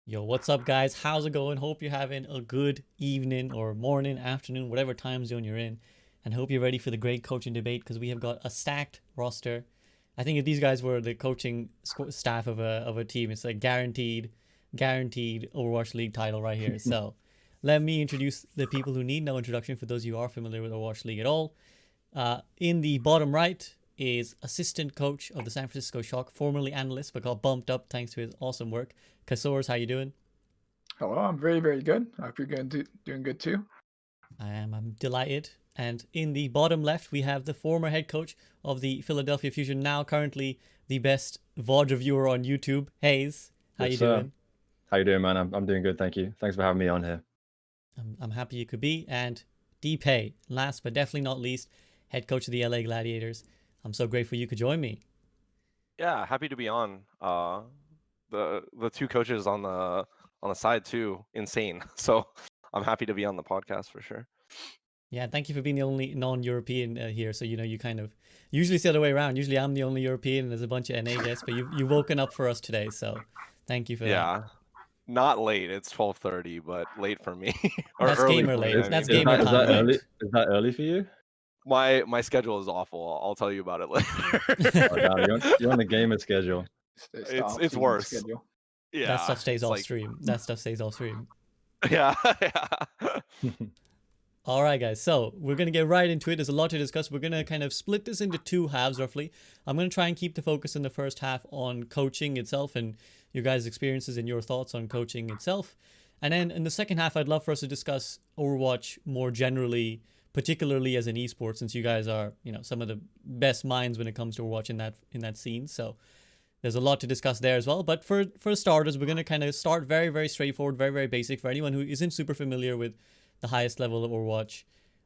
Yo, what's up, guys? How's it going? Hope you're having a good evening or morning, afternoon, whatever time zone you're in. And hope you're ready for the great coaching debate because we have got a stacked roster. I think if these guys were the coaching staff of a team, it's a guaranteed Overwatch League title right here. So let me introduce the people who need no introduction for those of you who are familiar with Overwatch League at all. In the bottom right is assistant coach of the San Francisco Shock, formerly analyst, but got bumped up thanks to his awesome work. Casores, how you doing? Hello, I'm very, very good. I hope you're doing good too. I'm delighted. And in the bottom left, we have the former head coach of the Philadelphia Fusion, now currently the best VOD reviewer on YouTube, Hayes. How Yes, you sir. doing? How you doing, man? I'm doing good, thank you. Thanks for having me on here. I'm happy you could be. And Dpei, last but definitely not least, head coach of the LA Gladiators. I'm so grateful you could join me. Yeah, happy to be on. The two coaches on the side too, insane. So I'm happy to be on the podcast for sure. Yeah, thank you for being the only non-European here. So you kind of usually it's the other way around. Usually I'm the only European, and there's a bunch of NA guests, but you've woken up for us today. So thank you for that. Yeah, not late. It's 12:30, but late for me or That's early gamer for me. late. I Is, That's mean, is gamer that is time that early? late. Is that early for you? my schedule is awful. I'll tell you about it later. Oh, damn, you're on the gamer schedule. It's the It's off-season worse. schedule. That Yeah, stuff stays it's off like stream. That stuff stays off stream. yeah, yeah. All right, guys. So we're gonna get right into it. There's a lot to discuss. We're gonna kind of split this into two halves, roughly. I'm gonna try and keep the focus in the first half on coaching itself and your guys' experiences and your thoughts on coaching itself. And then in the second half, I'd love for us to discuss Overwatch more generally, particularly as an esport, since you guys are, some of the best minds when it comes to Overwatch in that scene. So there's a lot to discuss there as well. But for starters, we're gonna kind of start very, very straightforward, very, very basic for anyone who isn't super familiar with the highest level of Overwatch.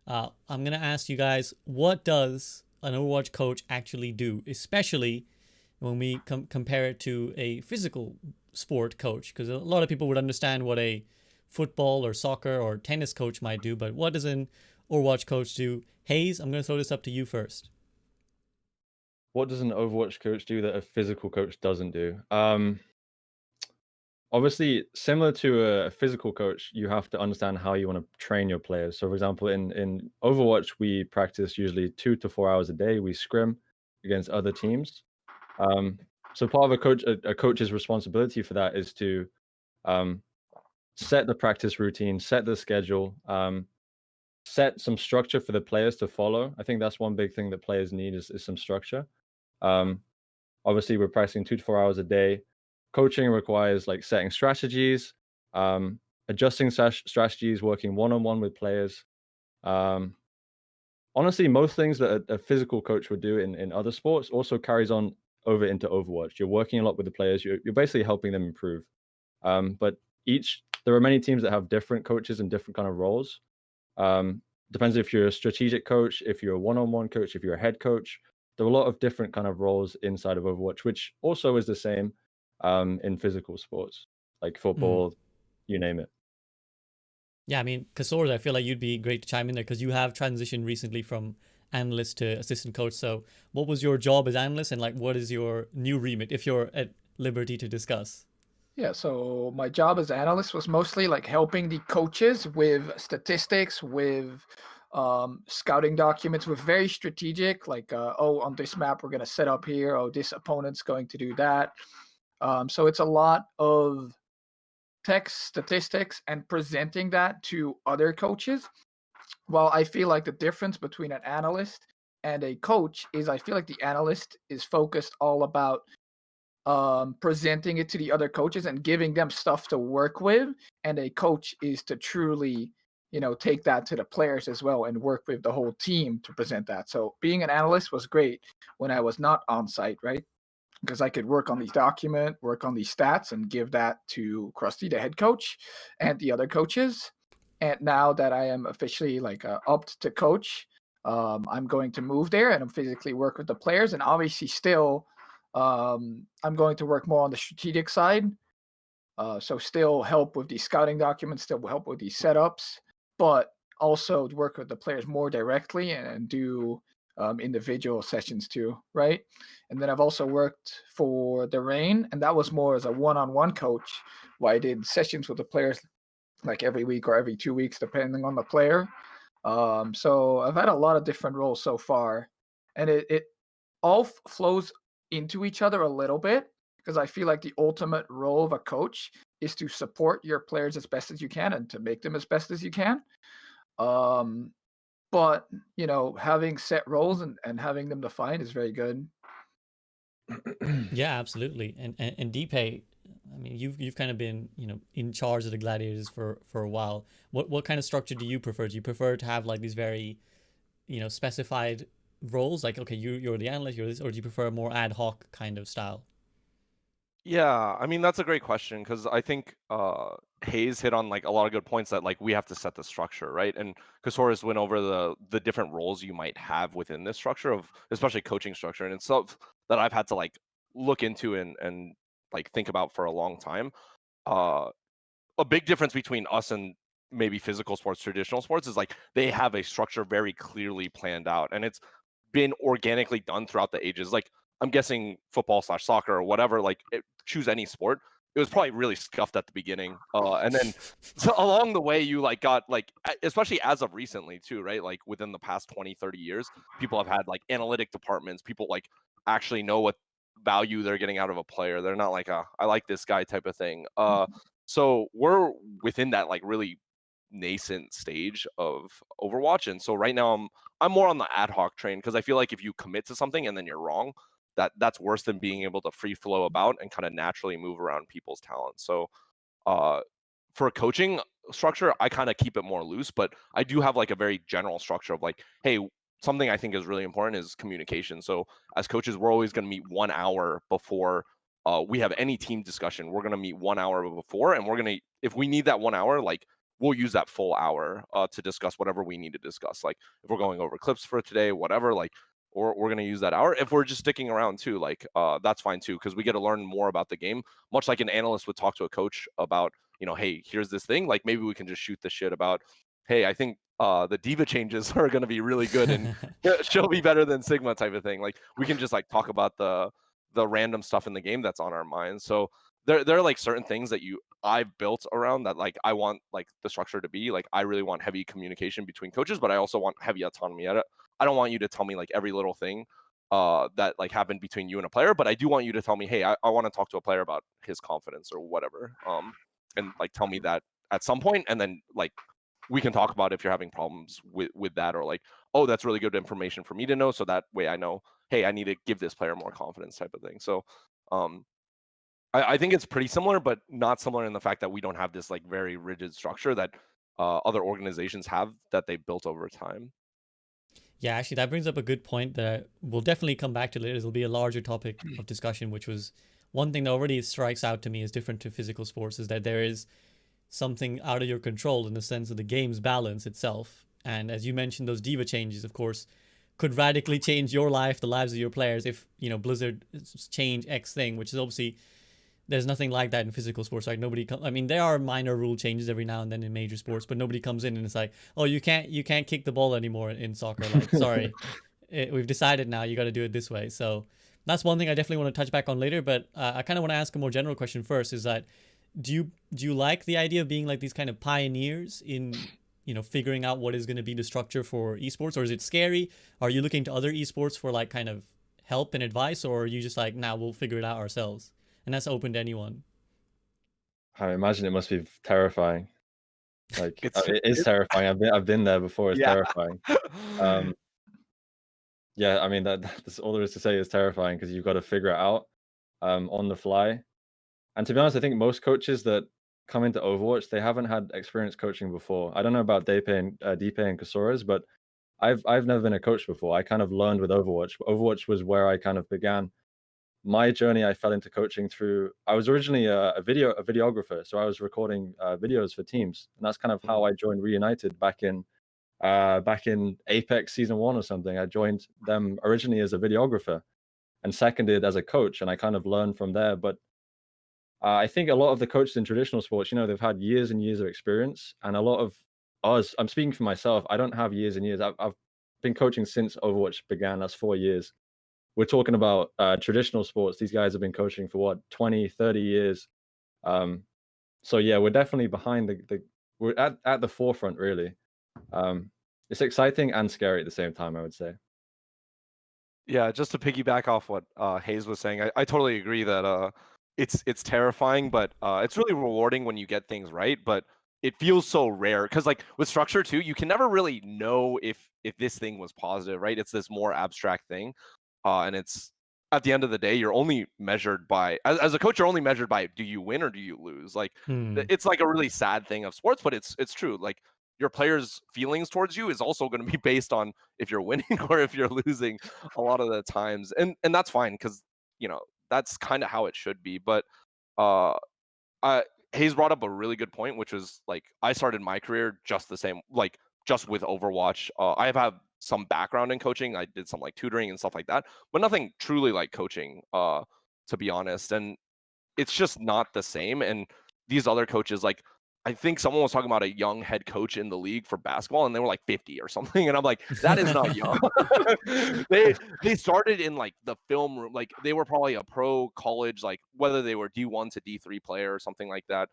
I'm gonna ask you guys, what does an Overwatch coach actually do, especially when we compare it to a physical sport coach? Because a lot of people would understand what a football or soccer or tennis coach might do, but what does an Overwatch coach do? Hayes, I'm gonna throw this up to you first. What does an Overwatch coach do that a physical coach doesn't do? Obviously, similar to a physical coach, you have to understand how you want to train your players. So, for example, in Overwatch, we practice usually 2 to 4 hours a day. We scrim against other teams. Um, so, part of a coach's responsibility for that is to um, set the practice routine, set the schedule, set some structure for the players to follow. I think that's one big thing that players need is some structure. Um, Obviously, we're practicing 2 to 4 hours a day. Coaching requires like setting strategies, um, adjusting strategies, working one on one with players. Um, Honestly, most things that a physical coach would do in other sports also carries on over into Overwatch. You're working a lot with the players. You're basically helping them improve. But there are many teams that have different coaches and different kind of roles. Depends if you're a strategic coach, if you're a one-on-one coach, if you're a head coach. There are a lot of different kind of roles inside of Overwatch, which also is the same in physical sports like Mm. football, you name it. Yeah, I mean, Casores, I feel like you'd be great to chime in there because you have transitioned recently from analyst to assistant coach. So, what was your job as analyst, and like, what is your new remit, if you're at liberty to discuss? Yeah, so my job as analyst was mostly like helping the coaches with statistics, with scouting documents, with very strategic, like, oh, on this map we're going to set up here. Oh, this opponent's going to do that. So it's a lot of text, statistics, and presenting that to other coaches. Well, I feel like the difference between an analyst and a coach is I feel like the analyst is focused all about presenting it to the other coaches and giving them stuff to work with, and a coach is to truly, take that to the players as well and work with the whole team to present that. So being an analyst was great when I was not on site, right? Because I could work on these work on these stats, and give that to Krusty, the head coach, and the other coaches. And now that I am officially like upped to coach, I'm going to move there and I'm physically work with the players. And obviously, still, I'm going to work more on the strategic side. So still help with these scouting documents, still help with these setups, but also work with the players more directly and do individual sessions too, right? And then I've also worked for the Rain, and that was more as a one-on-one coach, where I did sessions with the players like every week or every 2 weeks, depending on the player. So I've had a lot of different roles so far, and it all flows into each other a little bit, because I feel like the ultimate role of a coach is to support your players as best as you can and to make them as best as you can. Um, but having set roles and having them defined is very good. Yeah, absolutely. And Dpei, I mean, you've kind of been, in charge of the Gladiators for a while. What kind of structure do you prefer? Do you prefer to have like these very, specified roles, like, okay, you're the analyst, you're this, or do you prefer a more ad hoc kind of style? Yeah, I mean that's a great question because I think Hayes hit on like a lot of good points that like we have to set the structure, right? And Casores went over the different roles you might have within this structure of especially coaching structure, and it's stuff that I've had to like look into and like think about for a long time. Uh, a big difference between us and maybe physical sports, traditional sports, is like they have a structure very clearly planned out, and it's been organically done throughout the ages. Like I'm guessing football/soccer or whatever, like choose any sport. It was probably really scuffed at the beginning, and then so along the way you like got like especially as of recently too, right? Like within the past 20, 30 years, people have had like analytic departments. People like actually know what value they're getting out of a player. They're not like a I like this guy type of thing. So we're within that like really nascent stage of Overwatch, and so right now I'm more on the ad hoc train because I feel like if you commit to something and then you're wrong, that's worse than being able to free flow about and kind of naturally move around people's talents. So uh, for a coaching structure, I kind of keep it more loose, but I do have like a very general structure of like, hey, something I think is really important is communication. So as coaches, we're always going to meet 1 hour before we have any team discussion. We're going to meet 1 hour before, and we're going to, if we need that 1 hour, like we'll use that full hour to discuss whatever we need to discuss. Like if we're going over clips for today, whatever, like we're going to use that hour. If we're just sticking around too, like that's fine too, because we get to learn more about the game, much like an analyst would talk to a coach about, hey, here's this thing. Like maybe we can just shoot the shit about, hey, I think the diva changes are going to be really good and she'll be better than Sigma type of thing. Like we can just like talk about the random stuff in the game that's on our minds. So there are like certain things that I've built around that like I want like the structure to be like I really want heavy communication between coaches, but I also want heavy autonomy. I don't want you to tell me like every little thing that like happened between you and a player, but I do want you to tell me, hey, I want to talk to a player about his confidence or whatever. And like tell me that at some point, and then like we can talk about if you're having problems with that, or like, oh, that's really good information for me to know, so that way I know, hey, I need to give this player more confidence type of thing. So I think it's pretty similar, but not similar in the fact that we don't have this like very rigid structure that other organizations have that they built over time. Yeah, actually, that brings up a good point that we'll definitely come back to later. It'll be a larger topic of discussion, which was one thing that already strikes out to me as different to physical sports, is that there is something out of your control in the sense of the game's balance itself. And as you mentioned, those diva changes, of course, could radically change your life, the lives of your players, if, Blizzard change X thing, which is obviously, there's nothing like that in physical sports. Like I mean, there are minor rule changes every now and then in major sports, but nobody comes in and it's like, oh, you can't kick the ball anymore in soccer. Like, sorry, we've decided now you got to do it this way. So that's one thing I definitely want to touch back on later. But I kind of want to ask a more general question first. Is that do you like the idea of being like these kind of pioneers in figuring out what is going to be the structure for esports, or is it scary? Are you looking to other esports for like kind of help and advice, or are you just like, nah, we'll figure it out ourselves? And that's open to anyone. I imagine it must be terrifying. Like It's it is terrifying. I've been there before. It's yeah. terrifying. Yeah, I mean that's all there is to say. Is terrifying because you've got to figure it out on the fly. And to be honest, I think most coaches that come into Overwatch, they haven't had experience coaching before. I don't know about Dpei and Casores, but I've never been a coach before. I kind of learned with Overwatch. Overwatch was where I kind of began my journey. I fell into coaching through. I was originally a videographer, so I was recording videos for teams, and that's kind of how I joined Reunited back in Apex Season 1 or something. I joined them originally as a videographer and seconded as a coach, and I kind of learned from there. But I think a lot of the coaches in traditional sports, they've had years and years of experience, and a lot of us. I'm speaking for myself. I don't have years and years. I've been coaching since Overwatch began. That's 4 years. We're talking about traditional sports. These guys have been coaching for what, 20, 30 years. So yeah, we're definitely behind we're at the forefront, really. It's exciting and scary at the same time, I would say. Yeah, just to piggyback off what Hayes was saying, I totally agree that it's terrifying, but it's really rewarding when you get things right. But it feels so rare because, like, with structure too, you can never really know if this thing was positive, right? It's this more abstract thing, and it's at the end of the day, you're only measured by as a coach, you're only measured by do you win or do you lose. Like, Hmm. it's like a really sad thing of sports, but it's true. Like, your players' feelings towards you is also going to be based on if you're winning or if you're losing a lot of the times, and that's fine because that's kind of how it should be. But uh, Hayes brought up a really good point, which was like I started my career just the same, like just with Overwatch. I have had some background in coaching. I did some like tutoring and stuff like that, but nothing truly like coaching, to be honest. And it's just not the same. And these other coaches, like I think someone was talking about a young head coach in the league for basketball, and they were like 50 or something. And I'm like, that is not young. they started in like the film room, like they were probably a pro college, like whether they were D1 to D3 player or something like that.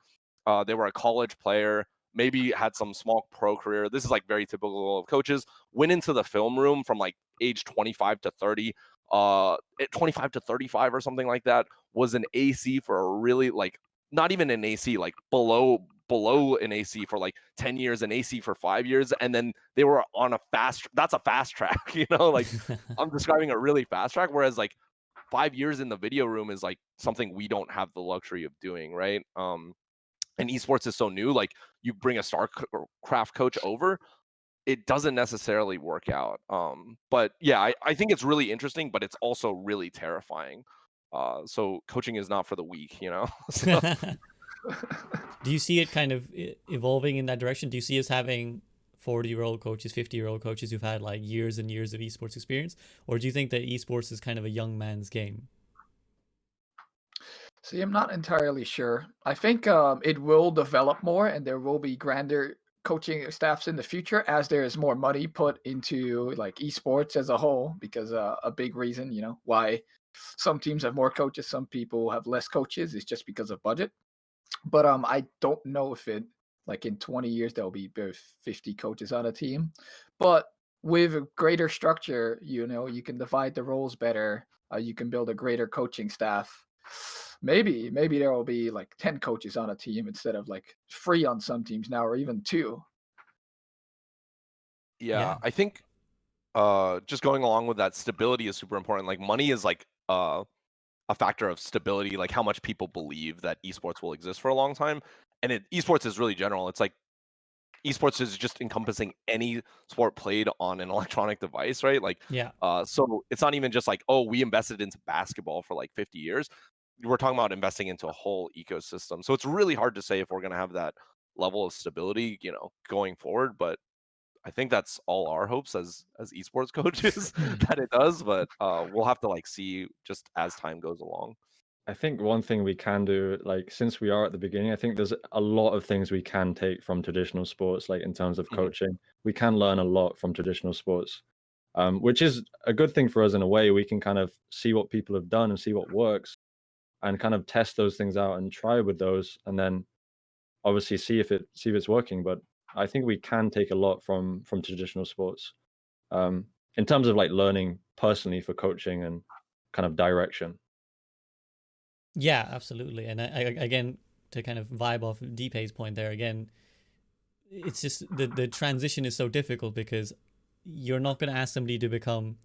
They were a college player, maybe had some small pro career. This is like very typical of coaches. Went into the film room from like age 25 to 30, at 25 to 35 or something like that. Was an AC for a really like not even an AC, like below an AC for like 10 years, an AC for 5 years, and then they were on that's a fast track, like I'm describing a really fast track, whereas like 5 years in the video room is like something we don't have the luxury of doing, right? And esports is so new, like you bring a StarCraft coach over, it doesn't necessarily work out. But yeah, I think it's really interesting, but it's also really terrifying. So coaching is not for the weak, So, Do you see it kind of evolving in that direction? Do you see us having 40-year-old coaches, 50-year-old coaches who've had like years and years of esports experience? Or do you think that esports is kind of a young man's game? See, I'm not entirely sure. I think it will develop more, and there will be grander coaching staffs in the future as there is more money put into like esports as a whole. Because a big reason, why some teams have more coaches, some people have less coaches, is just because of budget. But I don't know if it like in 20 years there'll be 50 coaches on a team. But with a greater structure, you can divide the roles better. You can build a greater coaching staff. Maybe there will be like 10 coaches on a team instead of like 3 on some teams now, or even 2. yeah, Yeah. I think just going along with that, stability is super important. Like money is like a factor of stability, like how much people believe that esports will exist for a long time. And esports is really general. It's like esports is just encompassing any sport played on an electronic device, right? Like, Yeah. so it's not even just like, oh, we invested into basketball for like 50 years. We're talking about investing into a whole ecosystem. So it's really hard to say if we're going to have that level of stability, going forward. But I think that's all our hopes as esports coaches that it does. But we'll have to like see just as time goes along. I think one thing we can do, like since we are at the beginning, I think there's a lot of things we can take from traditional sports, like in terms of Mhm. coaching. We can learn a lot from traditional sports, which is a good thing for us in a way. We can kind of see what people have done and see what works, and kind of test those things out and try with those, and then obviously see if it's working. But I think we can take a lot from traditional sports, in terms of like learning personally for coaching and kind of direction. Yeah, absolutely. And again, to kind of vibe off Dpei's point there, again, it's just the transition is so difficult because you're not going to ask somebody to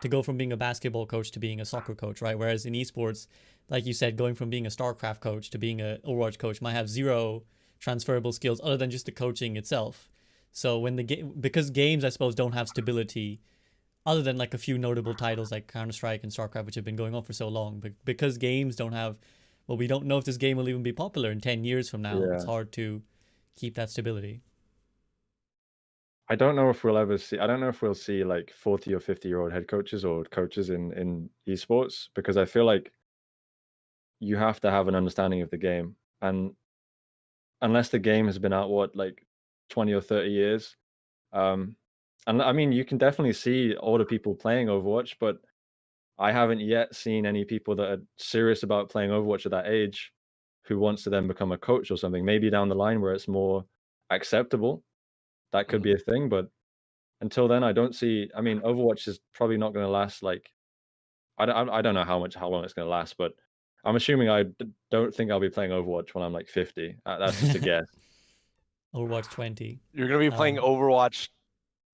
go from being a basketball coach to being a soccer coach, right? Whereas in esports, like you said, going from being a StarCraft coach to being a Overwatch coach might have zero transferable skills other than just the coaching itself. So when the game, because games I suppose don't have stability other than like a few notable titles like Counter-Strike and StarCraft, which have been going on for so long, but because games don't have, well, we don't know if this game will even be popular in 10 years from now. It's Yeah. hard to keep that stability. I don't know if we'll ever see. I don't know if we'll see like 40 or 50-year-old head coaches or coaches in esports, because I feel like you have to have an understanding of the game, and unless the game has been out like 20 or 30 years, um, And I mean, you can definitely see older people playing Overwatch, but I haven't yet seen any people that are serious about playing Overwatch at that age who wants to then become a coach or something. Maybe down the line where it's more acceptable, that could be a thing. But until then, I don't see. I mean, Overwatch is probably not going to last. Like, I don't know how long it's going to last, but I'm assuming don't think I'll be playing Overwatch when I'm like 50. That's just a guess. Overwatch 20. You're gonna be playing Overwatch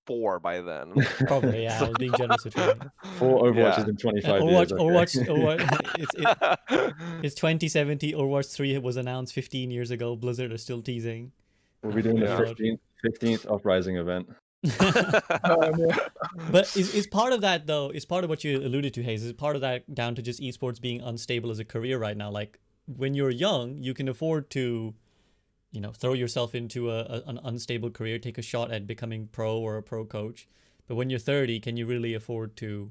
4 by then. Probably, yeah. I was being generous with 20. 4 Overwatches Yeah. in 25 years. It's 2070. Overwatch 3 was announced 15 years ago. Blizzard are still teasing. We'll be doing Yeah. the 15th Uprising event. But is part of that though? Is part of what you alluded to, Hayes? Is part of that down to just esports being unstable as a career right now? Like when you're young, you can afford to, throw yourself into an unstable career, take a shot at becoming pro or a pro coach. But when you're 30, can you really afford to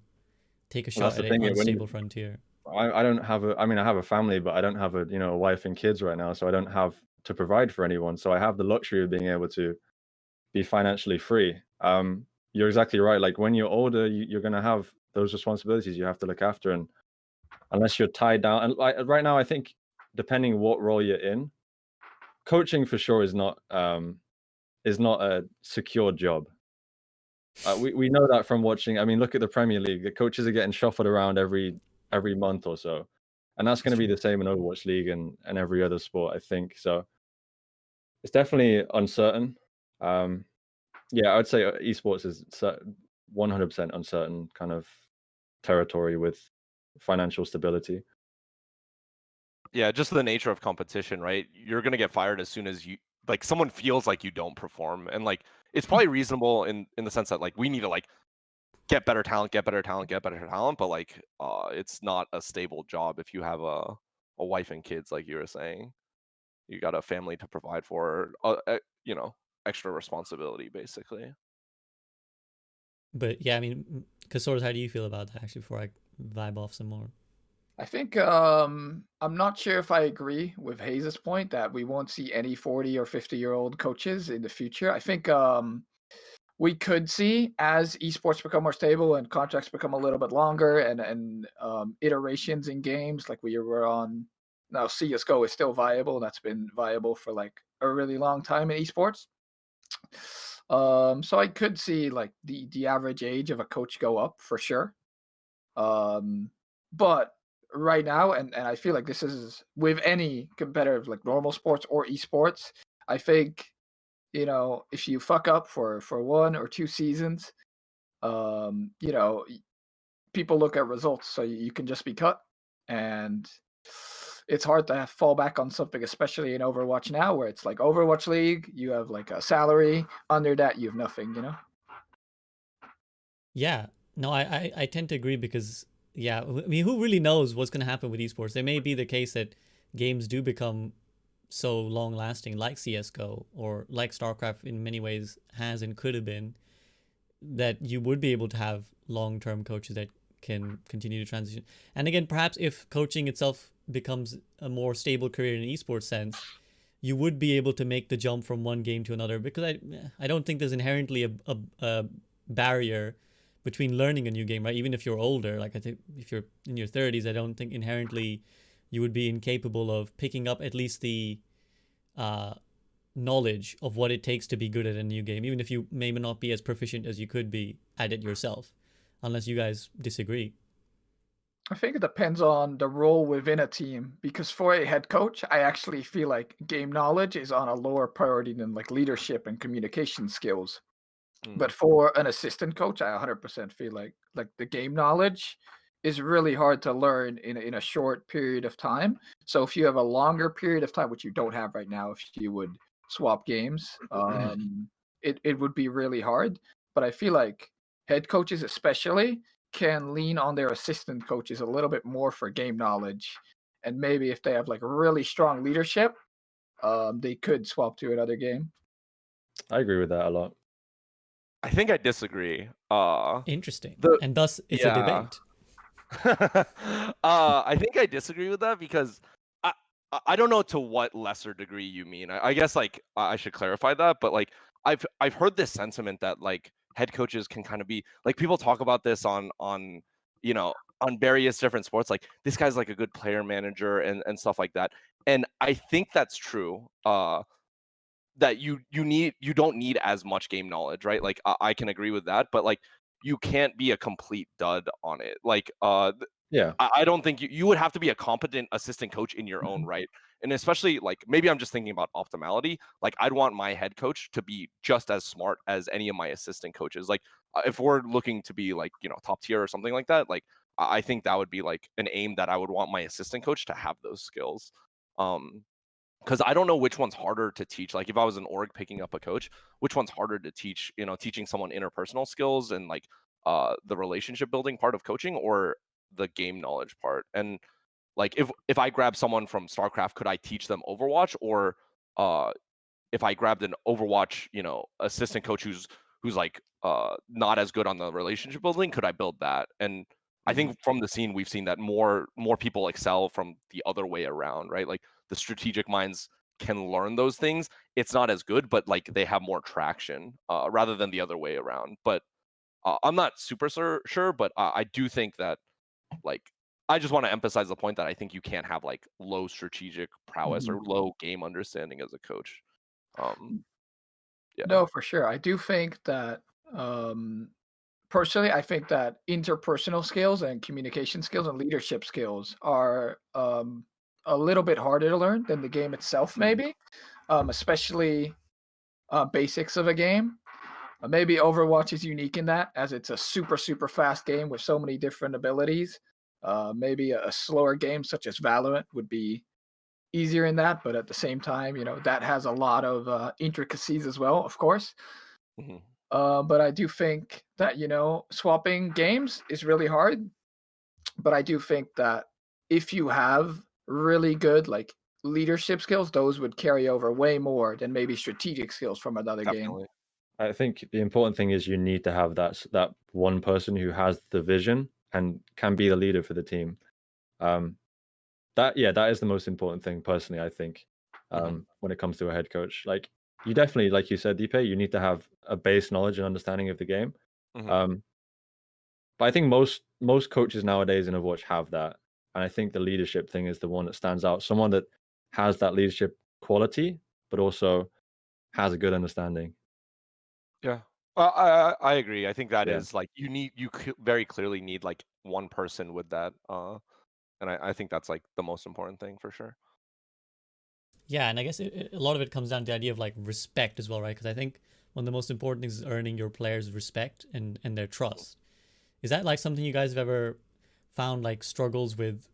take a shot at an unstable frontier? I don't have I mean, I have a family, but I don't have a wife and kids right now, so I don't have to provide for anyone. So I have the luxury of being able to be financially free. You're exactly right. Like when you're older, you're going to have those responsibilities you have to look after, and unless you're tied down, and like right now, I think depending what role you're in, coaching for sure is not a secure job. We know that from watching. I mean, look at the Premier League. The coaches are getting shuffled around every month or so, and that's going to be the same in Overwatch League and every other sport, I think. So it's definitely uncertain. Yeah, I would say esports is 100% uncertain kind of territory with financial stability. Yeah, just the nature of competition, right? You're gonna get fired as soon as someone feels like you don't perform, and like it's probably reasonable in the sense that like we need to like get better talent, but like it's not a stable job if you have a wife and kids, like you were saying. You got a family to provide for, extra responsibility basically. But yeah, I mean, Casores, how do you feel about that actually before I vibe off some more? I think I'm not sure if I agree with Hayes' point that we won't see any 40 or 50-year-old coaches in the future. I think we could see as esports become more stable and contracts become a little bit longer and iterations in games like we were on now. CSGO is still viable. That's been viable for like a really long time in esports. So I could see like the average age of a coach go up for sure. But right now, and I feel like this is with any competitive like normal sports or esports, I think if you fuck up for 1 or 2 seasons, people look at results, so you can just be cut, and it's hard to fall back on something, especially in Overwatch now, where it's like Overwatch League, you have like a salary. Under that, you have nothing. Yeah, no, I tend to agree because I mean, who really knows what's going to happen with esports? There may be the case that games do become so long lasting, like CSGO or like StarCraft in many ways has and could have been, that you would be able to have long term coaches that can continue to transition. And again, perhaps if coaching itself becomes a more stable career in an esports sense, you would be able to make the jump from one game to another, because I don't think there's inherently a barrier between learning a new game, right? Even if you're older, like I think if you're in your 30s, I don't think inherently you would be incapable of picking up at least the knowledge of what it takes to be good at a new game, even if you may not be as proficient as you could be at it yourself, unless you guys disagree. I think it depends on the role within a team, because for a head coach, I actually feel like game knowledge is on a lower priority than like leadership and communication skills. But for an assistant coach, I 100% feel like the game knowledge is really hard to learn in a short period of time. So if you have a longer period of time, which you don't have right now, if you would swap games, it would be really hard. But I feel like head coaches especially can lean on their assistant coaches a little bit more for game knowledge. And maybe if they have like really strong leadership, they could swap to another game. I agree with that a lot. I think I disagree. Interesting. And thus it's a debate. I think I disagree with that because I don't know to what lesser degree you mean. I guess like I should clarify that, but like I've heard this sentiment that like head coaches can kind of be like, people talk about this on you know, on various different sports, like this guy's like a good player manager and stuff like that. And I think that's true. That you don't need as much game knowledge, right? Like I can agree with that, but like you can't be a complete dud on it. Like Yeah. I don't think you would have to be a competent assistant coach in your own right. And especially like maybe I'm just thinking about optimality. Like I'd want my head coach to be just as smart as any of my assistant coaches. Like if we're looking to be like, you know, top tier or something like that, like I think that would be like an aim that I would want my assistant coach to have those skills. Because I don't know which one's harder to teach. Like if I was an org picking up a coach, which one's harder to teach? You know, teaching someone interpersonal skills and like the relationship building part of coaching, or the game knowledge part. And like if I grab someone from StarCraft, could I teach them Overwatch? Or if I grabbed an Overwatch, you know, assistant coach who's like not as good on the relationship building, could I build that? And I think from the scene we've seen that more people excel from the other way around, right? Like the strategic minds can learn those things. It's not as good, but like they have more traction rather than the other way around. But I'm not super sure, but I do think that like I just want to emphasize the point that I think you can't have like low strategic prowess or low game understanding as a coach. Yeah. No, for sure. I do think that personally, I think that interpersonal skills and communication skills and leadership skills are a little bit harder to learn than the game itself, maybe, especially basics of a game. Maybe Overwatch is unique in that, as it's a super, super fast game with so many different abilities. Maybe a slower game such as Valorant would be easier in that, but at the same time, you know, that has a lot of intricacies as well, of course. Mhm. But I do think that, you know, swapping games is really hard. But I do think that if you have really good like leadership skills, those would carry over way more than maybe strategic skills from another game. Definitely. I think the important thing is you need to have that one person who has the vision and can be the leader for the team. That is the most important thing personally, I think. When it comes to a head coach, like you definitely, like you said, Dpei, you need to have a base knowledge and understanding of the game. Mhm. But I think most coaches nowadays in Overwatch have that, and I think the leadership thing is the one that stands out. Someone that has that leadership quality, but also has a good understanding. Yeah. I agree. I think that Yeah. is like very clearly need like one person with that. And I think that's like the most important thing for sure. Yeah, and I guess a lot of it comes down to the idea of like respect as well, right? Because I think one of the most important things is earning your players' respect and their trust. Is that like something you guys have ever found like struggles with?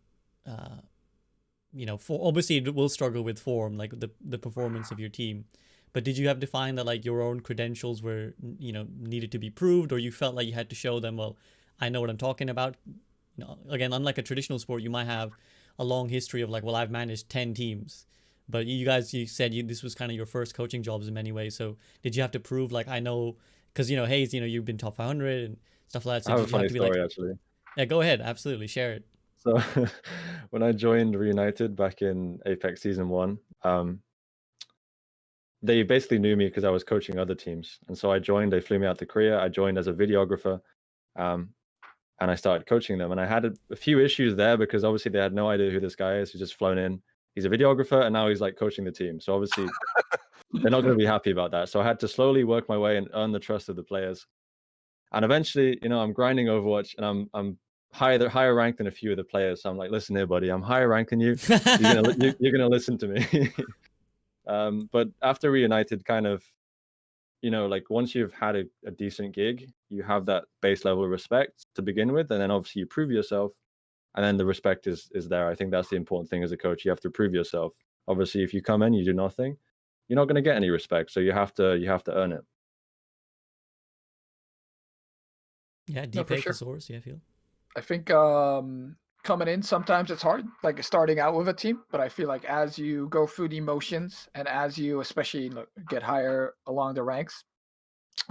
You know, for obviously it will struggle with form, like the performance of your team. But did you have to find that like your own credentials were, you know, needed to be proved, or you felt like you had to show them, well, I know what I'm talking about? You know, again, unlike a traditional sport, you might have a long history of like, well, I've managed 10 teams. But you guys, you said this was kind of your first coaching jobs in many ways. So did you have to prove like I know, because you know Hayes, you know you've been top 500 and stuff like that. I So have a did you have funny to be like, story actually. yeah, go ahead, absolutely, share it. So when I joined Reunited back in Apex Season 1, they basically knew me because I was coaching other teams. And so I joined, they flew me out to Korea. I joined as a videographer, and I started coaching them. And I had a few issues there because obviously they had no idea who this guy is who's just flown in. He's a videographer and now he's like coaching the team. So obviously they're not going to be happy about that. So I had to slowly work my way and earn the trust of the players. And eventually, you know, I'm grinding Overwatch and I'm higher ranked than a few of the players. So I'm like, listen here, buddy, I'm higher ranked than you. You're gonna listen to me. But after Reunited, kind of, you know, like once you've had a decent gig, you have that base level of respect to begin with, and then obviously you prove yourself, and then the respect is there. I think that's the important thing as a coach. You have to prove yourself. Obviously, if you come in, you do nothing, you're not going to get any respect. So you have to earn it. Yeah, No, for Dpei, sure. Casores, yeah, I feel. I think coming in sometimes it's hard, like starting out with a team. But I feel like as you go through the motions and as you especially get higher along the ranks,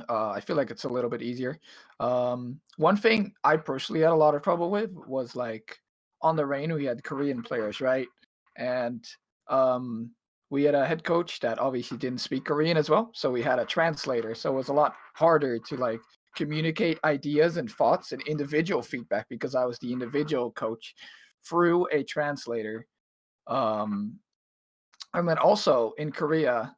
I feel like it's a little bit easier. One thing I personally had a lot of trouble with was like on the Reign we had Korean players, right? And um, we had a head coach that obviously didn't speak Korean as well, so we had a translator. So it was a lot harder to like communicate ideas and thoughts and individual feedback because I was the individual coach through a translator. And then also in Korea,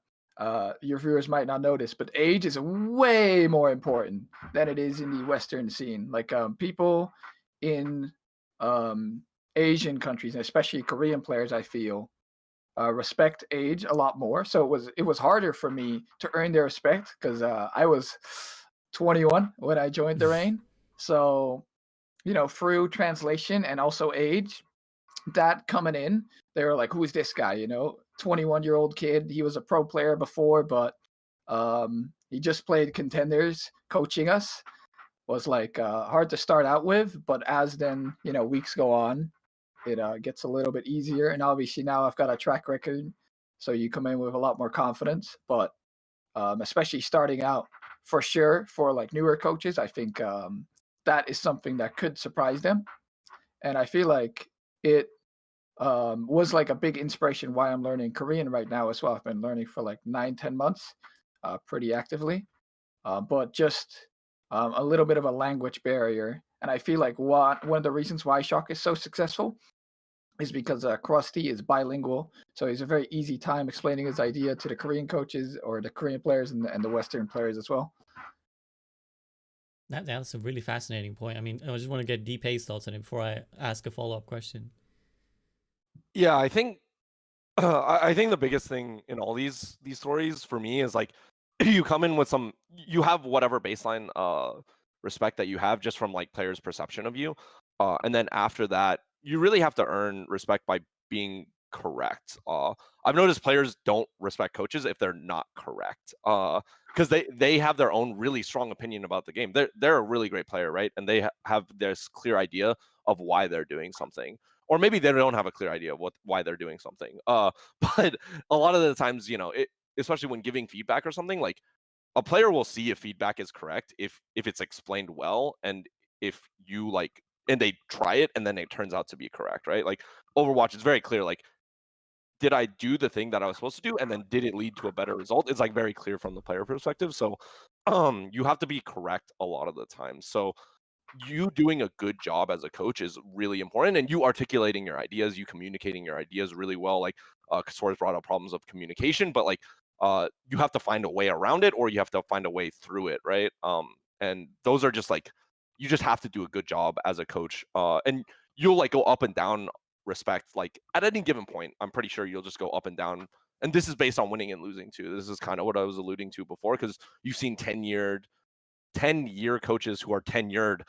your viewers might not notice, but age is way more important than it is in the Western scene. Like people in Asian countries, and especially Korean players, I feel respect age a lot more. So it was harder for me to earn their respect because I was 21 when I joined the Reign. So through translation and also age, that coming in, they were like, "Who's this guy?" 21-year-old kid. He was a pro player before, but he just played contenders. Coaching us was like hard to start out with, but as then weeks go on, it gets a little bit easier. And obviously now I've got a track record, so you come in with a lot more confidence. But especially starting out, for sure, for like newer coaches, I think that is something that could surprise them. And I feel like it was like a big inspiration why I'm learning Korean right now as well. I've been learning for like 9-10 months, pretty actively, but just a little bit of a language barrier. And I feel like one of the reasons why Shock is so successful is because Krusty is bilingual, so he's a very easy time explaining his idea to the Korean coaches or the Korean players and the Western players as well. That's a really fascinating point. I mean, I just want to get Dpei's thoughts on it before I ask a follow-up question. Yeah, I think I think the biggest thing in all these stories for me is like you come in with you have whatever baseline respect that you have just from like players' perception of you, and then after that you really have to earn respect by being correct. I've noticed players don't respect coaches if they're not correct, because they have their own really strong opinion about the game. They're a really great player, right? And they have this clear idea of why they're doing something. Or maybe they don't have a clear idea of why they're doing something. But a lot of the times, especially when giving feedback or something, like a player will see if feedback is correct if it's explained well, and if you like, and they try it and then it turns out to be correct, right? Like Overwatch is very clear. Like, did I do the thing that I was supposed to do, and then did it lead to a better result? It's like very clear from the player perspective. So, you have to be correct a lot of the time. So you doing a good job as a coach is really important, and you articulating your ideas, you communicating your ideas really well. Like Casores brought up problems of communication, but like you have to find a way around it, or you have to find a way through it, right? And those are just like, you just have to do a good job as a coach, and you'll like go up and down respect. Like at any given point, I'm pretty sure you'll just go up and down. And this is based on winning and losing too. This is kind of what I was alluding to before, because you've seen 10-year coaches who are tenured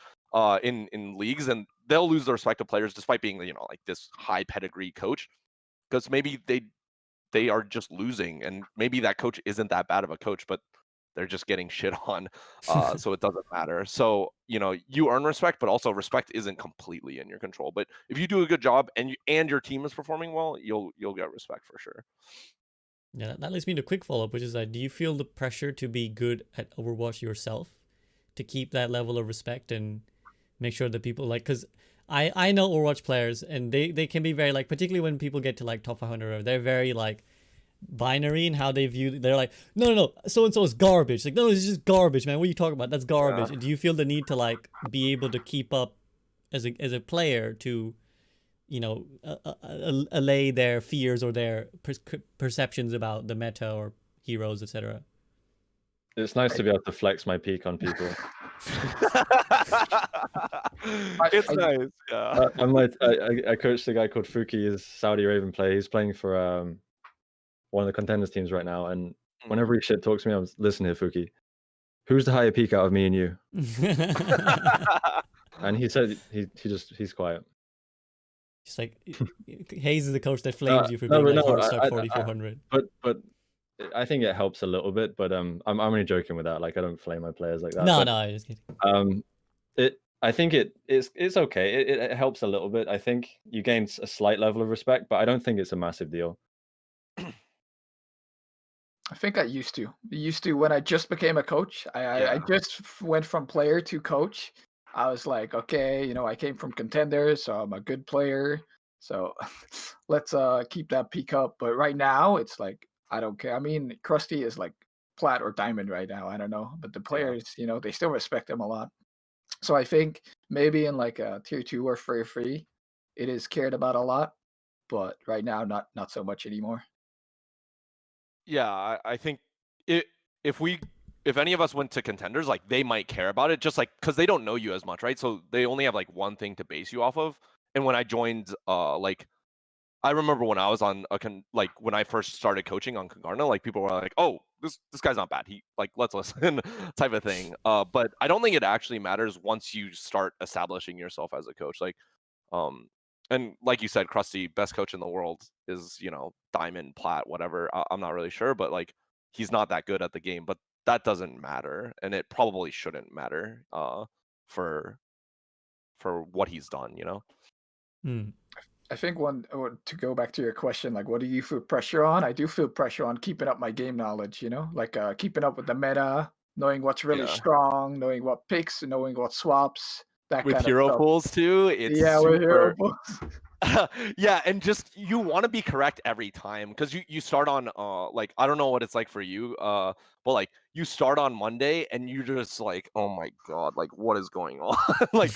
in leagues, and they'll lose the respect of players despite being like this high pedigree coach, because maybe they are just losing, and maybe that coach isn't that bad of a coach, but they're just getting shit on, so it doesn't matter. So you earn respect, but also respect isn't completely in your control. But if you do a good job and your team is performing well, you'll get respect for sure. Yeah, that leads me to a quick follow-up, which is that do you feel the pressure to be good at Overwatch yourself, to keep that level of respect and make sure that people like, because I know Overwatch players, and they can be very like, particularly when people get to like top 500, they're very like binary in how they view. They're like, no, so and so is garbage. Like, no, it's just garbage, man. What are you talking about? That's garbage. Yeah. Do you feel the need to like be able to keep up as a player to allay their fears or their perceptions about the meta or heroes, etc.? It's nice to be able to flex my peak on people. It's nice. Yeah. I coached a guy called Fuki. He's a Saudi Arabian player. He's playing for one of the contenders teams right now. And whenever he shit talks to me, I'm listen here, Fuki. Who's the higher peak out of me and you? And he said he's quiet. Just like Hayes is the coach that flames you for being hard start 4400. But I think it helps a little bit. But I'm only joking with that. Like, I don't flame my players like that. No, but, no, I'm just kidding. I think it's okay. It helps a little bit. I think you gain a slight level of respect, but I don't think it's a massive deal. I think I used to when I just became a coach. I just went from player to coach. I was like, okay, I came from contenders, so I'm a good player. So let's keep that peak up. But right now, it's like I don't care. I mean, Krusty is like plat or diamond right now. I don't know, but the Yeah. players, you know, they still respect him a lot. So I think maybe in like a tier 2 or free, it is cared about a lot, but right now not so much anymore. Yeah, I think it if we if any of us went to contenders, like they might care about it, just like because they don't know you as much, right? So they only have like one thing to base you off of. And when I joined, like I remember when I was on like when I first started coaching on Congarna, like people were like, "Oh, this guy's not bad. He like let's listen," type of thing. But I don't think it actually matters once you start establishing yourself as a coach. Like, um, and like you said, Krusty, best coach in the world is diamond, plat, whatever. I'm not really sure, but like he's not that good at the game. But that doesn't matter, and it probably shouldn't matter. For what he's done, Hmm. I think to go back to your question, like, what do you feel pressure on? I do feel pressure on keeping up my game knowledge, you know, like keeping up with the meta, knowing what's really Yeah. strong, knowing what picks, knowing what swaps, that With kind of hero stuff. pools too, it's Yeah, with hero super. pools. Yeah, and just you want to be correct every time because you start on like I don't know what it's like for you but like you start on Monday and you're just like, oh my god, like what is going on? Like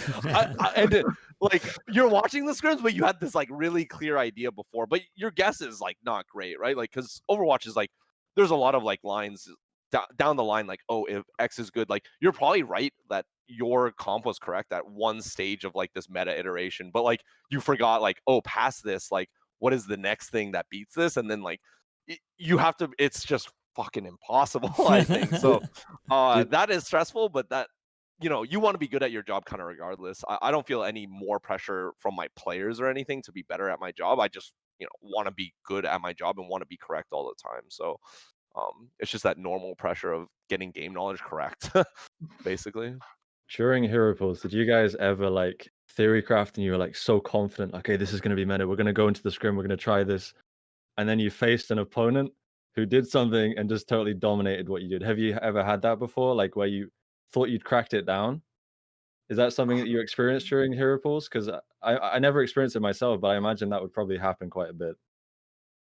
and like you're watching the scrims but you had this like really clear idea before, but your guess is like not great, right? Like because Overwatch is like there's a lot of like lines down the line, like, oh, if X is good, like you're probably right that your comp was correct at one stage of like this meta iteration, but like you forgot like, oh, past this, like what is the next thing that beats this? And then like you have to, it's just fucking impossible, I think. So that is stressful, but that you want to be good at your job kind of regardless. I don't feel any more pressure from my players or anything to be better at my job. I just want to be good at my job and want to be correct all the time. So it's just that normal pressure of getting game knowledge correct, basically. During hero pools, did you guys ever like theory craft and you were like so confident, okay, this is going to be meta, we're going to go into the scrim, we're going to try this, and then you faced an opponent who did something and just totally dominated what you did? Have you ever had that before, like where you thought you'd cracked it down? Is that something that you experienced during hero pools? Because I never experienced it myself, but I imagine that would probably happen quite a bit.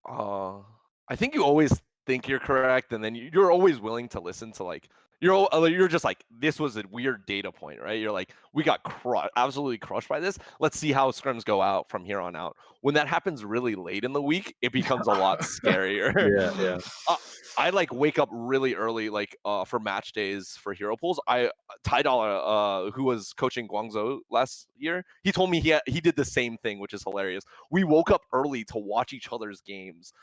I think you always think you're correct, and then you're always willing to listen to like you're just like, this was a weird data point, right? You're like, we got absolutely crushed by this. Let's see how scrims go out from here on out. When that happens really late in the week, it becomes a lot scarier. Yeah. I like wake up really early, like for match days for hero pools. Ty Dollar, who was coaching Guangzhou last year, he told me he did the same thing, which is hilarious. We woke up early to watch each other's games.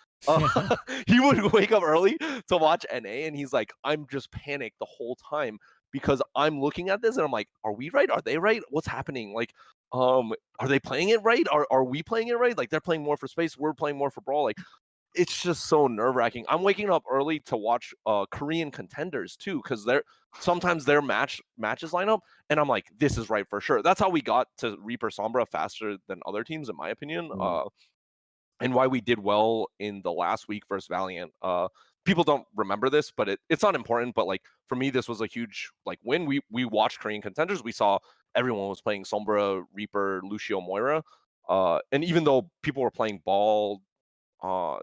He would wake up early to watch NA, and he's like, I'm just panicked the whole time because I'm looking at this and I'm like, are we right? Are they right? What's happening? Like, are they playing it right? Are we playing it right? Like they're playing more for space, we're playing more for brawl. Like it's just so nerve-wracking. I'm waking up early to watch Korean contenders too, because sometimes their matches line up, and I'm like, this is right for sure. That's how we got to Reaper Sombra faster than other teams, in my opinion. And why we did well in the last week versus Valiant. People don't remember this, but it's not important. But like for me, this was a huge like win. We watched Korean contenders. We saw everyone was playing Sombra, Reaper, Lucio, Moira. And even though people were playing Ball,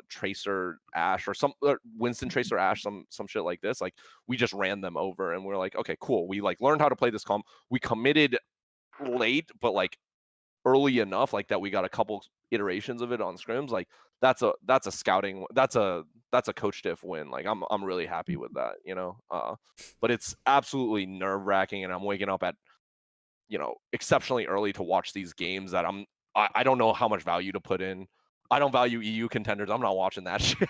Tracer, Ash, or Winston, Tracer, Ash, some shit like this, like we just ran them over, and we're like, okay, cool. We like learned how to play this comp. We committed late, but like early enough, like that we got a couple iterations of it on scrims. Like that's a scouting, that's a coach diff win. Like I'm really happy with that, but it's absolutely nerve-wracking, and I'm waking up at exceptionally early to watch these games that I don't know how much value to put in. I don't value EU contenders. I'm not watching that shit.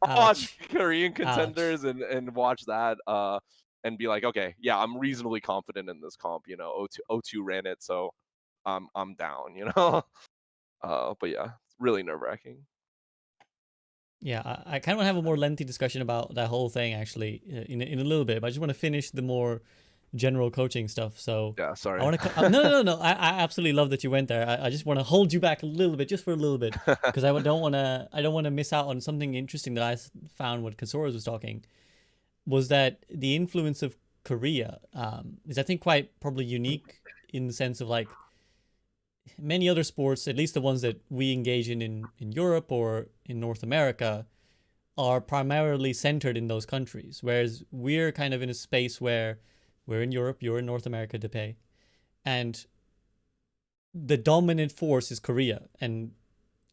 I'll watch Korean contenders and watch that and be like, okay, yeah, I'm reasonably confident in this comp. O2 ran it, so I'm down. But yeah, it's really nerve-wracking. Yeah, I kind of want to have a more lengthy discussion about that whole thing actually in a little bit, but I just want to finish the more general coaching stuff. So yeah, sorry. I want to no. I absolutely love that you went there. I just want to hold you back a little bit, just for a little bit, because I don't want to miss out on something interesting that I found when Casores was talking. Was that the influence of Korea is, I think, quite probably unique in the sense of like many other sports, at least the ones that we engage in Europe or in North America, are primarily centered in those countries, whereas we're kind of in a space where we're in Europe, you're in North America, Dpei, and the dominant force is Korea, and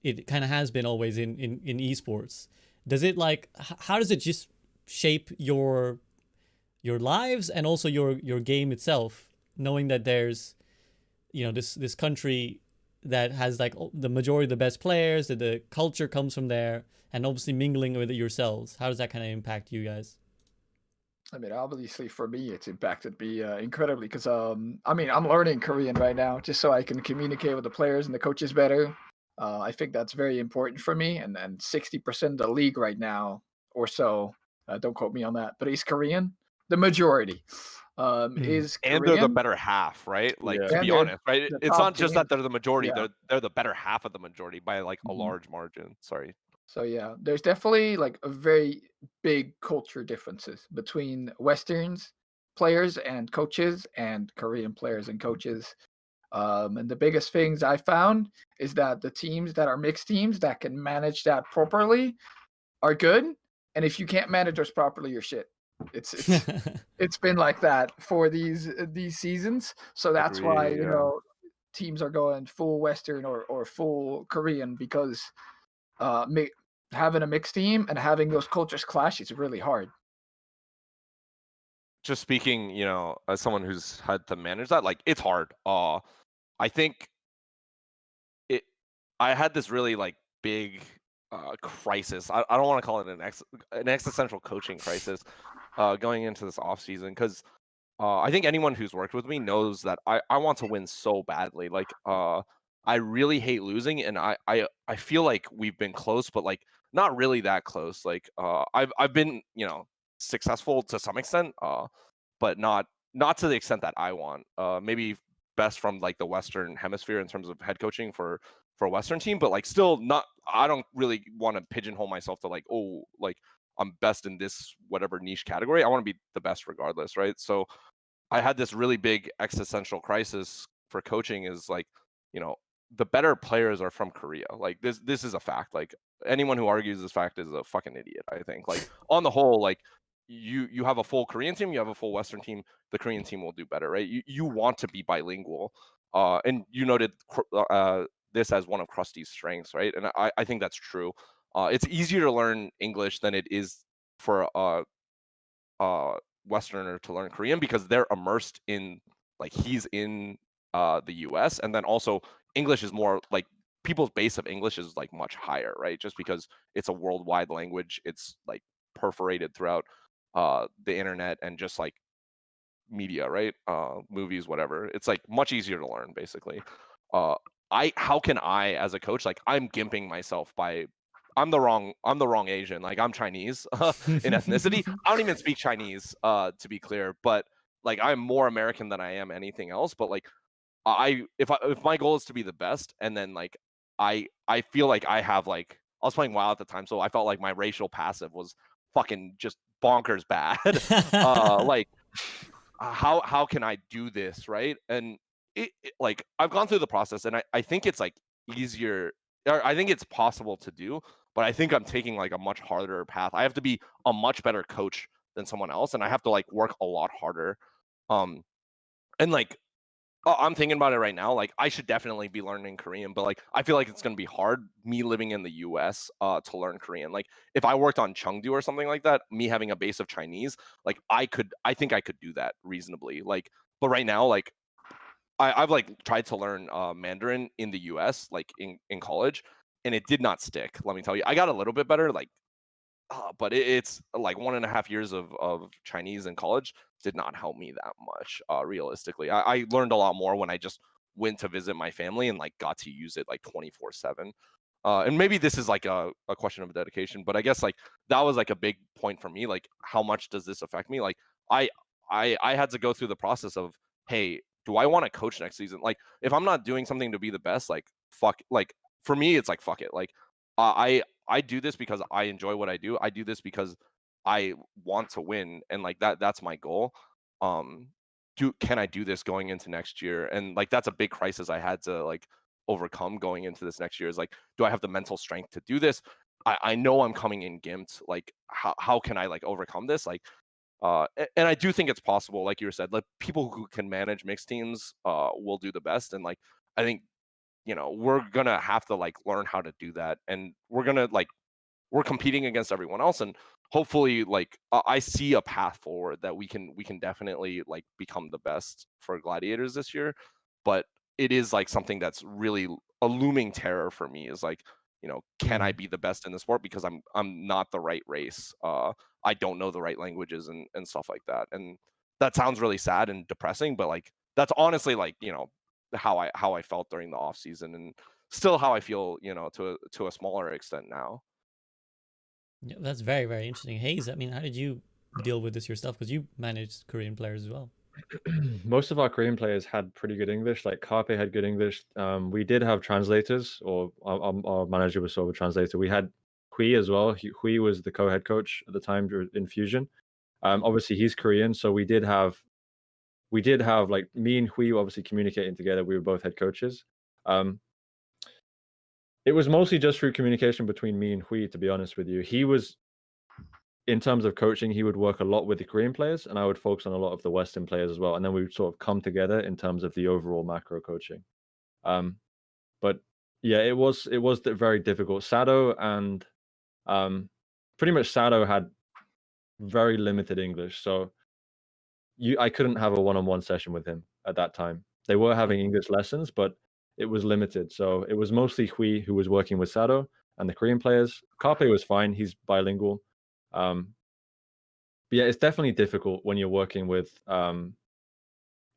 it kind of has been always in esports. Does it like how does it just shape your lives and also your game itself, knowing that there's this country that has like the majority of the best players, that the culture comes from there, and obviously mingling with it yourselves? How does that kind of impact you guys? I mean, obviously for me, it's impacted me incredibly because I mean, I'm learning Korean right now just so I can communicate with the players and the coaches better. I think that's very important for me. And 60% of the league right now or so, don't quote me on that, but he's Korean. The majority is And they're the Korean, better half, right? Like Yeah. to and be they're honest, right? the It's top not just team. that they're the majority; Yeah. they're the better half of the majority by like a Mhm. large margin. Sorry. So yeah, there's definitely like a very big culture differences between Westerns players and coaches and Korean players and coaches. And the biggest things I found is that the teams that are mixed teams that can manage that properly are good. And if you can't manage those properly, you're shit. It's it's been like that for these seasons. So that's why, Agree. Yeah. teams are going full Western or full Korean because mi having a mixed team and having those cultures clash is really hard. Just speaking, as someone who's had to manage that, like it's hard. I think it. I had this really like big crisis. I don't want to call it an existential coaching crisis going into this off season because I think anyone who's worked with me knows that I want to win so badly. Like, I really hate losing, and I feel like we've been close, but like not really that close. Like, I've been successful to some extent, but not to the extent that I want. Maybe best from like the Western Hemisphere in terms of head coaching for a Western team, but like still not. I don't really want to pigeonhole myself to like, oh, like I'm best in this whatever niche category. I want to be the best regardless, right? So I had this really big existential crisis for coaching is like, you know, the better players are from Korea. Like this is a fact. Like anyone who argues this fact is a fucking idiot, I think. Like on the whole, like you have a full Korean team, you have a full Western team, the Korean team will do better, right? You want to be bilingual. And you noted this as one of Krusty's strengths, right? And I think that's true. It's easier to learn English than it is for Westerner to learn Korean because they're immersed in like he's in the US, and then also English is more like people's base of English is like much higher, right? Just because it's a worldwide language, it's like perforated throughout the internet and just like media, right? Movies, whatever. It's like much easier to learn basically. Uh how can I as a coach, like I'm gimping myself by I'm the wrong Asian. Like I'm Chinese in ethnicity. I don't even speak Chinese, to be clear, but like I'm more American than I am anything else. But like if my goal is to be the best, and then like I feel like I have like I was playing WoW at the time, so I felt like my racial passive was fucking just bonkers bad. Like how can I do this, right? And like I've gone through the process, and I think it's like easier, or I think it's possible to do, but I think I'm taking like a much harder path. I have to be a much better coach than someone else, and I have to like work a lot harder. Um, and like I'm thinking about it right now. Like I should definitely be learning Korean, but like I feel like it's gonna be hard me living in the US to learn Korean. Like if I worked on Chengdu or something like that, me having a base of Chinese, like I think I could do that reasonably. Like, but right now, like I've like tried to learn Mandarin in the US, like in college, and it did not stick. Let me tell you, I got a little bit better, like but it's like 1.5 years of Chinese in college did not help me that much. Realistically, I learned a lot more when I just went to visit my family and like got to use it like 24/7. And maybe this is like a question of dedication, but I guess like that was like a big point for me. Like, how much does this affect me? Like, I I had to go through the process of, hey, do I want to coach next season? Like, if I'm not doing something to be the best, like fuck, like for me, it's like fuck it. Like, I do this because I enjoy what I do. I do this because I want to win, and like that's my goal. Um, can I do this going into next year? And like that's a big crisis I had to like overcome going into this next year. Is like, do I have the mental strength to do this? I know I'm coming in gimped. Like, how can I like overcome this? Like, and I do think it's possible. Like you said, like people who can manage mixed teams will do the best. And like I think we're gonna have to like learn how to do that, and we're competing against everyone else, and hopefully like I see a path forward that we can definitely like become the best for Gladiators this year. But it is like something that's really a looming terror for me, is like, can I be the best in the sport, because I'm not the right race. I don't know the right languages and stuff like that. And that sounds really sad and depressing, but like that's honestly like, how I felt during the off season, and still how I feel, to a smaller extent now. Yeah, that's very, very interesting. Hayes, I mean, how did you deal with this yourself? Because you managed Korean players as well. Most of our Korean players had pretty good English. Like Carpe had good English. We did have translators, or our manager was sort of a translator. We had Hui as well. Hui was the co-head coach at the time in Fusion. Obviously he's Korean, so we did have like me and Hui obviously communicating together. We were both head coaches. It was mostly just through communication between me and Hui, to be honest with you. He was, in terms of coaching, he would work a lot with the Korean players, and I would focus on a lot of the Western players as well. And then we would sort of come together in terms of the overall macro coaching. But yeah, it was very difficult. Sado and pretty much Sado had very limited English, so I couldn't have a one-on-one session with him at that time. They were having English lessons, but it was limited. So it was mostly Hui who was working with Sado and the Korean players. Carpe was fine; he's bilingual. But yeah, it's definitely difficult when you're working with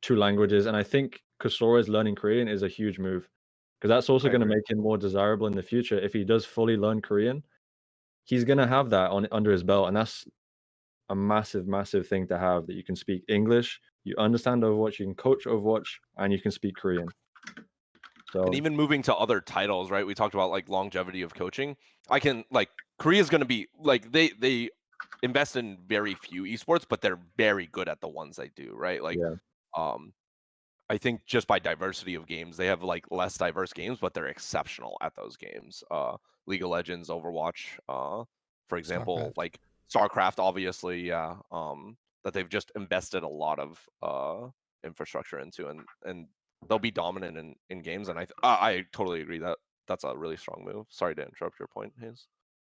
two languages, and I think Casores learning Korean is a huge move, because that's also I going to agree. make him more desirable in the future. If he does fully learn Korean, he's going to have that under his belt, and that's a massive, massive thing to have, that you can speak English, you understand Overwatch, you can coach Overwatch, and you can speak Korean. And So even moving to other titles, right? We talked about like longevity of coaching. I can like Korea's going to be like they invest in very few esports, but they're very good at the ones they do, right? Like yeah, um I think just by diversity of games, they have like less diverse games, but they're exceptional at those games. League of Legends, Overwatch, for example, StarCraft. like StarCraft, obviously, yeah. That they've just invested a lot of infrastructure into, and they'll be dominant in games. And I totally agree that that's a really strong move. Sorry to interrupt your point, Hayes.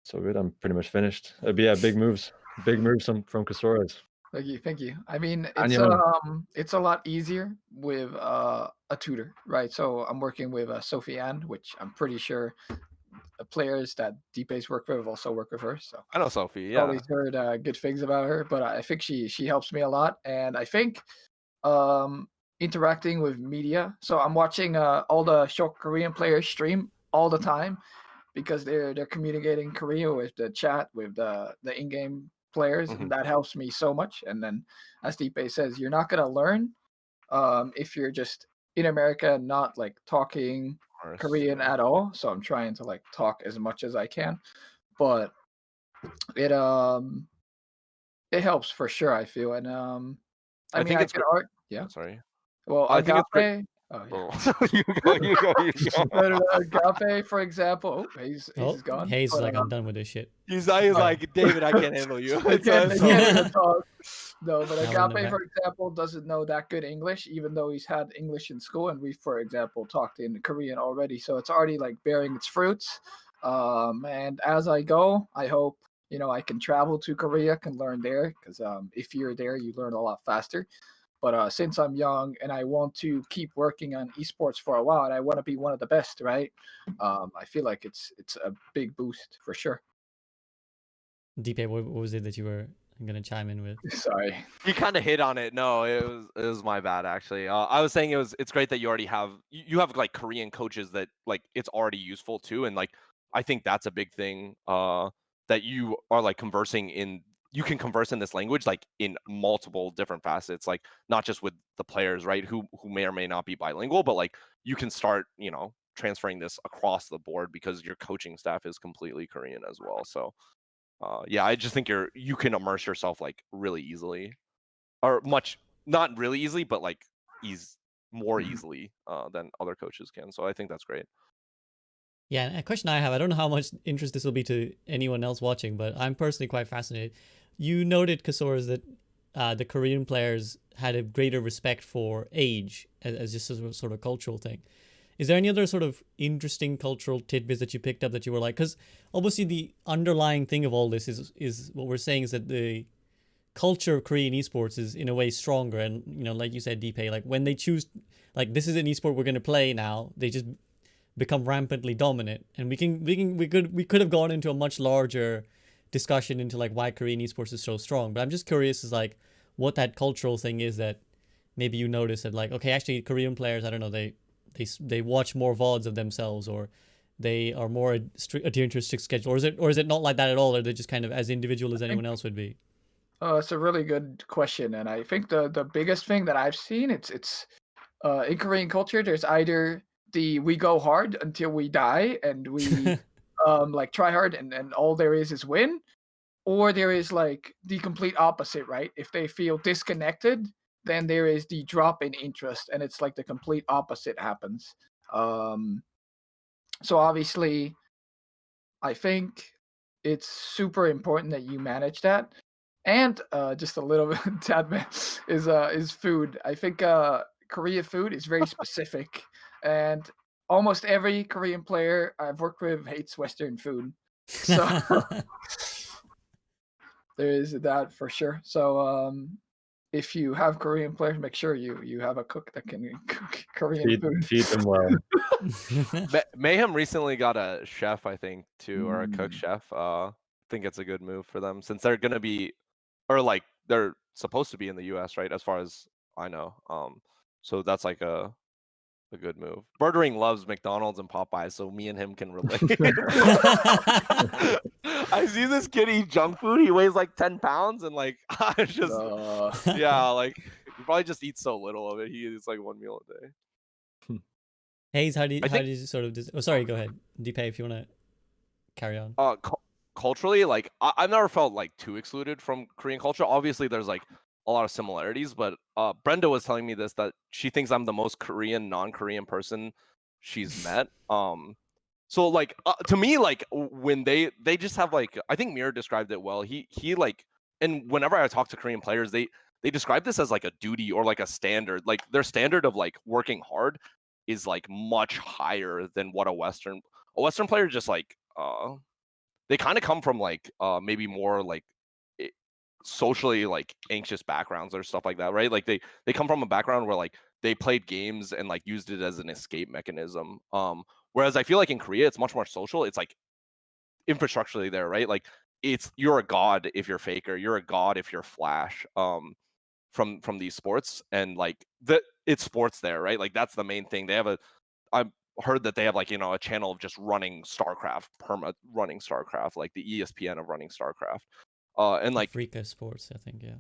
so good. I'm pretty much finished. But yeah, big moves from Casores. Thank you. I mean, And your man. it's a lot easier with a tutor, right? So I'm working with Sophie Ann, which I'm pretty sure the players that Dpei's work with also work with her. So I know Sophie, yeah. always heard good things about her, but I think she helps me a lot, and I think um, interacting with media. So I'm watching all the Shock Korean players stream all the time, because they're communicating Korea with the chat with the in-game players, Hmm. and that helps me so much. And then, as Dpei says, you're not gonna learn if you're just in America and not like talking Korean at all. So I'm trying to like talk as much as I can, but it it helps for sure, I feel. And I I mean, think I it's can great. art, yeah. Sorry. Well, I think it's great. Agape. Oh yeah. Oh, you go, you go, you go. No, no, no, Agape, for example. Oh, he's Oh, gone. Hayes is But like, I'm done with this shit. He's uh, like, David, I can't handle you. they can't So even talk. No, but Now in the Agape, for example, doesn't know that good English, even though he's had English in school, and we, for example, talked in Korean already. So it's already like bearing its fruits. And as I go, I hope I can travel to Korea, can learn there, because if you're there, you learn a lot faster. But since I'm young and I want to keep working on esports for a while, and I want to be one of the best, right? I feel like it's a big boost for sure. Dpei, what was it that you were gonna chime in with? Sorry. you kind of hit on it. No, it was my bad actually. I was saying it's great that you already have you have like Korean coaches that like it's already useful too, and like I think that's a big thing. That you are like conversing in. You can converse in this language like in multiple different facets, like not just with the players, right? Who may or may not be bilingual, but like you can start, transferring this across the board because your coaching staff is completely Korean as well. So yeah, I just think you can immerse yourself like really easily, or much not really easily, but like more Mhm. easily than other coaches can. So I think that's great. Yeah, and a question I have, I don't know how much interest this will be to anyone else watching, but I'm personally quite fascinated. You noted, Casores, that the Korean players had a greater respect for age as just a sort of cultural thing. Is there any other sort of interesting cultural tidbits that you picked up that you were like, because obviously the underlying thing of all this is what we're saying is that the culture of Korean esports is in a way stronger, and like you said, Dpei, like when they choose, like this is an esport we're going to play now, they just become rampantly dominant, and we could have gone into a much larger discussion into like why Korean esports is so strong. But I'm just curious is like what that cultural thing is that maybe you notice that like okay, actually Korean players, I don't know, they watch more VODs of themselves, or they are more adherent to a strict schedule, or is it not like that at all, or they're just kind of as individual as anyone else would be? It's a really good question, and I think the biggest thing that I've seen it's in Korean culture. There's either the we go hard until we die and we like try hard and all there is win, or there is like the complete opposite, right? If they feel disconnected, then there is the drop in interest, and it's like the complete opposite happens. Um, so obviously, I think it's super important that you manage that. And just a little bit tad bit is food. I think Korea food is very specific, and almost every Korean player I've worked with hates Western food. So there is that for sure. So if you have Korean players, make sure you have a cook that can cook Korean food. Feed them well. Mayhem recently got a chef, I think, too, or a cook Mm. chef. I think it's a good move for them since they're gonna be, or like they're supposed to be in the U.S., right? As far as I know. So that's like a good move. Birdering loves McDonald's and Popeyes, so me and him can relate. I see this kid eat junk food. He weighs like 10 pounds, and like I just yeah, like he probably just eats so little of it. He eats like one meal a day. Hayes, how I think do you sort of oh sorry, go ahead, Dpei, if you want to carry on. Culturally, like I've never felt like too excluded from Korean culture. Obviously, there's like a lot of similarities, but Brenda was telling me this, that she thinks I'm the most Korean non-Korean person she's met. So like to me, like when they just have like, I think Mir described it well. He like, and whenever I talk to Korean players, they describe this as like a duty or like a standard. Like their standard of like working hard is like much higher than what a Western player just like they kind of come from like maybe more like i- socially like anxious backgrounds or stuff like that, right? Like they come from a background where like they played games and like used it as an escape mechanism. Whereas I feel like in Korea it's much more social. It's like infrastructurally there, right? Like you're a god if you're Faker, you're a god if you're Flash. From these sports, and like it's sports there, right? Like that's the main thing. They have I've heard that they have like a channel of just running StarCraft, running StarCraft, like the ESPN of running StarCraft, and like Africa Sports, I think, yeah.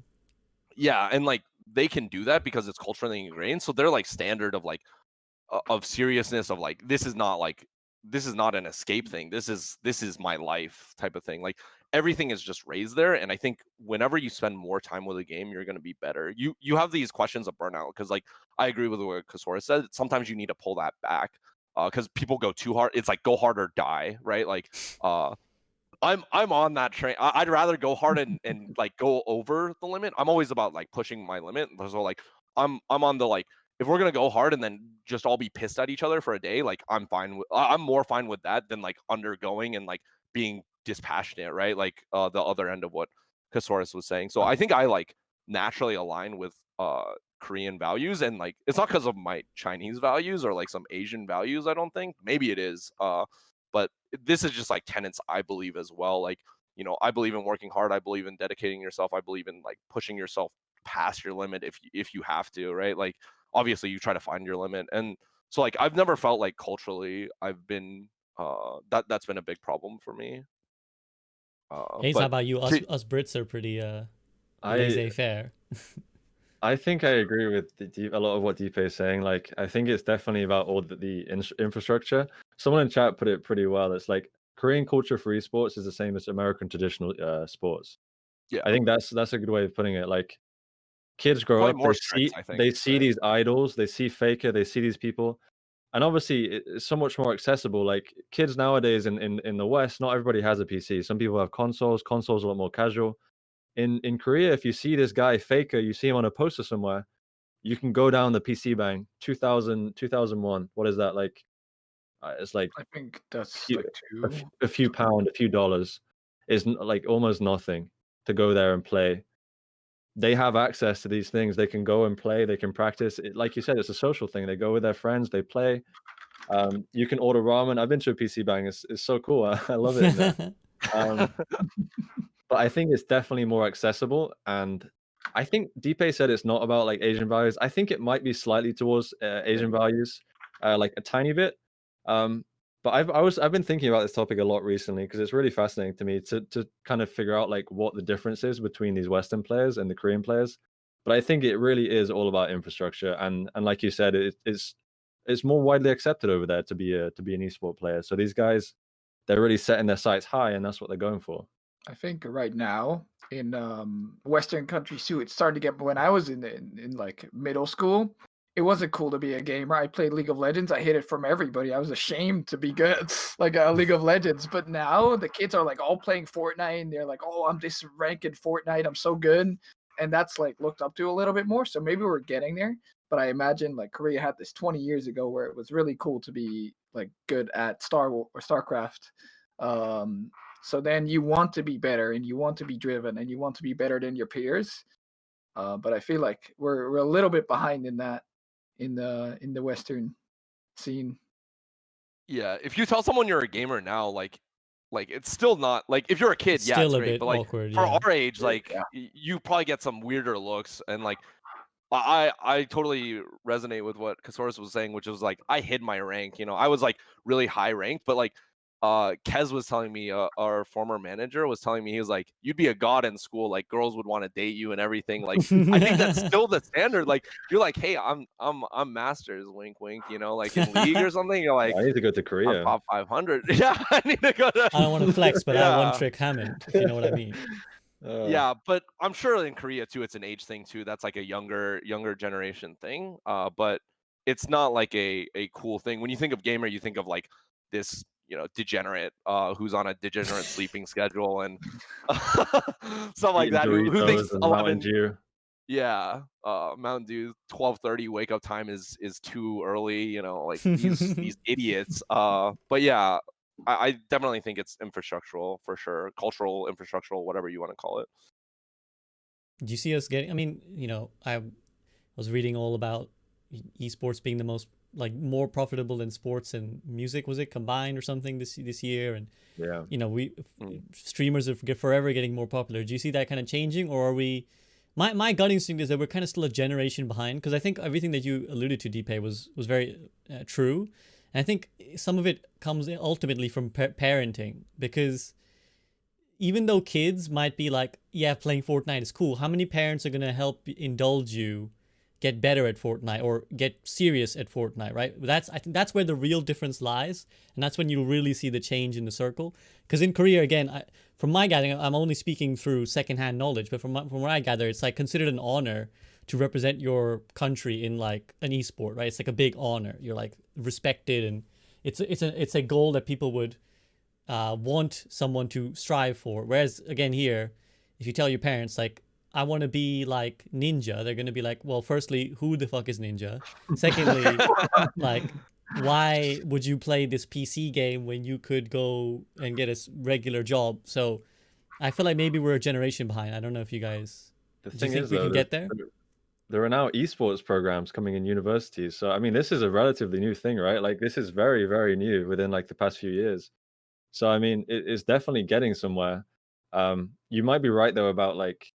yeah, and like they can do that because it's culturally ingrained. So they're like standard of like of seriousness of like this is not an escape thing. This is my life type of thing. Like everything is just raised there, and I think whenever you spend more time with a game, you're going to be better. You have these questions of burnout because like I agree with what Casores said. Sometimes you need to pull that back because people go too hard. It's like go hard or die, right? Like I'm on that train. I'd rather go hard and like go over the limit. I'm always about like pushing my limit. So like I'm on the like if we're gonna go hard and then just all be pissed at each other for a day, like I'm more fine with that than like undergoing and like being dispassionate, right? Like the other end of what Casores was saying. So I think I like naturally align with Korean values, and like it's not because of my Chinese values or like some Asian values. I don't think maybe it is. But this is just like tenets I believe as well. Like, I believe in working hard. I believe in dedicating yourself. I believe in like pushing yourself past your limit if you have to, right? Like, obviously you try to find your limit. And so like I've never felt like culturally I've been that's been a big problem for me. Hayes, how But about you? Us Brits are pretty I laissez-faire. I think I agree with a lot of what Dpei is saying. Like, I think it's definitely about all the infrastructure. Someone in chat put it pretty well. It's like Korean culture for esports is the same as American traditional sports. yeah, I think that's a good way of putting it. Like, kids grow probably up, more strict, I think, they see right? these idols, they see Faker, they see these people, And obviously it's so much more accessible. Like kids nowadays in the West, not everybody has a PC. Some people have consoles. Consoles are a lot more casual. In Korea, if you see this guy Faker, you see him on a poster somewhere, you can go down the PC bang 2000 2001. What is that like? It's like I think that's few, like a few pound, a few dollars is like almost nothing to go there and play. They have access to these things. They can go and play. They can practice. Like you said, it's a social thing. They go with their friends. They play. You can order ramen. I've been to a PC bang. It's so cool. I love it in there. But I think it's definitely more accessible. And I think Dpei said it's not about like Asian values. I think it might be slightly towards Asian values, like a tiny bit. But I've been thinking about this topic a lot recently because it's really fascinating to me to kind of figure out like what the difference is between these Western players and the Korean players. But I think it really is all about infrastructure, and like you said, it's more widely accepted over there to be an esport player. So these guys, they're really setting their sights high, and that's what they're going for. I think right now in Western countries too, it's starting to get. When I was in like middle school, it wasn't cool to be a gamer. I played League of Legends. I hid it from everybody. I was ashamed to be good, like League of Legends. But now the kids are like all playing Fortnite, and they're like, "Oh, I'm this rank in Fortnite. I'm so good," and that's like looked up to a little bit more. So maybe we're getting there. But I imagine like Korea had this 20 years ago where it was really cool to be like good at Star Wars or StarCraft. So then you want to be better, and you want to be driven, and you want to be better than your peers. But I feel like we're a little bit behind in that in the Western scene. Yeah, if you tell someone you're a gamer now, like it's still not like if you're a kid, It's yeah, still it's a great. bit But like awkward, for yeah. our age, like Yeah. you probably get some weirder looks, and like I totally resonate with what Casores was saying, which was like I hid my rank. You know, I was like really high ranked, but like Kez was telling me, our former manager was telling me, he was like, you'd be a god in school, like girls would want to date you and everything. Like I think that's still the standard. Like you're like, hey, I'm masters, wink wink, you know, like in league or something. You're like, I need to go to I'm Korea. top 500. Yeah, I need to go to. I don't want to flex, but I have one Yeah. trick Hammond, if you know what I mean. Yeah, but I'm sure in Korea too, it's an age thing too. That's like a younger generation thing. But it's not like a cool thing. When you think of gamer, you think of like this, you know, degenerate who's on a degenerate sleeping schedule and stuff like Eating that. Who thinks Doritos and Mountain 11? Dew. Yeah, Mountain Dew 12:30 wake up time is too early. You know, like these idiots. But yeah, I definitely think it's infrastructural for sure, cultural, infrastructural, whatever you want to call it. Do you see us getting? I mean, you know, I was reading all about esports being the most like more profitable than sports and music. Was it combined or something this year? And Yeah. you know, streamers are forever getting more popular. Do you see that kind of changing, or are we? My gut instinct is that we're kind of still a generation behind, because I think everything that you alluded to, Dpei, was very true, and I think some of it comes ultimately from parenting, because even though kids might be like, yeah, playing Fortnite is cool, how many parents are gonna help indulge you get better at Fortnite or get serious at Fortnite, right? I think that's where the real difference lies, and that's when you really see the change in the circle. Because in Korea, again, from my gathering, I'm only speaking through secondhand knowledge, but from what I gather, it's like considered an honor to represent your country in like an esport, right? It's like a big honor. You're like respected, and it's a goal that people would want someone to strive for. Whereas again here, if you tell your parents like, I want to be like Ninja, they're going to be like, well, firstly, who the fuck is Ninja? Secondly, like, why would you play this PC game when you could go and get a regular job? So I feel like maybe we're a generation behind. I don't know if you guys, The do you thing think is, we though, can get there? there are now esports programs coming in universities. So, I mean, this is a relatively new thing, right? Like, this is very, very new within like the past few years. So, I mean, it's definitely getting somewhere. You might be right, though, about like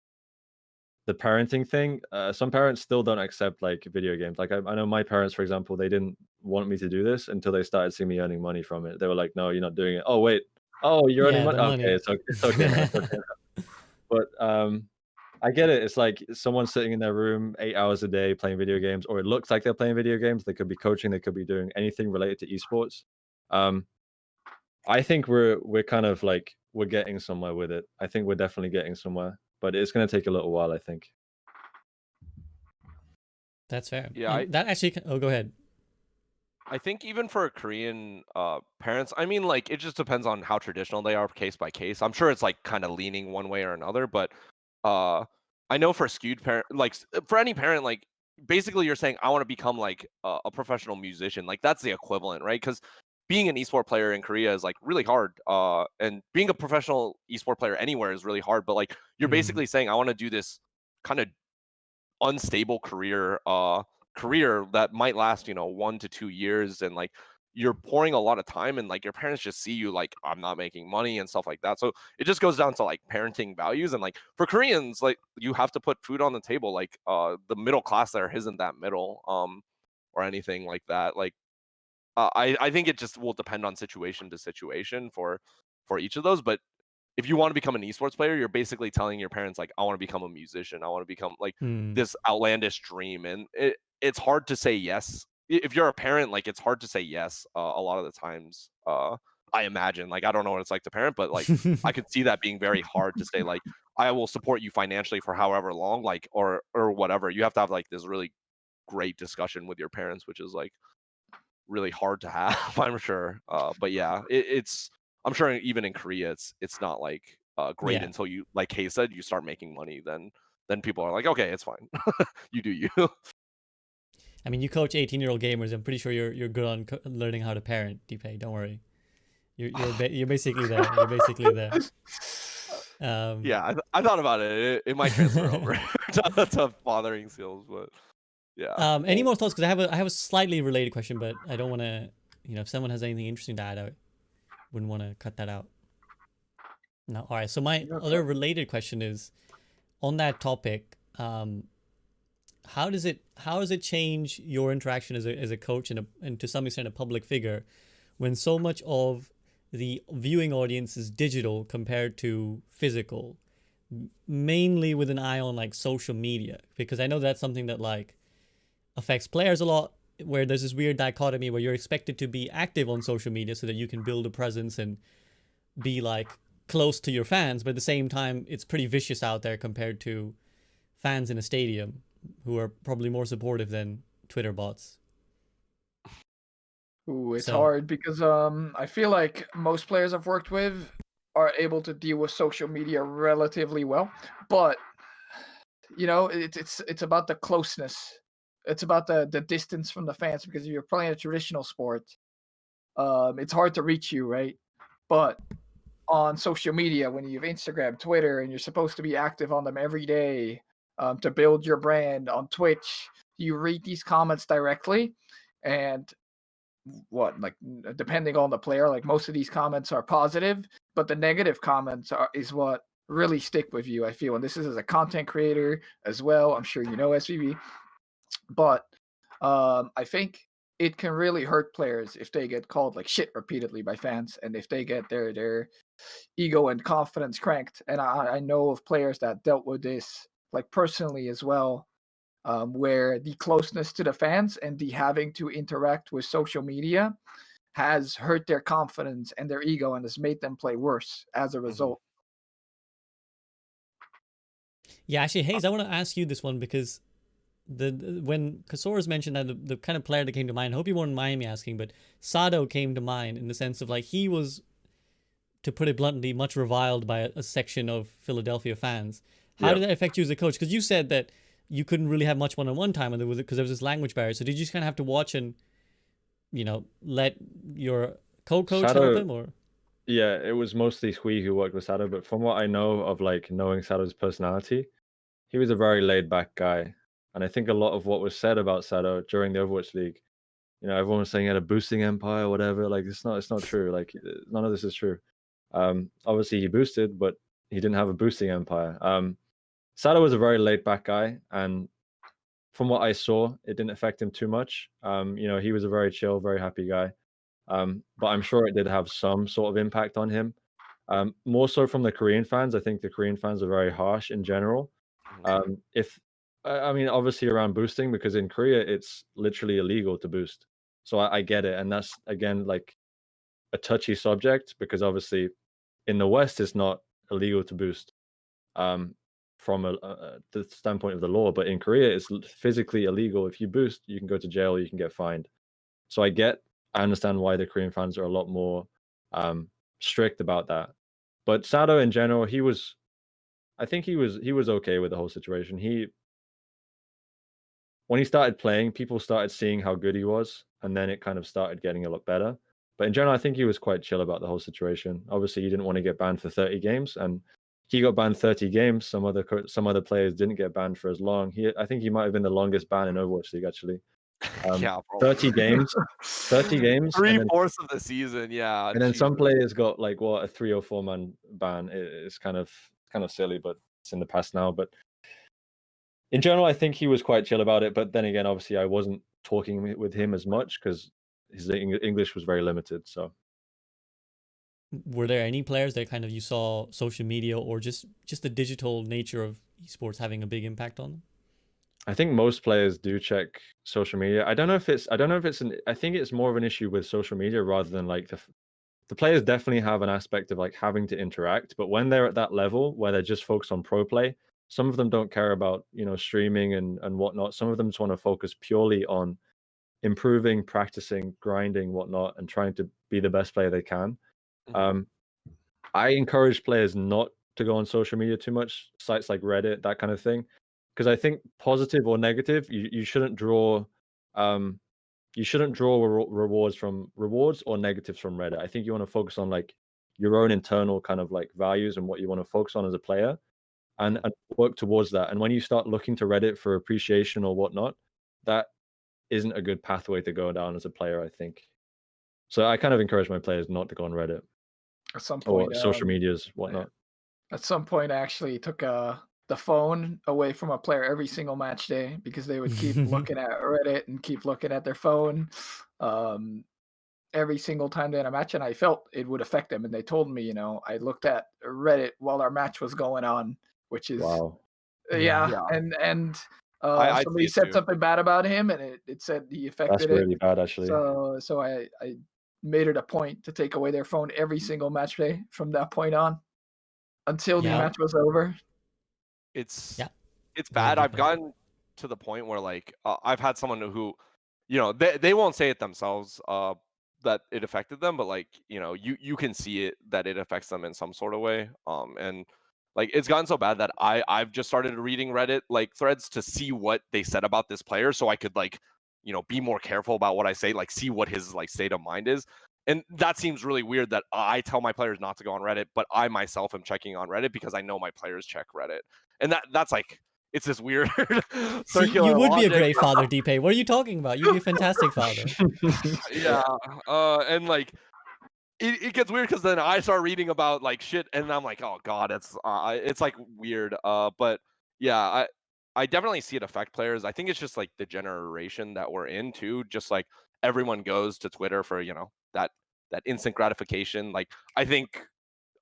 the parenting thing. Some parents still don't accept like video games. Like, I know my parents, for example, they didn't want me to do this until they started seeing me earning money from it. They were like, no, you're not doing it. Oh, wait. Oh, you're earning Yeah, money. the Okay, money. it's okay now. It's okay now. But I get it. It's like someone sitting in their room 8 hours a day playing video games, or it looks like they're playing video games. They could be coaching. They could be doing anything related to esports. I think we're kind of like we're getting somewhere with it. I think we're definitely getting somewhere, but it's going to take a little while, I think. That's fair. Yeah, And that actually, oh, go ahead. I think even for Korean parents, I mean, like, it just depends on how traditional they are, case by case. I'm sure it's like kind of leaning one way or another, but uh, I know for skewed parent, like for any parent, like basically you're saying I want to become like a professional musician, like that's the equivalent, right? Because being an esport player in Korea is like really hard, and being a professional esport player anywhere is really hard. But like you're Mm. basically saying I want to do this kind of unstable career that might last 1 to 2 years, and like you're pouring a lot of time, and like your parents just see you like I'm not making money and stuff like that. So it just goes down to like parenting values, and like for Koreans, like you have to put food on the table. Like the middle class there isn't that middle or anything like that. Like I think it just will depend on situation to situation for each of those. But if you want to become an esports player, you're basically telling your parents like, I want to become a musician. I want to become like Mm. this outlandish dream, and it's hard to say yes. If you're a parent, like it's hard to say yes a lot of the times. I imagine, like I don't know what it's like to parent, but like I could see that being very hard to say like I will support you financially for however long, like or whatever. You have to have like this really great discussion with your parents, which is like really hard to have, I'm sure. But yeah, it's I'm sure even in Korea, it's not like great Yeah. until you, like Kay said, you start making money. Then people are like, okay, it's fine, you do you. I mean, you coach 18-year-old gamers. I'm pretty sure you're good on learning how to parent, Dpei. Don't worry. You're basically there. You're basically there. Yeah, I thought about it. It might transfer over to fathering skills, but yeah. Any more thoughts? Because I have a slightly related question, but I don't want to. If someone has anything interesting to add, I wouldn't want to cut that out. No. All right. So my other related question is on that topic. How does it change your interaction as a coach and to some extent a public figure when so much of the viewing audience is digital compared to physical, mainly with an eye on like social media? Because I know that's something that like affects players a lot, where there's this weird dichotomy where you're expected to be active on social media so that you can build a presence and be like close to your fans, but at the same time it's pretty vicious out there compared to fans in a stadium who are probably more supportive than Twitter bots. Ooh, it's So hard because I feel like most players I've worked with are able to deal with social media relatively well, but it's about the closeness. It's about the distance from the fans, because if you're playing a traditional sport, it's hard to reach you, right? But on social media, when you have Instagram, Twitter, and you're supposed to be active on them every day, to build your brand on Twitch, you read these comments directly, and depending on the player, like most of these comments are positive, but the negative comments is what really stick with you, I feel. And this is as a content creator as well. I'm sure you know SVB, but I think it can really hurt players if they get called like shit repeatedly by fans, and if they get their ego and confidence cranked. And I know of players that dealt with this like personally as well, where the closeness to the fans and the having to interact with social media has hurt their confidence and their ego and has made them play worse as a Mhm. result. yeah, actually, Hayes, I want to ask you this one because when Casores mentioned that the kind of player that came to mind, I hope you won't mind me asking, but Sado came to mind in the sense of like he was, to put it bluntly, much reviled by a section of Philadelphia fans. How Yeah. did that affect you as a coach? Because you said that you couldn't really have much one-on-one time because there was this language barrier. So did you just kind of have to watch and let your co-coach help Sado, him, or? yeah, it was mostly Hui who worked with Sado, but from what I know of like knowing Sado's personality, he was a very laid back guy. And I think a lot of what was said about Sado during the Overwatch League, everyone was saying he had a boosting empire or whatever. Like it's not true. Like none of this is true. Obviously he boosted, but he didn't have a boosting empire. Sado was a very laid back guy, and from what I saw, it didn't affect him too much. He was a very chill, very happy guy. But I'm sure it did have some sort of impact on him. More so from the Korean fans. I think the Korean fans are very harsh in general. Mhm. If I mean, obviously around boosting, because in Korea it's literally illegal to boost. So I get it, and that's again like a touchy subject because obviously in the West it's not illegal to boost. From the standpoint of the law, but in Korea it's physically illegal. If you boost, you can go to jail, you can get fined. So I understand why the Korean fans are a lot more strict about that. But Sado in general, I think he was okay with the whole situation. When he started playing, people started seeing how good he was, and then it kind of started getting a lot better. But in general, I think he was quite chill about the whole situation. Obviously, he didn't want to get banned for 30 games, and he got banned 30 games. Some other players didn't get banned for as long. I think he might have been the longest ban in Overwatch League, actually. Yeah, 30 games, 30 games, and then 3/4 of the season. Yeah, and then some Jesus. players got like a 3 or 4 man ban. It's kind of silly, but it's in the past now. But in general, I think he was quite chill about it. But then again, obviously, I wasn't talking with him as much because his English was very limited. So Were there any players that kind of you saw social media or just the digital nature of esports having a big impact on them? I think most players do check social media. I don't know if it's I think it's more of an issue with social media rather than like the players definitely have an aspect of like having to interact, but when they're at that level where they're just focused on pro play, some of them don't care about, streaming and whatnot. Some of them just want to focus purely on improving, practicing, grinding, whatnot, and trying to be the best player they can. Mhm. I encourage players not to go on social media too much, sites like Reddit, that kind of thing, because I think positive or negative, you shouldn't draw rewards or negatives from Reddit. I think you want to focus on like your own internal kind of like values and what you want to focus on as a player, and work towards that. And when you start looking to Reddit for appreciation or whatnot, that isn't a good pathway to go down as a player, I think. So I kind of encourage my players not to go on Reddit At some or point, social medias, whatnot. at some point, I actually took the phone away from a player every single match day because they would keep looking at Reddit and keep looking at their phone every single time they had a match, and I felt it would affect them. And they told me, I looked at Reddit while our match was going on, which is Wow. yeah, Yeah. and I'd somebody see it said too. something bad about him, and it said he That's affected it. really bad, actually. So I made it a point to take away their phone every single match day from that point on until the Yeah. match was over. It's Yeah. it's Go ahead, bad. I've Dpei. gotten to the point where like I've had someone who, they won't say it themselves that it affected them, but like you can see it that it affects them in some sort of way. And like it's gotten so bad that I've just started reading Reddit like threads to see what they said about this player, so I could like be more careful about what I say, like see what his like state of mind is. And that seems really weird that I tell my players not to go on Reddit, but I myself am checking on Reddit because I know my players check Reddit. And that's like it's this weird See, you circular would be a logic. great father, Dpei. What are you talking about? You'd be a fantastic father. Yeah. And like it gets weird because then I start reading about like shit, and I'm like, oh god, it's like weird. But yeah, I definitely see it affect players. I think it's just like the generation that we're in too. Just like everyone goes to Twitter for that instant gratification. Like I think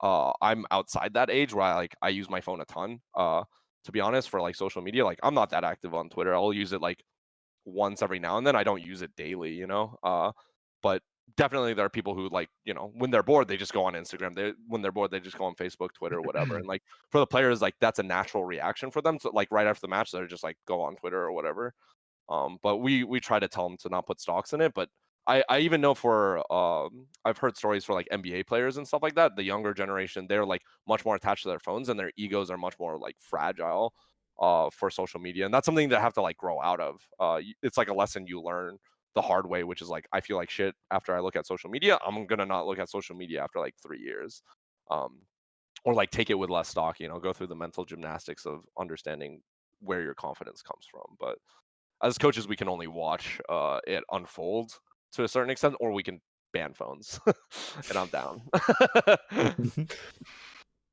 I'm outside that age where I use my phone a ton. To be honest, for like social media, like I'm not that active on Twitter. I'll use it like once every now and then. I don't use it daily. But definitely there are people who like, when they're bored, they just go on Instagram. When they're bored, they just go on Facebook, Twitter, whatever. And like for the players, like that's a natural reaction for them. So like right after the match, they're just like go on Twitter or whatever. But we try to tell them to not put stocks in it. But I even know for I've heard stories for like NBA players and stuff like that. The younger generation, they're like much more attached to their phones, and their egos are much more like fragile for social media, and that's something that have to like grow out of. It's like a lesson you learn the hard way, which is like I feel like shit after I look at social media. I'm gonna not look at social media after like 3 years, or like take it with less stock. Go through the mental gymnastics of understanding where your confidence comes from. But as coaches, we can only watch it unfold to a certain extent, or we can ban phones, and I'm down.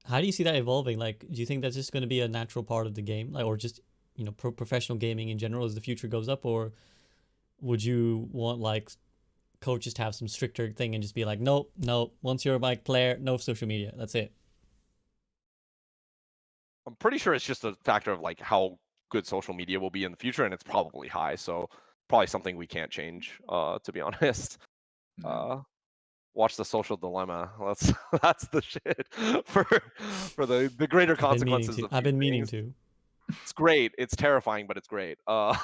How do you see that evolving? Like, do you think that's just going to be a natural part of the game, like, or just professional gaming in general as the future goes up, or would you want like coaches to have some stricter thing and just be like, nope, no, once you're a like player, no social media, that's it? I'm pretty sure it's just a factor of like how good social media will be in the future, and it's probably high. So probably something we can't change, to be honest. Watch The Social Dilemma. That's the shit for the greater I've been meaning consequences to. of I've these been meaning things. to. It's great. It's terrifying, but it's great. That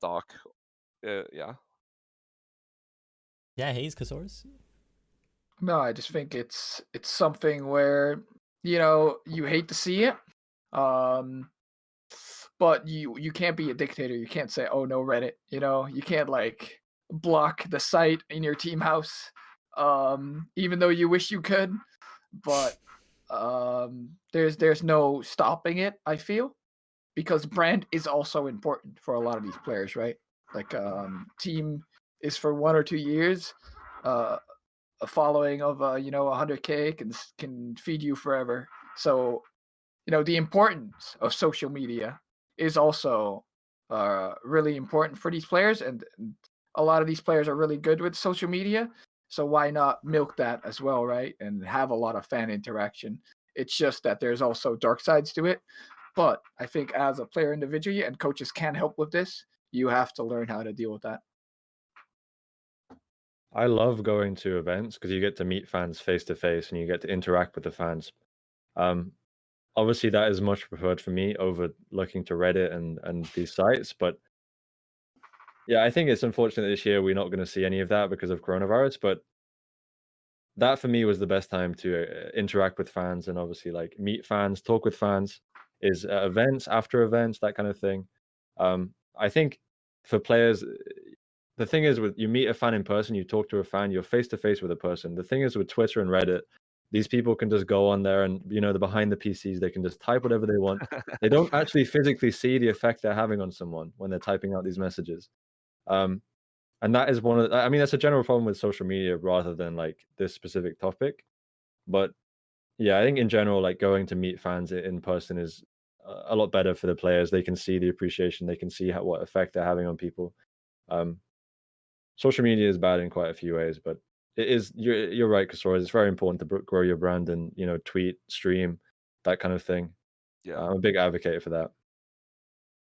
doc. Yeah. Yeah, Hayes, Casores. No, I just think it's something where you hate to see it, but you can't be a dictator. You can't say, "Oh no, Reddit." You can't like block the site in your team house, even though you wish you could. But there's no stopping it. I feel because brand is also important for a lot of these players, right? Like team is for 1 or 2 years. A following of 100K can feed you forever. So the importance of social media is also really important for these players, and a lot of these players are really good with social media. So why not milk that as well, right? And have a lot of fan interaction. It's just that there's also dark sides to it. But I think as a player individually, and coaches can help with this, you have to learn how to deal with that. I love going to events because you get to meet fans face to face and you get to interact with the fans. Um, Obviously, that is much preferred for me over looking to Reddit and these sites. But yeah, I think it's unfortunate this year we're not going to see any of that because of coronavirus. But that for me was the best time to interact with fans and obviously like meet fans, talk with fans, is at events, after events, that kind of thing. I think for players, the thing is with you meet a fan in person, you talk to a fan, you're face to face with a person. The thing is with Twitter and Reddit, these people can just go on there and they're behind the PCs, they can just type whatever they want. They don't actually physically see the effect they're having on someone when they're typing out these messages. And that is I mean, that's a general problem with social media rather than like this specific topic. But yeah, I think in general, like going to meet fans in person is a lot better for the players. They can see the appreciation, they can see what effect they're having on people. Um, Social media is bad in quite a few ways, but it is you're right, Casores. It's very important to grow your brand and tweet, stream, that kind of thing. Yeah. I'm a big advocate for that.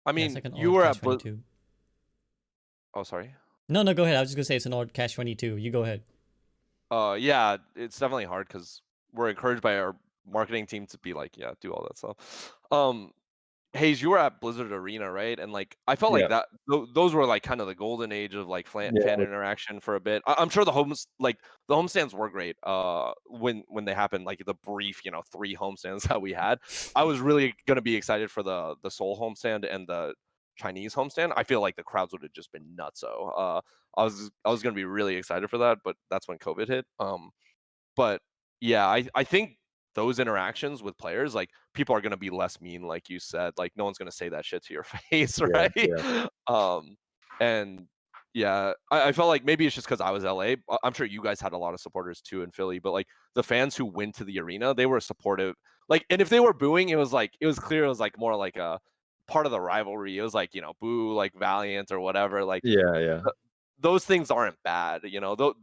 I Yeah, mean, it's like an you odd were catch at 22. Oh, sorry. No, go ahead. I was just gonna say it's an odd catch 22. You go ahead. Yeah, it's definitely hard because we're encouraged by our marketing team to be like, yeah, do all that stuff. Hayes, you were at Blizzard Arena, right? And like, I felt like Yeah, that those were like kind of the golden age of like fan yeah, interaction for a bit. I'm sure the homestands were great. When they happened, like the brief 3 homestands that we had, I was really gonna be excited for the Seoul homestand and the Chinese homestand. I feel like the crowds would have just been nutso. I was gonna be really excited for that, but that's when COVID hit. But yeah, I think those interactions with players, like people are gonna be less mean, like you said. Like no one's gonna say that shit to your face, yeah, right? yeah, And yeah, I felt like maybe it's just because I was LA. I'm sure you guys had a lot of supporters too in Philly, but like the fans who went to the arena, they were supportive. Like, and if they were booing, it was clear it was like more like a part of the rivalry. It was like boo like Valiant or whatever. Like yeah, yeah. those things aren't bad,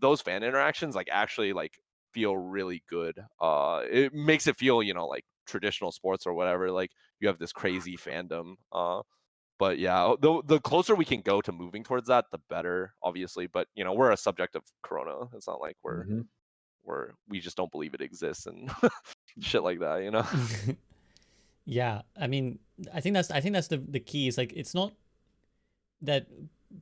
those fan interactions like actually like feel really good. It makes it feel, like traditional sports or whatever, like you have this crazy fandom. But yeah, the closer we can go to moving towards that, the better, obviously. But we're a subject of Corona. It's not like Hmm. we just don't believe it exists and shit like that. Yeah, I mean, I think that's the key. Is like it's not that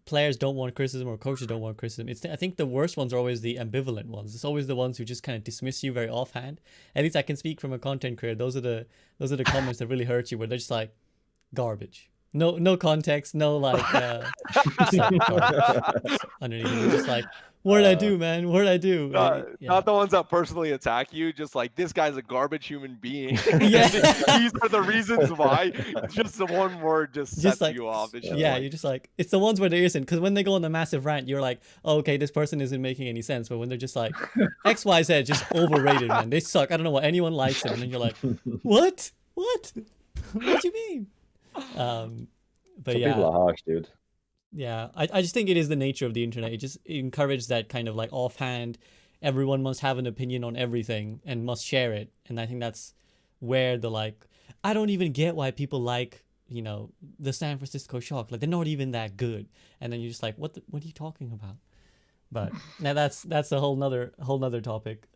players don't want criticism or coaches don't want criticism. I think the worst ones are always the ambivalent ones. It's always the ones who just kind of dismiss you very offhand. At least I can speak from a content creator. Those are the comments that really hurt you, where they're just like garbage. No context, no like just like garbage underneath it. You're just like, what did I do, man? What did I do? Yeah. Not the ones that personally attack you, just like this guy's a garbage human being. Yeah. These are the reasons why. Just the one word just sets like you off. It's just yeah, like, you're just like, it's the ones where there isn't, because when they go on the massive rant, you're like, oh, okay, this person isn't making any sense. But when they're just like XYZ, just overrated, man, they suck, I don't know what, anyone likes them, and then you're like, what what do you mean? But Some yeah, people are harsh, dude. yeah, I just think it is the nature of the internet. It just encourages that kind of like offhand, everyone must have an opinion on everything and must share it. And I think that's where the like, I don't even get why people like, the San Francisco Shock. Like they're not even that good. And then you're just like, what are you talking about? But now that's a whole nother topic.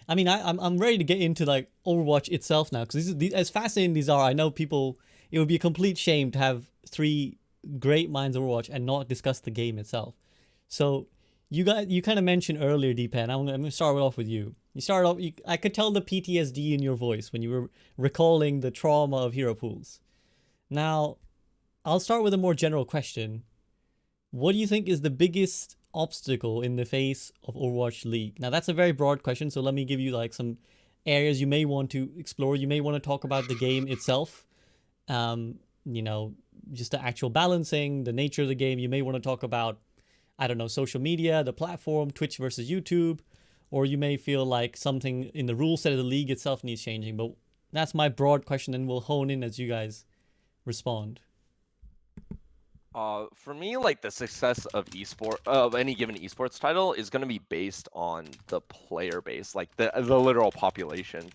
I mean, I'm ready to get into like Overwatch itself now, because as fascinating these are, I know people, it would be a complete shame to have 3 great minds Overwatch and not discuss the game itself. So you kind of mentioned earlier, Dpei, and I'm gonna start off with you. You started off. I could tell the PTSD in your voice when you were recalling the trauma of hero pools. Now, I'll start with a more general question. What do you think is the biggest obstacle in the face of Overwatch League? Now, that's a very broad question, so let me give you like some areas you may want to explore. You may want to talk about the game itself. You know, just the actual balancing, the nature of the game. You may want to talk about, I don't know, social media, the platform, Twitch versus YouTube, or you may feel like something in the rule set of the league itself needs changing. But that's my broad question, and we'll hone in as you guys respond. For me, like the success of any given esports title is going to be based on the player base, like the literal population.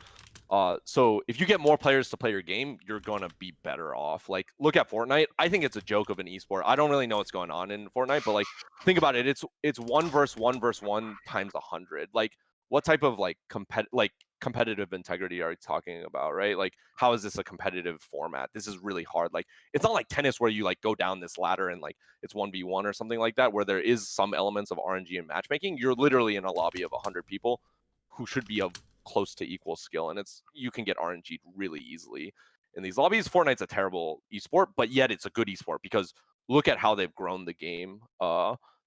So if you get more players to play your game, you're gonna be better off. Like, look at Fortnite. I think it's a joke of an esport. I don't really know what's going on in Fortnite, but like, think about it. It's 1 versus 1 times 100. Like, what type of like competitive integrity are you talking about, right? Like, how is this a competitive format? This is really hard. Like, it's not like tennis where you like go down this ladder and like it's 1v1 or something like that, where there is some elements of RNG and matchmaking. You're literally in a lobby of 100 people who should be of close to equal skill, and you can get RNG'd really easily in these lobbies. Fortnite's a terrible esport, but yet it's a good esport because look at how they've grown the game.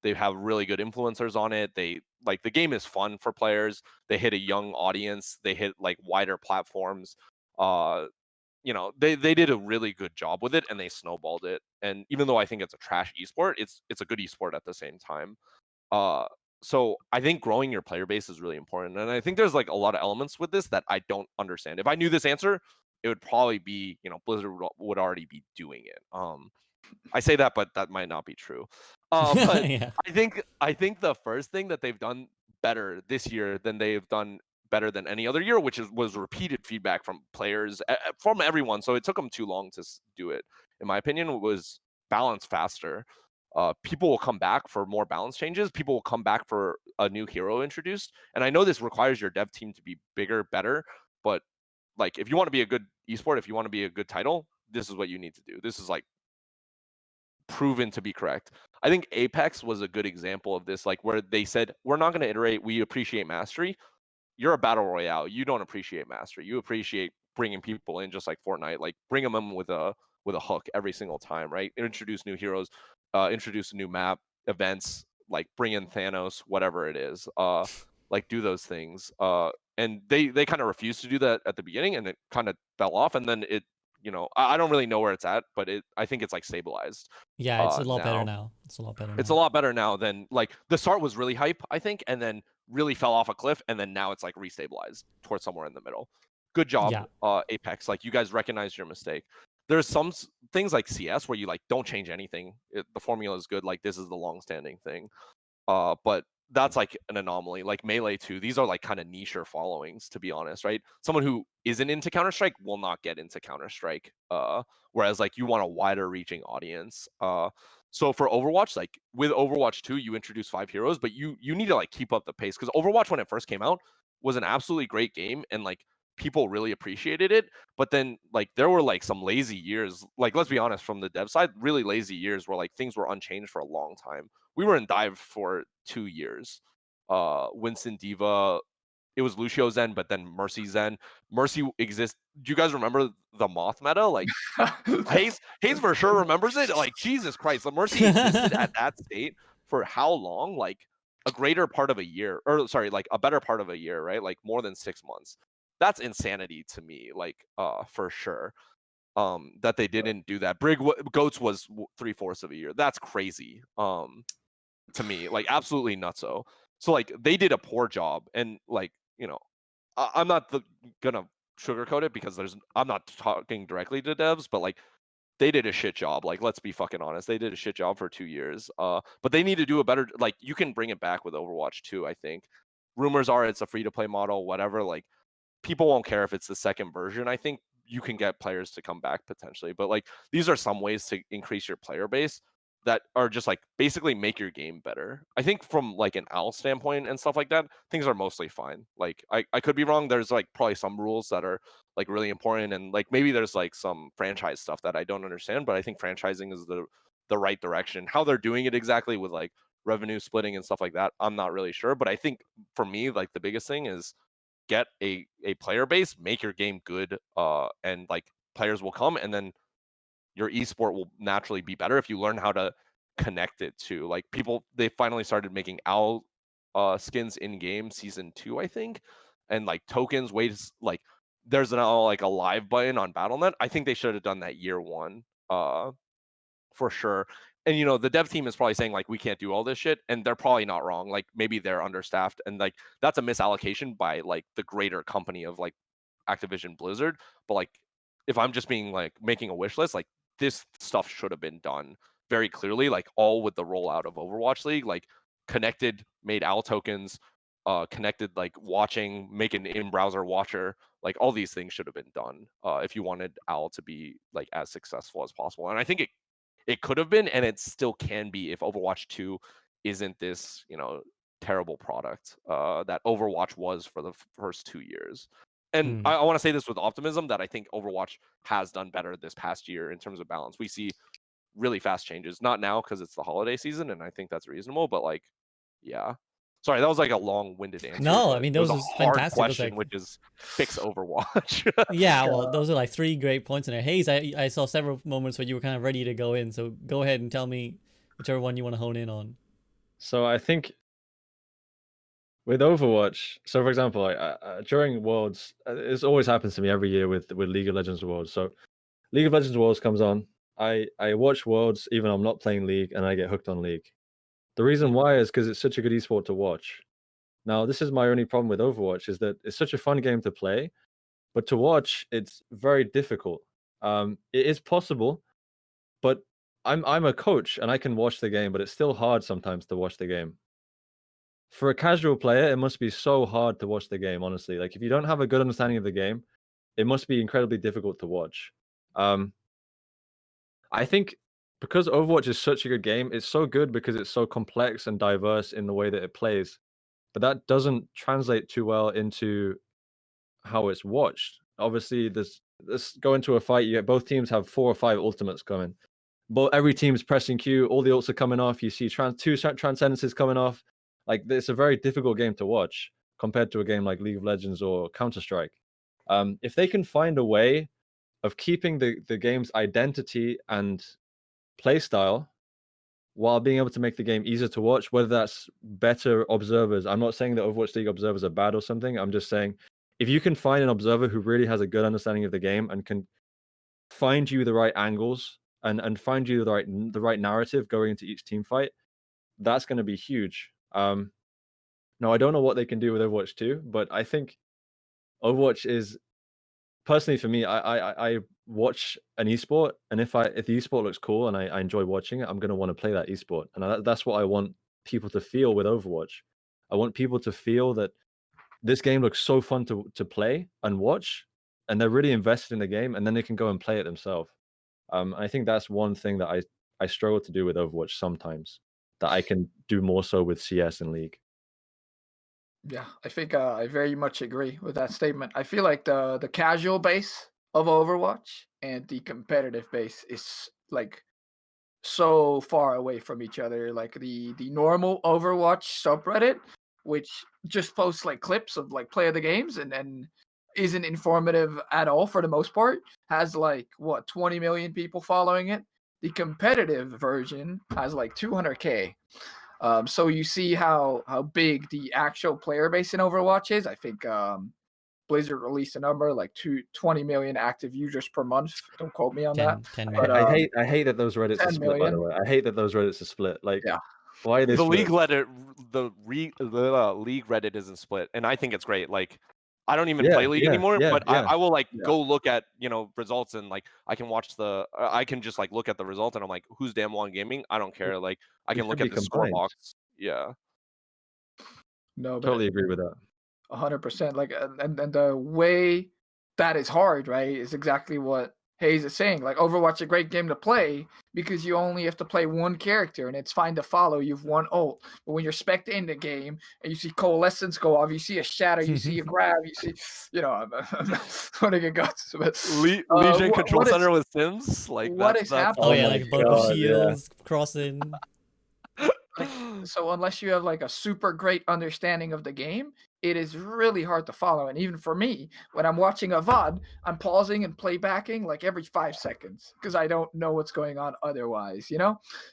They have really good influencers on it. They like the game is fun for players. They hit a young audience. They hit like wider platforms. You know, they did a really good job with it, and they snowballed it. And even though I think it's a trash esport, it's a good esport at the same time. So I think growing your player base is really important. And I think there's like a lot of elements with this that I don't understand. If I knew this answer, it would probably be, you know, Blizzard would already be doing it. I say that, but that might not be true. But Yeah. I think the first thing that they've done better this year than they've done better than any other year, which was repeated feedback from players, from everyone. So it took them too long to do it. In my opinion, was balance faster. People will come back for more balance changes. People will come back for a new hero introduced. And I know this requires your dev team to be bigger, better, but like if you want to be a good esport, if you want to be a good title, this is what you need to do. This is like proven to be correct. I think Apex was a good example of this, like where they said, we're not going to iterate. We appreciate mastery. You're a battle royale. You don't appreciate mastery. You appreciate bringing people in, just like Fortnite. Like bring them in with a hook every single time, right? Introduce new heroes, introduce a new map, events, like bring in Thanos, whatever it is. Like do those things. And they kind of refused to do that at the beginning, and it kind of fell off. And then it, you know, I don't really know where it's at, but I think it's like stabilized. Yeah, it's a lot better Now. now. It's a lot better It's now. a lot better now than like the start was really hype, I think, and then really fell off a cliff, and then now it's like restabilized towards somewhere in the middle. Good job, Yeah. Apex. Like you guys recognized your mistake. There's some things like CS where you like don't change anything. The formula is good. Like this is the long-standing thing. But that's like an anomaly. Like Melee 2, these are like kind of niche followings, to be honest, right? Someone who isn't into Counter-Strike will not get into Counter-Strike. Whereas like you want a wider reaching audience. So for Overwatch, like with Overwatch 2, you introduce 5 heroes, but you need to like keep up the pace, because Overwatch when it first came out was an absolutely great game, and like people really appreciated it. But then like there were like some lazy years, like let's be honest, from the dev side, really lazy years where like things were unchanged for a long time. We were in dive for 2 years. Winston Diva, it was Lucio Zen, but then Mercy Zen. Mercy exists. Do you guys remember the Moth meta? Like Hayes for sure remembers it. Like Jesus Christ, the Mercy existed at that state for how long? Like a greater part of a year, or sorry, like a better part of a year, right? Like more than 6 months. That's insanity to me, like for sure. That they didn't do that. Goats was 3/4 of a year. That's crazy. To me, like absolutely nutso. So like they did a poor job, and like, you know, I'm not gonna sugarcoat it, because I'm not talking directly to devs, but like they did a shit job. Like let's be fucking honest, they did a shit job for 2 years. But they need to do a better, like you can bring it back with Overwatch 2, I think. Rumors are it's a free to play model, whatever. Like people won't care if it's the second version. I think you can get players to come back potentially, but like these are some ways to increase your player base that are just like basically make your game better. I think from like an OWL standpoint and stuff like that, things are mostly fine. Like I could be wrong. There's like probably some rules that are like really important, and like maybe there's like some franchise stuff that I don't understand, but I think franchising is the right direction. How they're doing it exactly with like revenue splitting and stuff like that, I'm not really sure. But I think for me, like the biggest thing is get a player base, make your game good, and like players will come, and then your esport will naturally be better if you learn how to connect it to like people. They finally started making owl skins in game season 2, I think, and like tokens ways like there's now like a live button on Battle.net. I think they should have done that year 1 for sure. And you know, the dev team is probably saying like we can't do all this shit, and they're probably not wrong. Like maybe they're understaffed, and like that's a misallocation by like the greater company of like Activision Blizzard. But like if I'm just being like making a wish list, like this stuff should have been done very clearly, like all with the rollout of Overwatch League, like connected, made owl tokens, connected, like watching, make an in-browser watcher, like all these things should have been done if you wanted owl to be like as successful as possible. And I think it could have been, and it still can be if Overwatch 2 isn't this, you know, terrible product that Overwatch was for the first 2 years. And I want to say this with optimism that I think Overwatch has done better this past year in terms of balance. We see really fast changes, not now because it's the holiday season, and I think that's reasonable, but like, yeah. Sorry, that was like a long-winded answer. No, I but mean, it was those a was hard fantastic. Those question, like, which is fix Overwatch. yeah, well, those are like 3 great points in there. Hayes, I saw several moments where you were kind of ready to go in, so go ahead and tell me whichever one you want to hone in on. So I think with Overwatch, so for example, during Worlds, this always happens to me every year with League of Legends Worlds. So League of Legends Worlds comes on, I watch Worlds even though I'm not playing League, and I get hooked on League. The reason why is because it's such a good esport to watch. Now, this is my only problem with Overwatch, is that it's such a fun game to play, but to watch, it's very difficult. It is possible, but I'm a coach and I can watch the game, but it's still hard sometimes to watch the game. For a casual player, it must be so hard to watch the game, honestly. Like if you don't have a good understanding of the game, it must be incredibly difficult to watch. I think because Overwatch is such a good game, it's so good because it's so complex and diverse in the way that it plays. But that doesn't translate too well into how it's watched. Obviously, this go into a fight, you get both teams have 4 or 5 ultimates coming. But every team's pressing Q, all the ults are coming off. You see two transcendences coming off. Like it's a very difficult game to watch compared to a game like League of Legends or Counter-Strike. If they can find a way of keeping the game's identity and playstyle while being able to make the game easier to watch, whether that's better observers. I'm not saying that Overwatch League observers are bad or something. I'm just saying if you can find an observer who really has a good understanding of the game and can find you the right angles and find you the right narrative going into each team fight, that's going to be huge. Now I don't know what they can do with Overwatch 2, but I think Overwatch is personally for me. I watch an esport, and if the esport looks cool and I enjoy watching it, I'm going to want to play that esport, and that's what I want people to feel with Overwatch. I want people to feel that this game looks so fun to play and watch, and they're really invested in the game, and then they can go and play it themselves. I think that's one thing that I struggle to do with Overwatch sometimes that I can do more so with CS and League. Yeah, I think I very much agree with that statement. I feel like the casual base of Overwatch and the competitive base is like so far away from each other. Like the normal Overwatch subreddit, which just posts like clips of like play of the games and isn't informative at all for the most part, has like what 20 million people following it. The competitive version has like 200K. So you see how big the actual player base in Overwatch is. I think Blizzard released a number like 20 million active users per month. Don't quote me on that. 10 But million. I hate that those Reddits are 10 split. By the million. way, I hate that those Reddits are split. Like, Yeah. why are they The split? league league Reddit isn't split, and I think it's great. Like, I don't even play League anymore, but I will like go look at results, and like I can watch I can just like look at the result, and I'm like, who's Damwon Gaming? I don't care. Like I They can look should at be the score combined. box. Yeah. No, but Totally agree with that. 100%. Like, and the way that is hard, right, is exactly what Hayes is saying, like, Overwatch is a great game to play because you only have to play one character and it's fine to follow. You've one ult. But when you're spectating the game and you see coalescence go off, you see a shatter, you see a grab, you see, I'm want to get guts. But Legion Control what is Center with Sims, like what that's is that's Oh Oh yeah, happening? my like a bunch of God, yeah. shields crossing. So unless you have like a super great understanding of the game, it is really hard to follow. And even for me, when I'm watching a VOD, I'm pausing and playbacking like every 5 seconds because I don't know what's going on otherwise,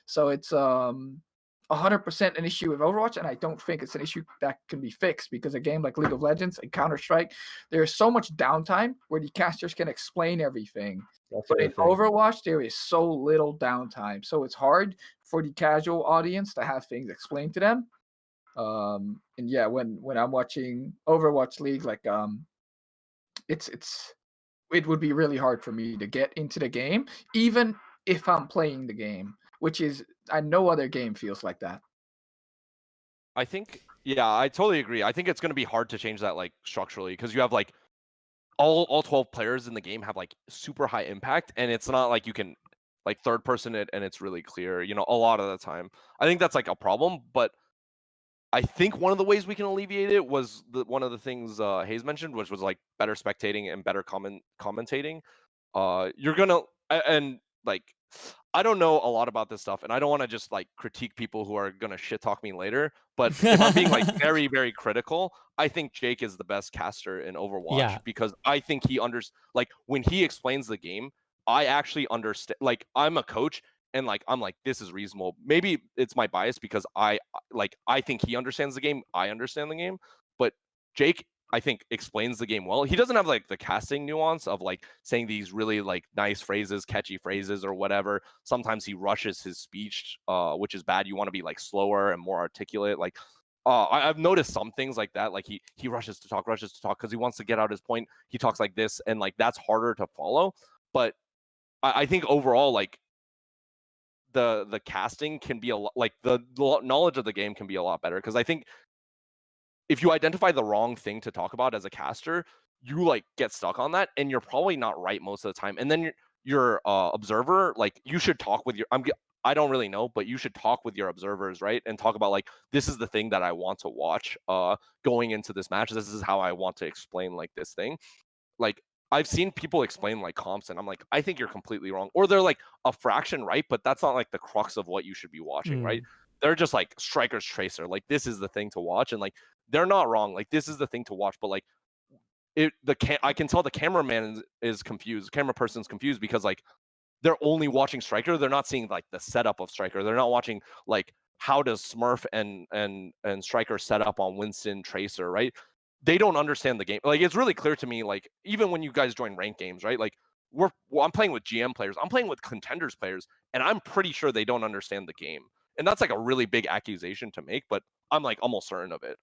So it's 100% an issue with Overwatch, and I don't think it's an issue that can be fixed because a game like League of Legends and Counter-Strike, there's so much downtime where the casters can explain everything. That's But the in thing. Overwatch, there is so little downtime. So it's hard for the casual audience to have things explained to them. And yeah, when I'm watching Overwatch League, like it would be really hard for me to get into the game, even if I'm playing the game, which is no other game feels like that. I think, yeah, I totally agree. I think it's going to be hard to change that like structurally because you have like all 12 players in the game have like super high impact, and it's not like you can like third person it and it's really clear, a lot of the time. I think that's like a problem, but I think one of the ways we can alleviate it was one of the things Hayes mentioned, which was like better spectating and better commentating. You're gonna and like I don't know a lot about this stuff, and I don't want to just like critique people who are gonna shit talk me later. But if I'm being like very, very critical, I think Jake is the best caster in Overwatch Yeah. because I think he like when he explains the game, I actually understand. Like I'm a coach, and like I'm like this is reasonable. Maybe it's my bias because I think he understands the game. I understand the game, but Jake I think explains the game well. He doesn't have like the casting nuance of like saying these really like nice phrases, catchy phrases or whatever. Sometimes he rushes his speech, which is bad. You want to be like slower and more articulate. Like I've noticed some things like that. Like he rushes to talk because he wants to get out his point. He talks like this, and like that's harder to follow. But I think overall, like the casting can be a lot like the knowledge of the game can be a lot better because I think if you identify the wrong thing to talk about as a caster, you like get stuck on that, and you're probably not right most of the time. And then your observer, like you should talk with your. I don't really know, but you should talk with your observers, right? And talk about like this is the thing that I want to watch going into this match. This is how I want to explain like this thing. Like I've seen people explain like comps, and I'm like, I think you're completely wrong, or they're like a fraction right, but that's not like the crux of what you should be watching, right? They're just like Striker's Tracer, like this is the thing to watch, and like they're not wrong, like this is the thing to watch, but like I can tell the cameraman is confused, camera person's confused because like they're only watching Striker, they're not seeing like the setup of Striker, they're not watching like how does Smurf and Striker set up on Winston Tracer, right? They don't understand the game. Like it's really clear to me, like even when you guys join ranked games, right? Like I'm playing with GM players, I'm playing with contenders players, and I'm pretty sure they don't understand the game. And that's like a really big accusation to make, but I'm like almost certain of it.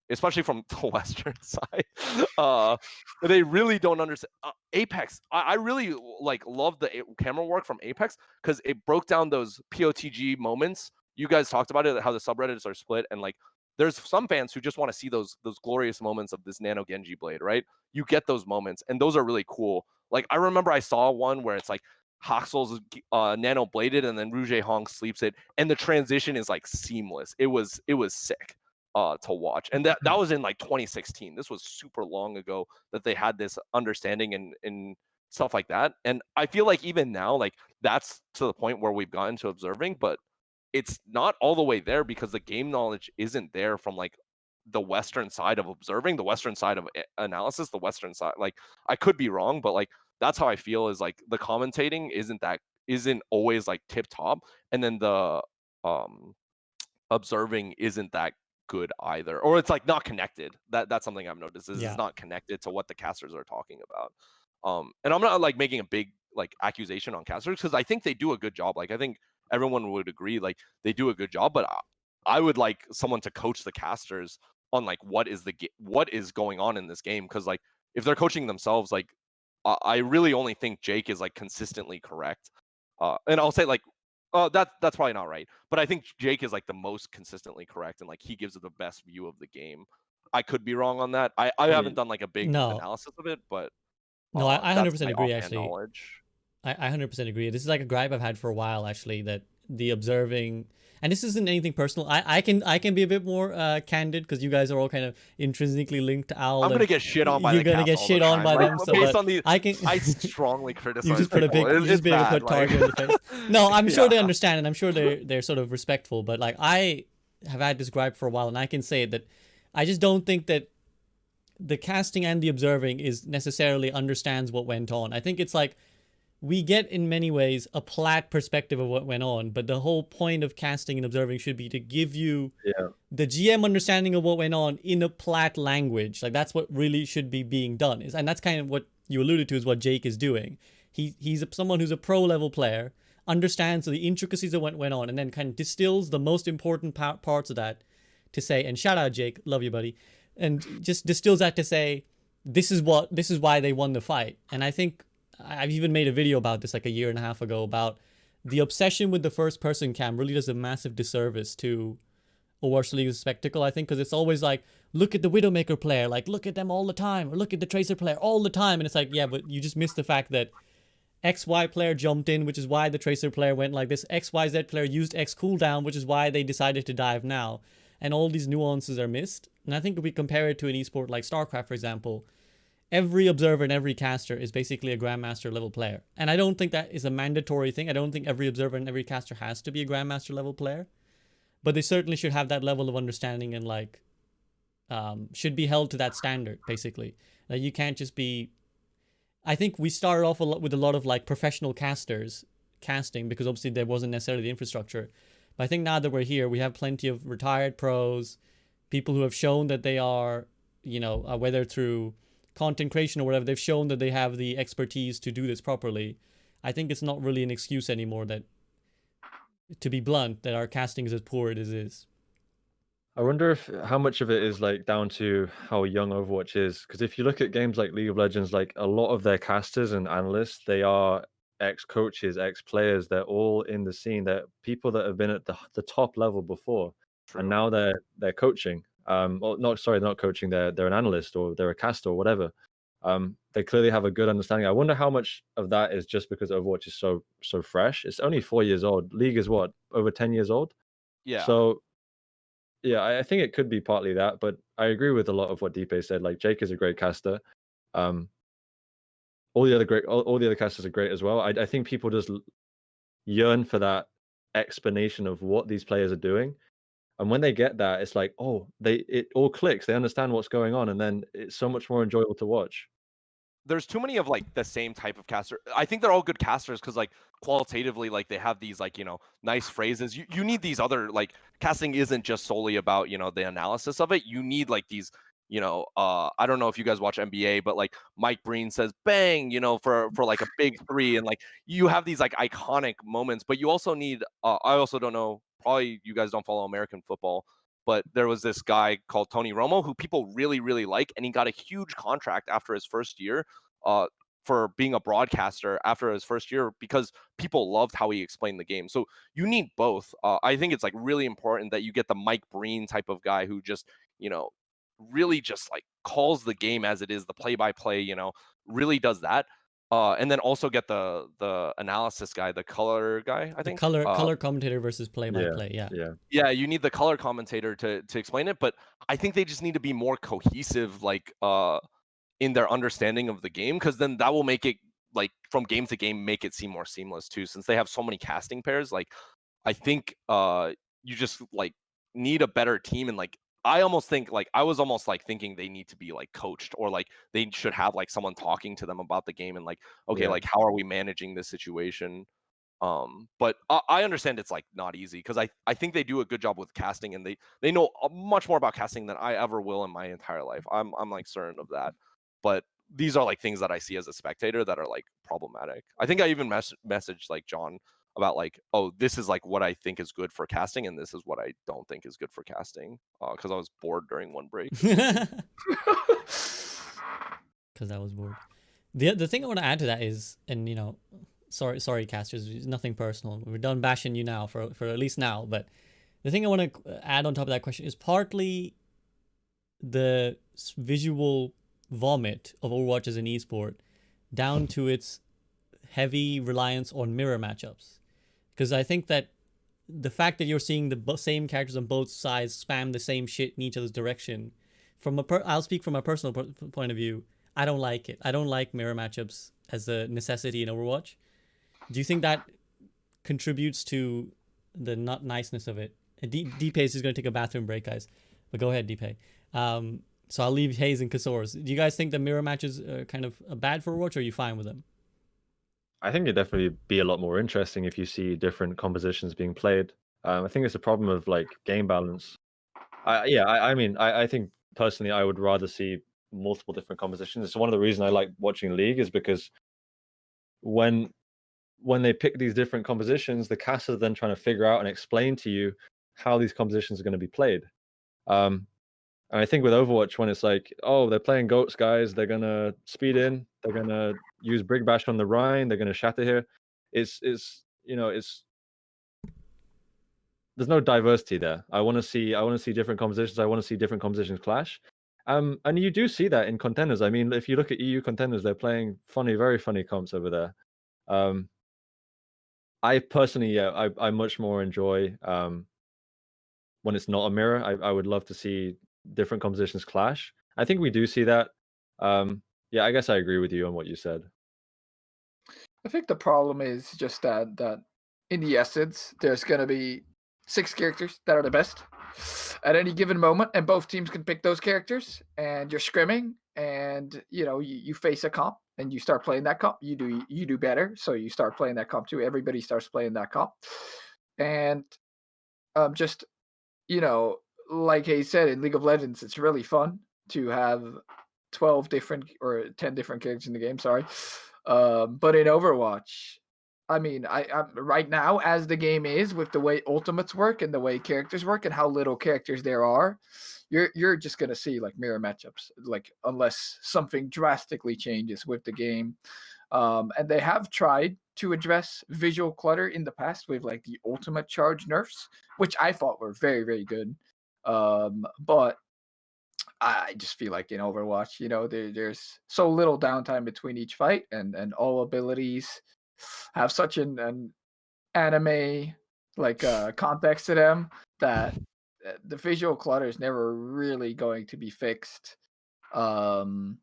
Especially from the Western side. They really don't understand Apex. I really like love the camera work from Apex because it broke down those POTG moments. You guys talked about it, how the subreddits are split, and like there's some fans who just want to see those glorious moments of this Nano Genji blade, right? You get those moments, and those are really cool. Like I remember I saw one where it's like Haxel's nano bladed, and then Rouge Hong sleeps it, and the transition is like seamless. It was sick to watch, and that was in like 2016. This was super long ago that they had this understanding and stuff like that. And I feel like even now, like that's to the point where we've gotten to observing, but it's not all the way there because the game knowledge isn't there from like the Western side of observing, the Western side of analysis, the Western side. Like I could be wrong, but like that's how I feel is like the commentating isn't always like tip top, and then the observing isn't that good either, or it's like not connected. That's something I've noticed is it's not connected to what the casters are talking about. And I'm not like making a big like accusation on casters because I think they do a good job. Like I think everyone would agree like they do a good job, but I would like someone to coach the casters on like what is going on in this game, because like if they're coaching themselves, like I really only think Jake is like consistently correct. And I'll say like that's probably not right, but I think Jake is like the most consistently correct, and like he gives it the best view of the game. I could be wrong on that. I haven't done like a big No. analysis of it, but No, I That's 100% my agree, offhand actually. knowledge. I 100% agree. This is like a gripe I've had for a while, actually, that the observing, and this isn't anything personal. I can be a bit more candid because you guys are all kind of intrinsically linked to Owl, I'm and gonna get shit on by you're the gonna cast get all the shit on time. by Like, them. So, based but on the, I can. I strongly criticize You just put a people. big, you just It's being a bad, put like- target in the face. No, I'm sure they Yeah. understand, and I'm sure they're sort of respectful. But like I have had this gripe for a while, and I can say that I just don't think that the casting and the observing is necessarily understands what went on. I think it's like we get in many ways a plat perspective of what went on, but the whole point of casting and observing should be to give you Yeah. the GM understanding of what went on in a plat language. Like that's what really should be being done. And that's kind of what you alluded to is what Jake is doing. He's someone who's a pro level player, understands the intricacies of what went on, and then kind of distills the most important parts of that to say, and shout out Jake, love you buddy, and just distills that to say, this is why they won the fight. And I think I've even made a video about this like a year and a half ago about the obsession with the first person cam really does a massive disservice to Overwatch League's spectacle, I think, because it's always like, look at the Widowmaker player, like look at them all the time, or look at the Tracer player all the time, and it's like, yeah, but you just missed the fact that XY player jumped in, which is why the Tracer player went like this. XYZ player used X cooldown, which is why they decided to dive now. And all these nuances are missed. And I think if we compare it to an esport like StarCraft, for example, every observer and every caster is basically a Grandmaster level player. And I don't think that is a mandatory thing. I don't think every observer and every caster has to be a Grandmaster level player. But they certainly should have that level of understanding and like should be held to that standard, basically. Like you can't just be... I think we started off with a lot of like professional casters casting because obviously there wasn't necessarily the infrastructure. But I think now that we're here, we have plenty of retired pros, people who have shown that they are, you know, whether through content creation or whatever, they've shown that they have the expertise to do this properly. I think it's not really an excuse anymore that, to be blunt, that our casting is as poor as it is. I wonder if how much of it is like down to how young Overwatch is, because if you look at games like League of Legends, like a lot of their casters and analysts, they are ex-coaches, ex-players. They're all in the scene. They're people that have been at the top level before, True. and now they're coaching. Or not, sorry, they're not coaching. They're an analyst or they're a caster or whatever. They clearly have a good understanding. I wonder how much of that is just because Overwatch is so fresh. It's only 4 years old. League is what, over 10 years old. Yeah. So yeah, I think it could be partly that, but I agree with a lot of what Dpei said. Like Jake is a great caster. All the other casters are great as well. I think people just yearn for that explanation of what these players are doing, and when they get that, it's like, oh, it all clicks. They understand what's going on, and then it's so much more enjoyable to watch. There's too many of like the same type of caster. I think they're all good casters because like qualitatively, like they have these like, you know, nice phrases. You need these other, like, casting isn't just solely about, you know, the analysis of it. You need like these, you know, I don't know if you guys watch NBA, but like Mike Breen says bang, you know, for like a big three, and like you have these like iconic moments, but you also need I also don't know, probably you guys don't follow American football, but there was this guy called Tony Romo who people really, really like, and he got a huge contract after his first year for being a broadcaster after his first year because people loved how he explained the game. So you need both. I think it's like really important that you get the Mike Breen type of guy who just, you know, really just like calls the game as it is, the play-by-play, you know, really does that. And then also get the analysis guy, the color guy, I think. Color commentator versus play-by-play, Yeah. You need the color commentator to explain it, but I think they just need to be more cohesive, like in their understanding of the game, because then that will make it, like, from game to game, make it seem more seamless too, since they have so many casting pairs. Like, I think you just like need a better team, and like I almost think, like, I was almost like thinking they need to be like coached, or like they should have like someone talking to them about the game and like, okay, Yeah. like how are we managing this situation. But I understand it's like not easy, because I think they do a good job with casting, and they know much more about casting than I ever will in my entire life. I'm like certain of that. But these are like things that I see as a spectator that are like problematic. I think I even messaged like John about like, oh, this is like what I think is good for casting, and this is what I don't think is good for casting, because I was bored during one break. Because I was bored. The thing I want to add to that is, and you know, sorry casters, it's nothing personal. We're done bashing you now for at least now. But the thing I want to add on top of that question is partly the visual vomit of Overwatch as an esport down to its heavy reliance on mirror matchups. Because I think that the fact that you're seeing the same characters on both sides spam the same shit in each other's direction, I'll speak from a personal point of view. I don't like it. I don't like mirror matchups as a necessity in Overwatch. Do you think that contributes to the not niceness of it? Dpei is going to take a bathroom break, guys. But go ahead, Dpei. So I'll leave Hayes and Casores. Do you guys think the mirror matches are kind of bad for Overwatch, or are you fine with them? I think it'd definitely be a lot more interesting if you see different compositions being played. I think it's a problem of like game balance. I mean, I think personally, I would rather see multiple different compositions. It's one of the reasons I like watching League is because when they pick these different compositions, the casters are then trying to figure out and explain to you how these compositions are going to be played. And I think with Overwatch, when it's like, oh, they're playing goats, guys, they're gonna speed in, they're gonna use Brig Bash on the Rhine, they're gonna shatter here. It's there's no diversity there. I want to see different compositions. I want to see different compositions clash. And you do see that in contenders. I mean, if you look at EU contenders, they're playing very funny comps over there. I personally, I much more enjoy when it's not a mirror. I would love to see different compositions clash. I think we do see that. Yeah, I guess I agree with you on what you said. I think the problem is just that in the essence, there's going to be 6 characters that are the best at any given moment, and both teams can pick those characters, and you're scrimming, and you face a comp, and you start playing that comp. You do better, so you start playing that comp too. Everybody starts playing that comp, and just like he said, in League of Legends, it's really fun to have 12 different or 10 different characters in the game. Sorry. But in Overwatch, I mean, I right now, as the game is, with the way ultimates work and the way characters work and how little characters there are, you're just gonna see like mirror matchups, like unless something drastically changes with the game. And they have tried to address visual clutter in the past with like the ultimate charge nerfs, which I thought were very, very good. But I just feel like in Overwatch, there's so little downtime between each fight, and all abilities have such an anime like context to them that the visual clutter is never really going to be fixed. Um,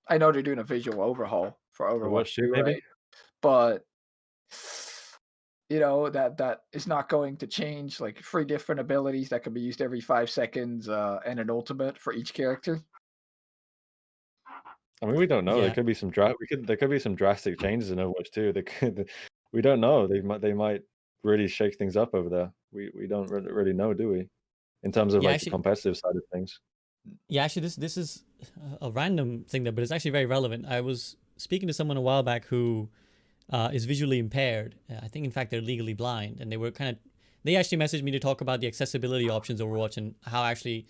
I know they're doing a visual overhaul for Overwatch Overwatch 2, 2, maybe? right? But that is not going to change like 3 different abilities that can be used every 5 seconds, and an ultimate for each character. I mean, we don't know. There Yeah. could be some there could be some drastic changes in Overwatch 2. We don't know. They might really shake things up over there. We don't really know, do we? In terms of Yeah, like the actually, competitive side of things. this is a random thing there, but it's actually very relevant. I was speaking to someone a while back who is visually impaired. I think, in fact, they're legally blind, and they actually messaged me to talk about the accessibility options Overwatch and how actually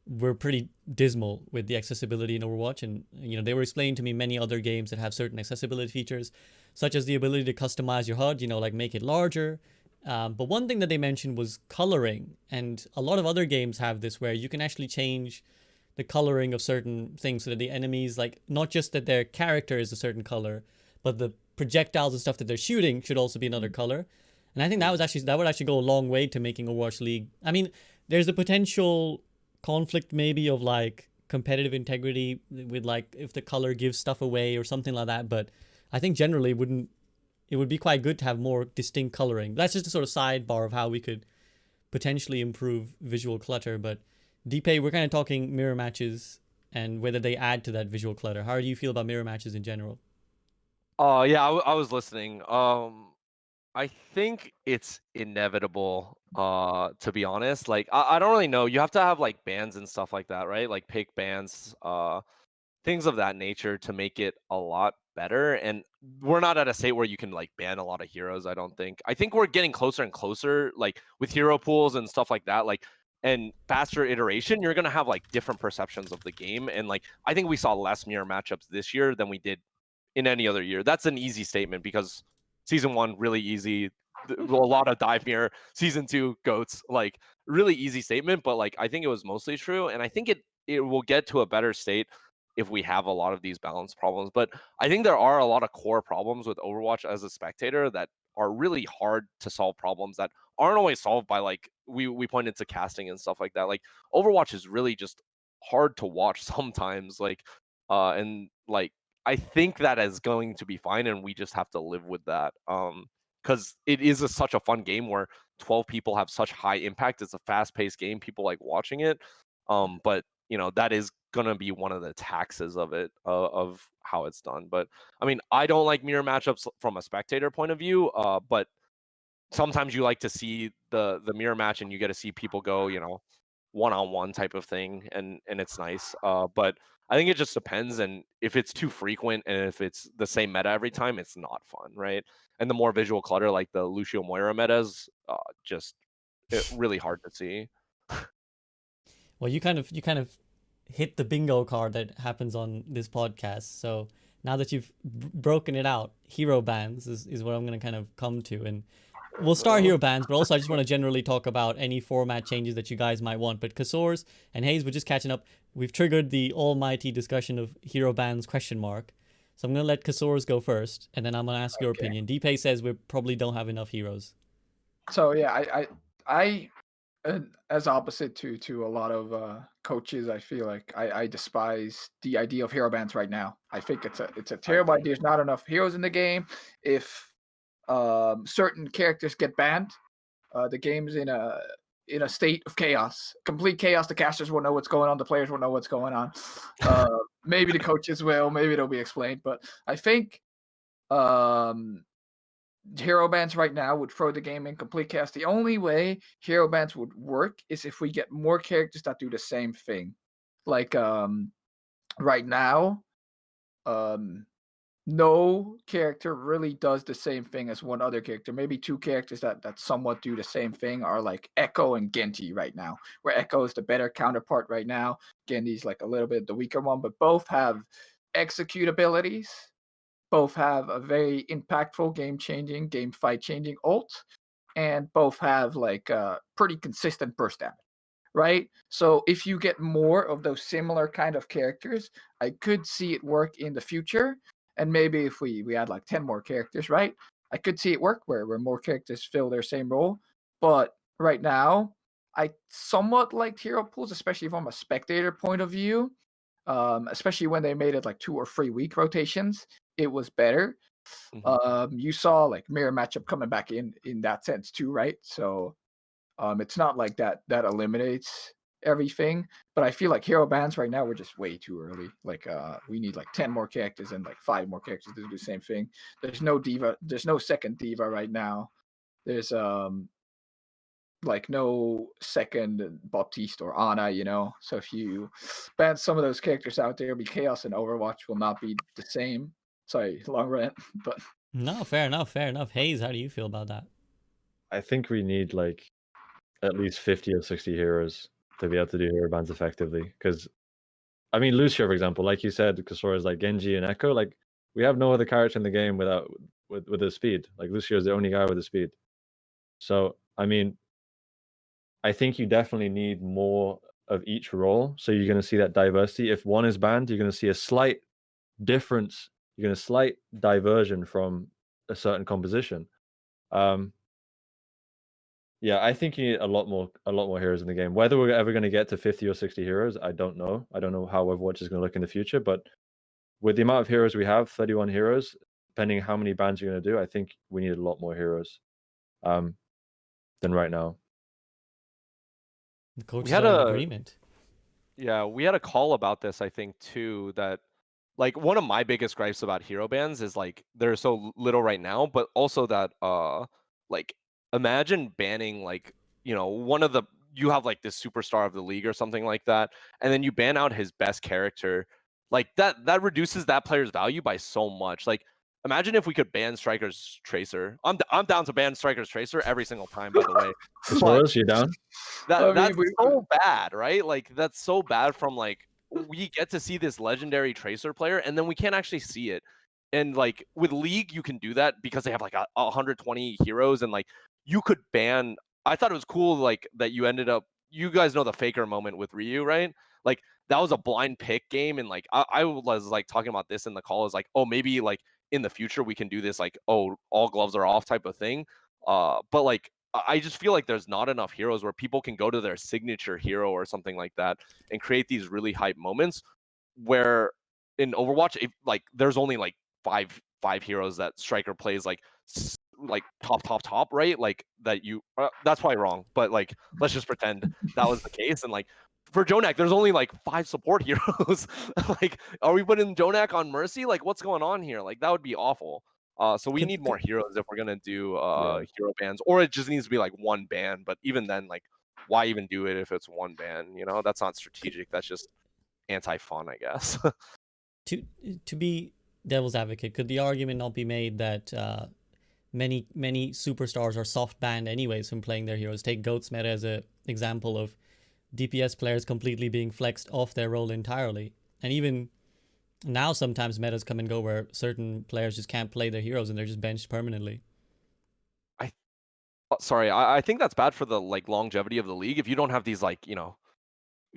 we're pretty dismal with the accessibility in Overwatch. And they were explaining to me many other games that have certain accessibility features, such as the ability to customize your HUD, like make it larger. But one thing that they mentioned was coloring, and a lot of other games have this where you can actually change the coloring of certain things so that the enemies, like, not just that their character is a certain color, but the projectiles and stuff that they're shooting should also be another color. And I think that would actually go a long way to making Overwatch League. I mean, there's a potential conflict maybe of like competitive integrity with like if the color gives stuff away or something like that, but I think generally it would be quite good to have more distinct coloring. That's just a sort of sidebar of how we could potentially improve visual clutter. But Dpei, we're kind of talking mirror matches and whether they add to that visual clutter. How do you feel about mirror matches in general? Yeah, I was listening. I think it's inevitable, to be honest. Like, I don't really know. You have to have like bans and stuff like that, right? Like pick bans, things of that nature to make it a lot better. And we're not at a state where you can like ban a lot of heroes, I don't think. I think we're getting closer and closer, like with hero pools and stuff like that, like, and faster iteration, you're gonna have like different perceptions of the game. And like, I think we saw less mirror matchups this year than we did in any other year. That's an easy statement because season 1 really easy, a lot of dive mirror. Season 2 goats, like really easy statement, but like I think it was mostly true, and I think it will get to a better state if we have a lot of these balance problems. But I think there are a lot of core problems with Overwatch as a spectator that are really hard to solve, problems that aren't always solved by, like, we pointed to casting and stuff like that. Like, Overwatch is really just hard to watch sometimes, like, and like, I think that is going to be fine, and we just have to live with that. Because it is such a fun game where 12 people have such high impact. It's a fast-paced game. People like watching it. But that is gonna be one of the taxes of it, of how it's done. But I mean, I don't like mirror matchups from a spectator point of view. But sometimes you like to see the mirror match, and you get to see people go, one-on-one type of thing, and it's nice. But I think it just depends, and if it's too frequent and if it's the same meta every time, it's not fun, right? And the more visual clutter, like the Lucio Moira metas, just really hard to see. Well, you kind of hit the bingo card that happens on this podcast. So now that you've broken it out, hero bans is what I'm going to kind of come to. And we'll start hero bans, but also I just want to generally talk about any format changes that you guys might want. But Casores and Hayes, we're just catching up. We've triggered the almighty discussion of hero bans ? So I'm going to let Casores go first, and then I'm going to ask your opinion. Dpei says we probably don't have enough heroes. So yeah, I as opposite to a lot of coaches, I feel like I despise the idea of hero bans right now. I think it's a terrible idea. There's not enough heroes in the game. If certain characters get banned, the game's in a state of chaos, complete chaos. The casters won't know what's going on. The players won't know what's going on. Maybe the coaches will. Maybe it'll be explained. But I think hero bans right now would throw the game in complete chaos. The only way hero bans would work is if we get more characters that do the same thing. Like right now, no character really does the same thing as one other character. Maybe two characters that somewhat do the same thing are like Echo and Genji right now, where Echo is the better counterpart right now. Genji's like a little bit the weaker one, but both have execute abilities. Both have a very impactful, game-changing, game fight-changing ult, and both have like pretty consistent burst damage, right? So if you get more of those similar kind of characters, I could see it work in the future. And maybe if we add like 10 more characters, right? I could see it work where more characters fill their same role. But right now, I somewhat liked hero pools, especially from a spectator point of view. Especially when they made it like 2 or 3 week rotations, it was better. You saw like mirror matchup coming back in that sense too, right? So it's not like that eliminates everything, but I feel like hero bans right now we're just way too early. Like we need like 10 more characters and like 5 more characters to do the same thing. There's no diva, there's no second diva right now. There's like no second Baptiste or Ana, So if you ban some of those characters out there, be chaos and Overwatch will not be the same. Sorry, long rant, but No, fair enough. Hayes, how do you feel about that? I think we need like at least 50 or 60 heroes to be able to do hero bans effectively. Because I mean, Lucio, for example, like you said, Casores like Genji and Echo, like we have no other character in the game with the speed. Like Lucio is the only guy with the speed. So I mean, I think you definitely need more of each role. So you're going to see that diversity. If one is banned, you're going to see a slight difference. You're going to slight diversion from a certain composition. Yeah, I think you need a lot more heroes in the game. Whether we're ever going to get to 50 or 60 heroes, I don't know. I don't know how Overwatch is going to look in the future, but with the amount of heroes we have, 31 heroes, depending how many bans you're going to do, I think we need a lot more heroes than right now. The coaches are in agreement. Yeah, we had a call about this, I think, too, that like one of my biggest gripes about hero bans is like there's so little right now, but also that like imagine banning like, one of the, you have like this superstar of the league or something like that, and then you ban out his best character. Like that reduces that player's value by so much. Like imagine if we could ban Striker's Tracer. I'm down to ban Striker's Tracer every single time, by the way. Casores, you down? That's so bad, right? Like that's so bad from like we get to see this legendary Tracer player and then we can't actually see it. And like with League, you can do that because they have like 120 heroes and like you could ban. I thought it was cool like that you ended up. You guys know the Faker moment with Ryu, right? like that was a blind pick game, and like I was like talking about this in the call, is like, oh, maybe like in the future we can do this, like, oh, all gloves are off type of thing. But like I just feel like there's not enough heroes where people can go to their signature hero or something like that and create these really hype moments, where in Overwatch, if like there's only like five heroes that Striker plays like top, right? Like that you that's probably wrong, but like let's just pretend that was the case. And like for Jonak, there's only like 5 support heroes. Like, are we putting Jonak on Mercy? Like, what's going on here? Like, that would be awful. So we need more heroes if we're gonna do hero bans, or it just needs to be like one ban. But even then, like, why even do it if it's one ban? You know, that's not strategic. That's just anti-fun, I guess. To be devil's advocate, could the argument not be made that many superstars are soft banned anyways from playing their heroes? Take Goat's meta as an example of DPS players completely being flexed off their role entirely. And even now sometimes metas come and go where certain players just can't play their heroes and they're just benched permanently. I think that's bad for the like longevity of the league. If you don't have these like, you know,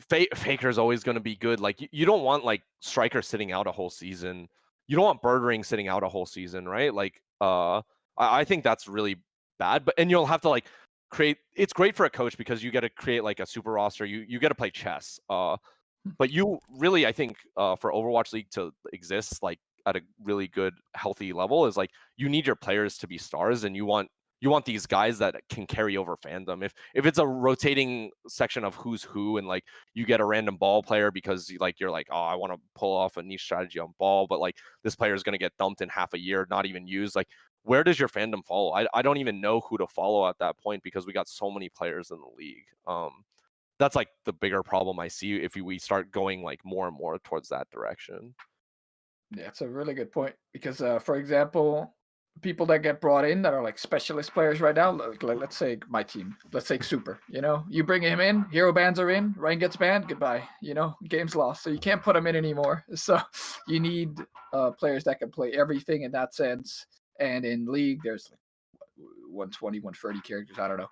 Faker's always going to be good. Like you don't want like Striker sitting out a whole season. You don't want Birdring sitting out a whole season, right? Like I think that's really bad. But and you'll have to like create. It's great for a coach because you get to create like a super roster. You get to play chess. But you really, I think, for Overwatch League to exist like at a really good, healthy level, is like you need your players to be stars, and you want these guys that can carry over fandom. If it's a rotating section of who's who, and like you get a random ball player because like you're like, oh, I want to pull off a niche strategy on ball, but like this player is going to get dumped in half a year, not even used. Like, where does your fandom follow? I don't even know who to follow at that point because we got so many players in the league. That's like the bigger problem I see if we start going like more and more towards that direction. Yeah, it's a really good point because, for example, people that get brought in that are like specialist players right now, like let's say my team, let's take Super. You know, you bring him in, hero bans are in, Ryan gets banned, goodbye. You know, game's lost, so you can't put him in anymore. So you need players that can play everything in that sense. And in League, there's like 120, 130 characters. I don't know,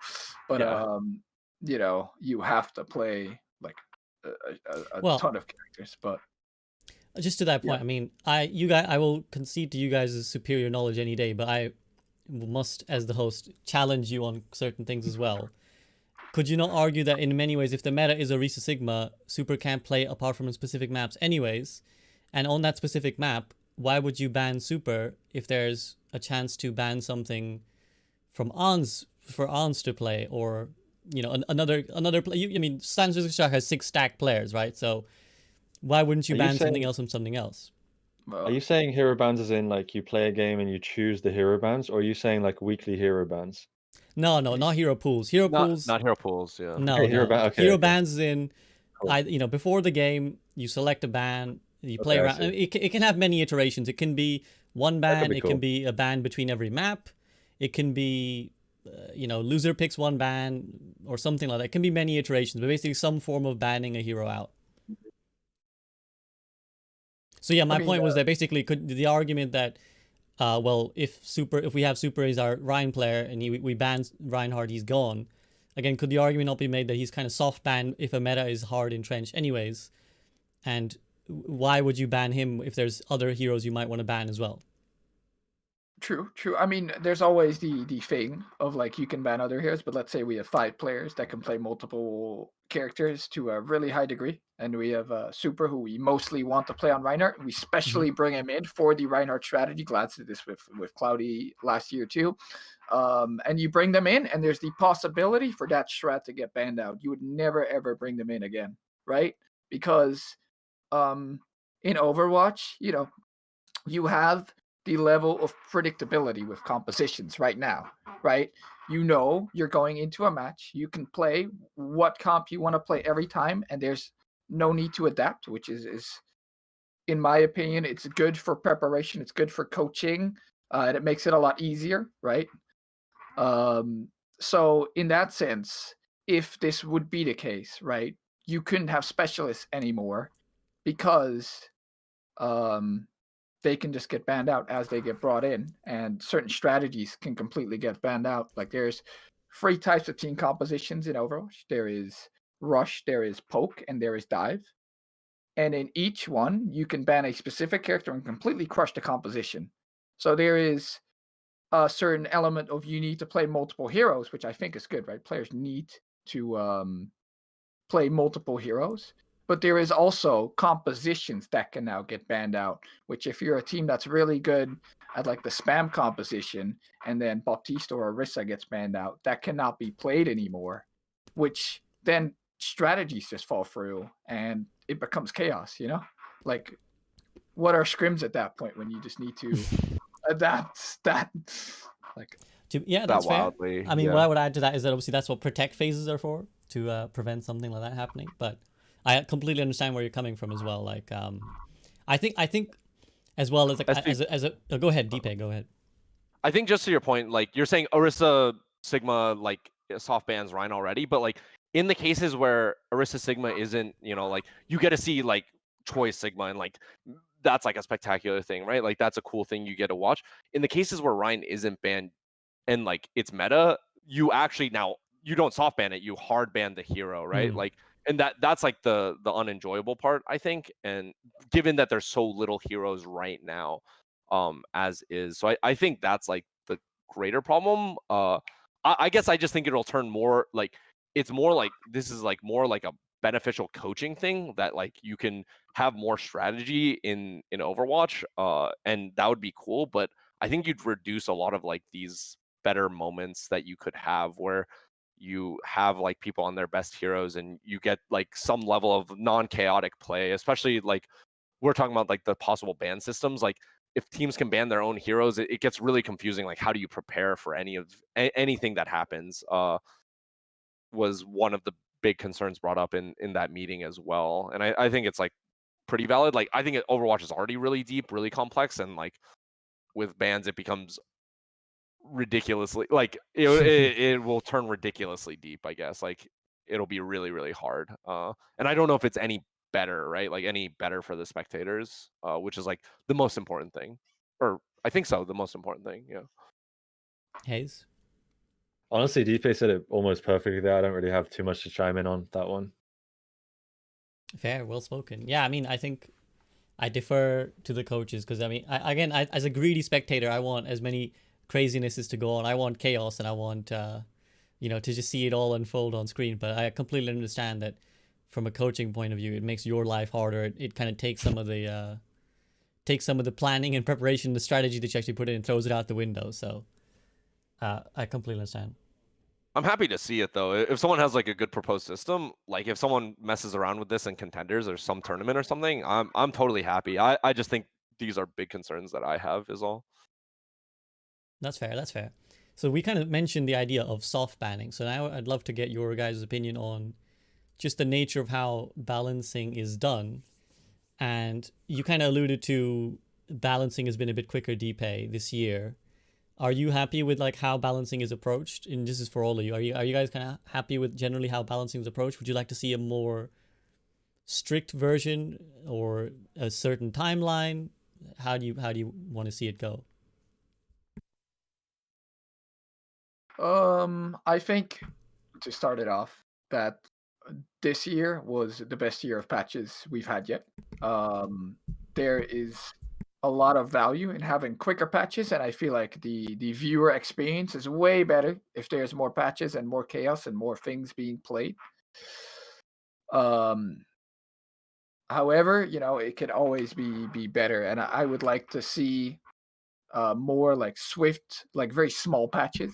but you know, you have to play like a Well, ton of characters, but. Just to that point, I mean, I will concede to you guys' superior knowledge any day, but I must, as the host, challenge you on certain things as well. Could you not argue that in many ways, if the meta is a Risa Sigma, Super can't play apart from specific maps anyways, and on that specific map, why would you ban Super if there's a chance to ban something from Ons for Ons to play, or you know another play? I mean, Sans Shark has 6 stacked players, right? So why wouldn't you ban something else from something else? Are you saying hero bans as in like you play a game and you choose the hero bans, or are you saying like weekly hero bans? No, not hero pools. Hero pools. Not hero pools. Yeah. No, Okay, no. okay, Hero okay. bans is in, Cool. you know, before the game, you select a ban, you play Okay, I around. see. It can have many iterations. It can be one That could ban. be It can cool. be a ban between every map. It can be, you know, loser picks one ban or something like that. It can be many iterations, but basically some form of banning a hero out. So yeah, my point was that basically could the argument that, well, if we have Super is our Ryan player and we ban Reinhardt, he's gone. Again, could the argument not be made that he's kind of soft banned if a meta is hard entrenched anyways? And why would you ban him if there's other heroes you might want to ban as well? True. I mean, there's always the thing of like you can ban other heroes, but let's say we have 5 players that can play multiple characters to a really high degree, and we have Super who we mostly want to play on Reinhardt. We specially bring him in for the Reinhardt strategy. Glad to do this with Cloudy last year too. And you bring them in, and there's the possibility for that strat to get banned out. You would never ever bring them in again, right? Because in Overwatch, you know, you have the level of predictability with compositions right now, right? You know you're going into a match. You can play what comp you want to play every time, and there's no need to adapt, which is in my opinion, it's good for preparation. It's good for coaching, and it makes it a lot easier, right? So in that sense, if this would be the case, right, you couldn't have specialists anymore because they can just get banned out as they get brought in, and certain strategies can completely get banned out. Like there's 3 types of team compositions in Overwatch. There is rush, there is poke, and there is dive. and in each one you can ban a specific character and completely crush the composition. So there is a certain element of you need to play multiple heroes, which I think is good, right? Players need to play multiple heroes, but there is also compositions that can now get banned out, which if you're a team that's really good at like the spam composition and then Baptiste or Orisa gets banned out, that cannot be played anymore, which then strategies just fall through and it becomes chaos, you know? Like, what are scrims at that point when you just need to adapt that? Like, Yeah, that's that fair. wildly. I mean, yeah. what I would add to that is that obviously that's what protect phases are for, to prevent something like that happening. But I completely understand where you're coming from as well. Like, I think as well as like oh, go ahead, Dpei, go ahead. I think just to your point, like you're saying Orisa Sigma like soft bans Rhine already, but like in the cases where Orisa Sigma isn't, like you get to see like Troy Sigma and like that's like a spectacular thing, right? Like that's a cool thing you get to watch. In the cases where Rhine isn't banned and like it's meta, you actually now you don't soft ban it, you hard ban the hero, right? Like and that's like the unenjoyable part, I think. And given that there's so little heroes right now, as is. So I think that's like the greater problem. I guess I just think it'll turn more like it's more like this is like more like a beneficial coaching thing that like you can have more strategy in Overwatch, and that would be cool. But I think you'd reduce a lot of like these better moments that you could have where you have like people on their best heroes and you get like some level of non-chaotic play, especially like we're talking about like the possible ban systems. Like if teams can ban their own heroes, it gets really confusing. Like how do you prepare for anything that happens? Was one of the big concerns brought up in that meeting as well. And I think it's like pretty valid. Like I think Overwatch is already really deep, really complex, and like with bans it becomes ridiculously like it will turn ridiculously deep, I guess. Like it'll be really, really hard. And I don't know if it's any better, right? Like any better for the spectators, which is like the most important thing. Or I think so, the most important thing, yeah. Hayes? Honestly, Dpei said it almost perfectly there. I don't really have too much to chime in on that one. Fair, well spoken. Yeah, I mean, I think I defer to the coaches because I mean, as a greedy spectator, I want as many crazinesses to go on. I want chaos, and I want to just see it all unfold on screen. But I completely understand that from a coaching point of view, it makes your life harder. It kind of takes some of the planning and preparation, the strategy that you actually put in, and throws it out the window. So I completely understand. I'm happy to see it though. If someone has like a good proposed system, like if someone messes around with this in contenders or some tournament or something, I'm totally happy. I just think these are big concerns that I have is all. That's fair. That's fair. So we kind of mentioned the idea of soft banning. So now I'd love to get your guys' opinion on just the nature of how balancing is done. And you kind of alluded to balancing has been a bit quicker, Dpei, this year. Are you happy with like how balancing is approached? And this is for all of you. Are you guys kind of happy with generally how balancing is approached? Would you like to see a more strict version or a certain timeline? How do you want to see it go? I think to start it off, that this year was the best year of patches we've had yet. There is a lot of value in having quicker patches, and I feel like the viewer experience is way better if there's more patches and more chaos and more things being played. However, it could always be better, and I would like to see more like swift, like very small patches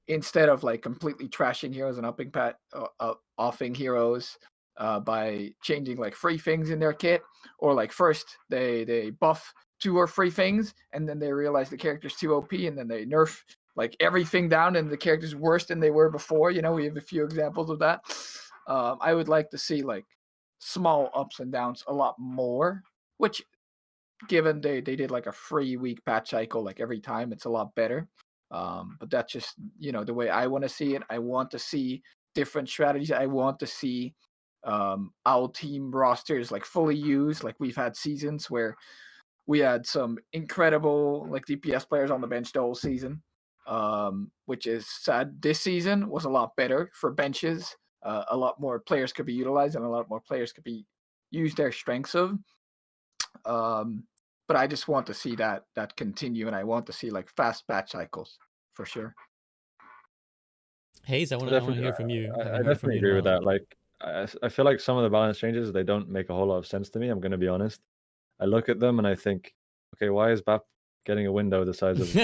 instead of like completely trashing heroes and offing heroes by changing like free things in their kit, or like first they buff 2 or 3 things and then they realize the character's too OP and then they nerf like everything down and the character's worse than they were before. We have a few examples of that. I would like to see like small ups and downs a lot more, which given they did like a 3-week patch cycle like every time, it's a lot better. But that's just the way I want to see it. I want to see different strategies. I want to see our team rosters like fully used. Like we've had seasons where we had some incredible like DPS players on the bench the whole season, which is sad. This season was a lot better for benches. A lot more players could be utilized, and a lot more players could be use their strengths of. But I just want to see that continue, and I want to see like fast batch cycles for sure. Hayes, I want to hear from you. I Haven't heard from definitely you in a agree with while. that. Like, I feel like some of the balance changes, they don't make a whole lot of sense to me. I'm going to be honest. I look at them and I think, okay, why is Bap getting a window the size of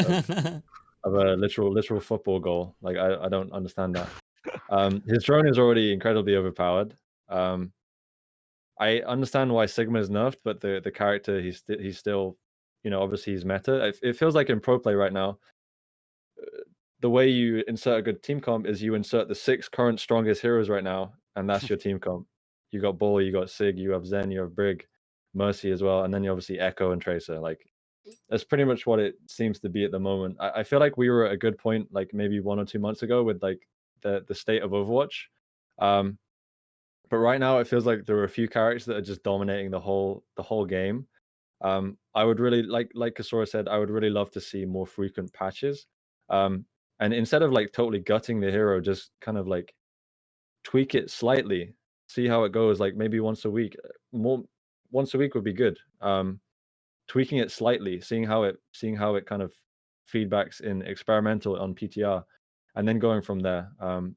a literal football goal? Like, I don't understand that. His drone is already incredibly overpowered. I understand why Sigma is nerfed, but the character he's still, obviously he's meta. It feels like in pro play right now, the way you insert a good team comp is you insert the 6 current strongest heroes right now, and that's your team comp. You got Bull, you got Sig, you have Zen, you have Brig, Mercy as well, and then you obviously Echo and Tracer. Like, that's pretty much what it seems to be at the moment. I feel like we were at a good point, like maybe 1 or 2 months ago, with like the state of Overwatch. But right now it feels like there are a few characters that are just dominating the whole game. I would really like Casores said, I would really love to see more frequent patches. And instead of like totally gutting the hero, just kind of like tweak it slightly, see how it goes. Like maybe once a week, once a week would be good. Tweaking it slightly, seeing how it kind of feedbacks in experimental on PTR, and then going from there.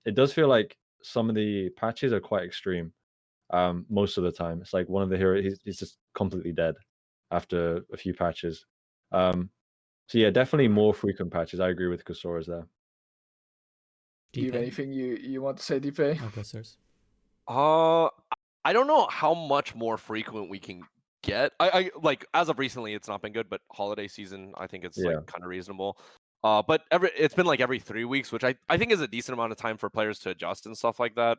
It does feel like some of the patches are quite extreme. Most of the time, it's like one of the heroes he's just completely dead after a few patches. So yeah, definitely more frequent patches. I agree with Casores there. Do you have anything you want to say, Dpei? Oh, Casores. I don't know how much more frequent we can get. I like as of recently, it's not been good, but holiday season, I think it's like kind of reasonable. But it's been like every 3 weeks, which I think is a decent amount of time for players to adjust and stuff like that.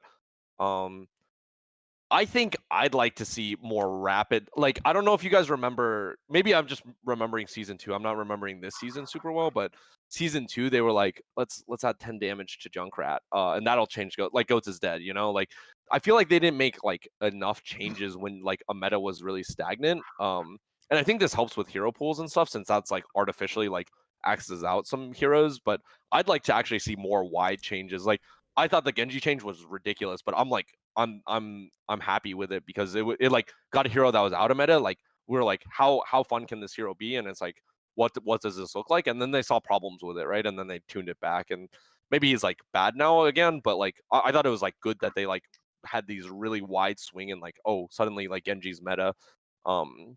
I think I'd like to see more rapid. Like, I don't know if you guys remember. Maybe I'm just remembering season 2. I'm not remembering this season super well, but season 2 they were like, let's add 10 damage to Junkrat, and that'll change. Goats is dead. Like I feel like they didn't make like enough changes when like a meta was really stagnant. And I think this helps with hero pools and stuff, since that's like artificially like axes out some heroes. But I'd like to actually see more wide changes. Like, I thought the Genji change was ridiculous, but I'm like, I'm happy with it, because it like got a hero that was out of meta. Like, we were like, how fun can this hero be? And it's like, what does this look like? And then they saw problems with it, right? And then they tuned it back, and maybe he's like bad now again. But like, I thought it was like good that they like had these really wide swing, and like, oh, suddenly like Genji's meta,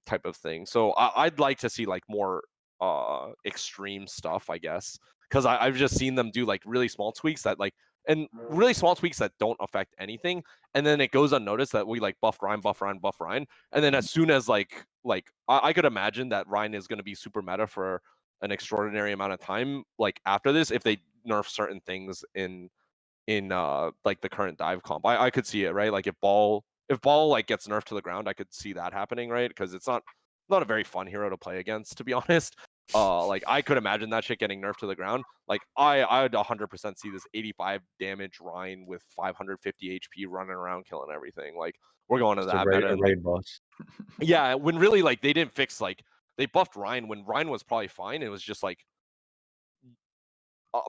type of thing. So I'd like to see like more extreme stuff, I guess, because I've just seen them do like really small tweaks that like, and really small tweaks that don't affect anything, and then it goes unnoticed that we like buff Ryan, and then as soon as like I could imagine that Ryan is going to be super meta for an extraordinary amount of time, like after this, if they nerf certain things in like the current dive comp. I could see it, right? Like if ball like gets nerfed to the ground, I could see that happening, right? Because it's not a very fun hero to play against, to be honest. Like I could imagine that shit getting nerfed to the ground. Like I'd 100% see this 85 damage Ryan with 550 HP running around killing everything. Like, we're going to Just that a meta. And raid boss. yeah, when really like they didn't fix, like they buffed Ryan when Ryan was probably fine. It was just like,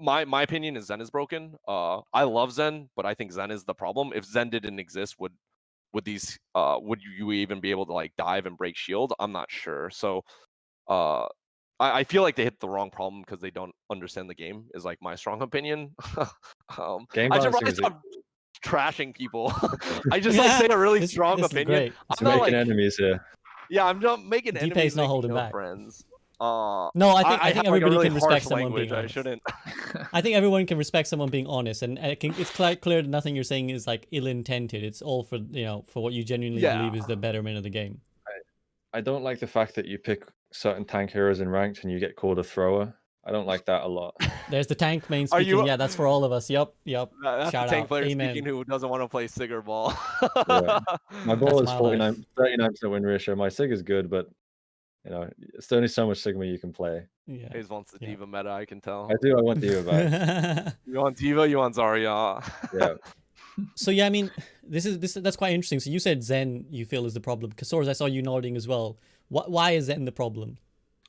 my opinion is Zen is broken. I love Zen, but I think Zen is the problem. If Zen didn't exist, would you even be able to like dive and break shield? I'm not sure. So I feel like they hit the wrong problem because they don't understand the game, is like my strong opinion. Game I should balancing probably is stop trashing people. I just like say a really strong this is opinion. great. I'm not making like, enemies here. yeah, I'm not making Dpei's enemies, not making holding no back. friends. No, I think have, like, a everybody really can respect harsh someone language. being I honest. shouldn't. I think everyone can respect someone being honest, and it's clear that nothing you're saying is like ill-intended. It's all for for what you genuinely believe is the betterment of the game. I don't like the fact that you pick certain tank heroes in ranked and you get called a thrower. I don't like that a lot. There's the tank main Are speaking. you- Yeah, that's for all of us. Yup. That's Shout the tank out. player Amen. speaking who doesn't want to play Sigger ball. Yeah. My ball That's is my life. 39% win ratio. My Sig is good, but it's only so much Sigma you can play. Yeah. Hayes wants the Diva meta, I can tell. I do. I want Diva back. You want Diva, you want Zarya. Yeah. So yeah, I mean, that's quite interesting. So you said Zen you feel is the problem. Casores, I saw you nodding as well. Why is Zen the problem?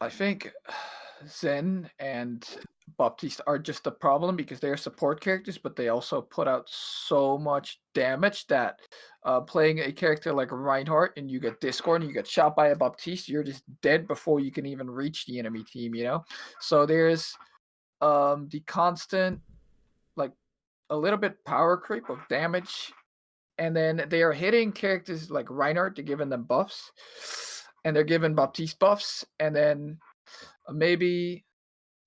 I think Zen and Baptiste are just a problem because they're support characters, but they also put out so much damage that playing a character like Reinhardt and you get Discord and you get shot by a Baptiste, you're just dead before you can even reach the enemy team, you know? So there's the constant, like, a little bit power creep of damage, and then they are hitting characters like Reinhardt to giving them buffs, and they're giving Baptiste buffs, and then maybe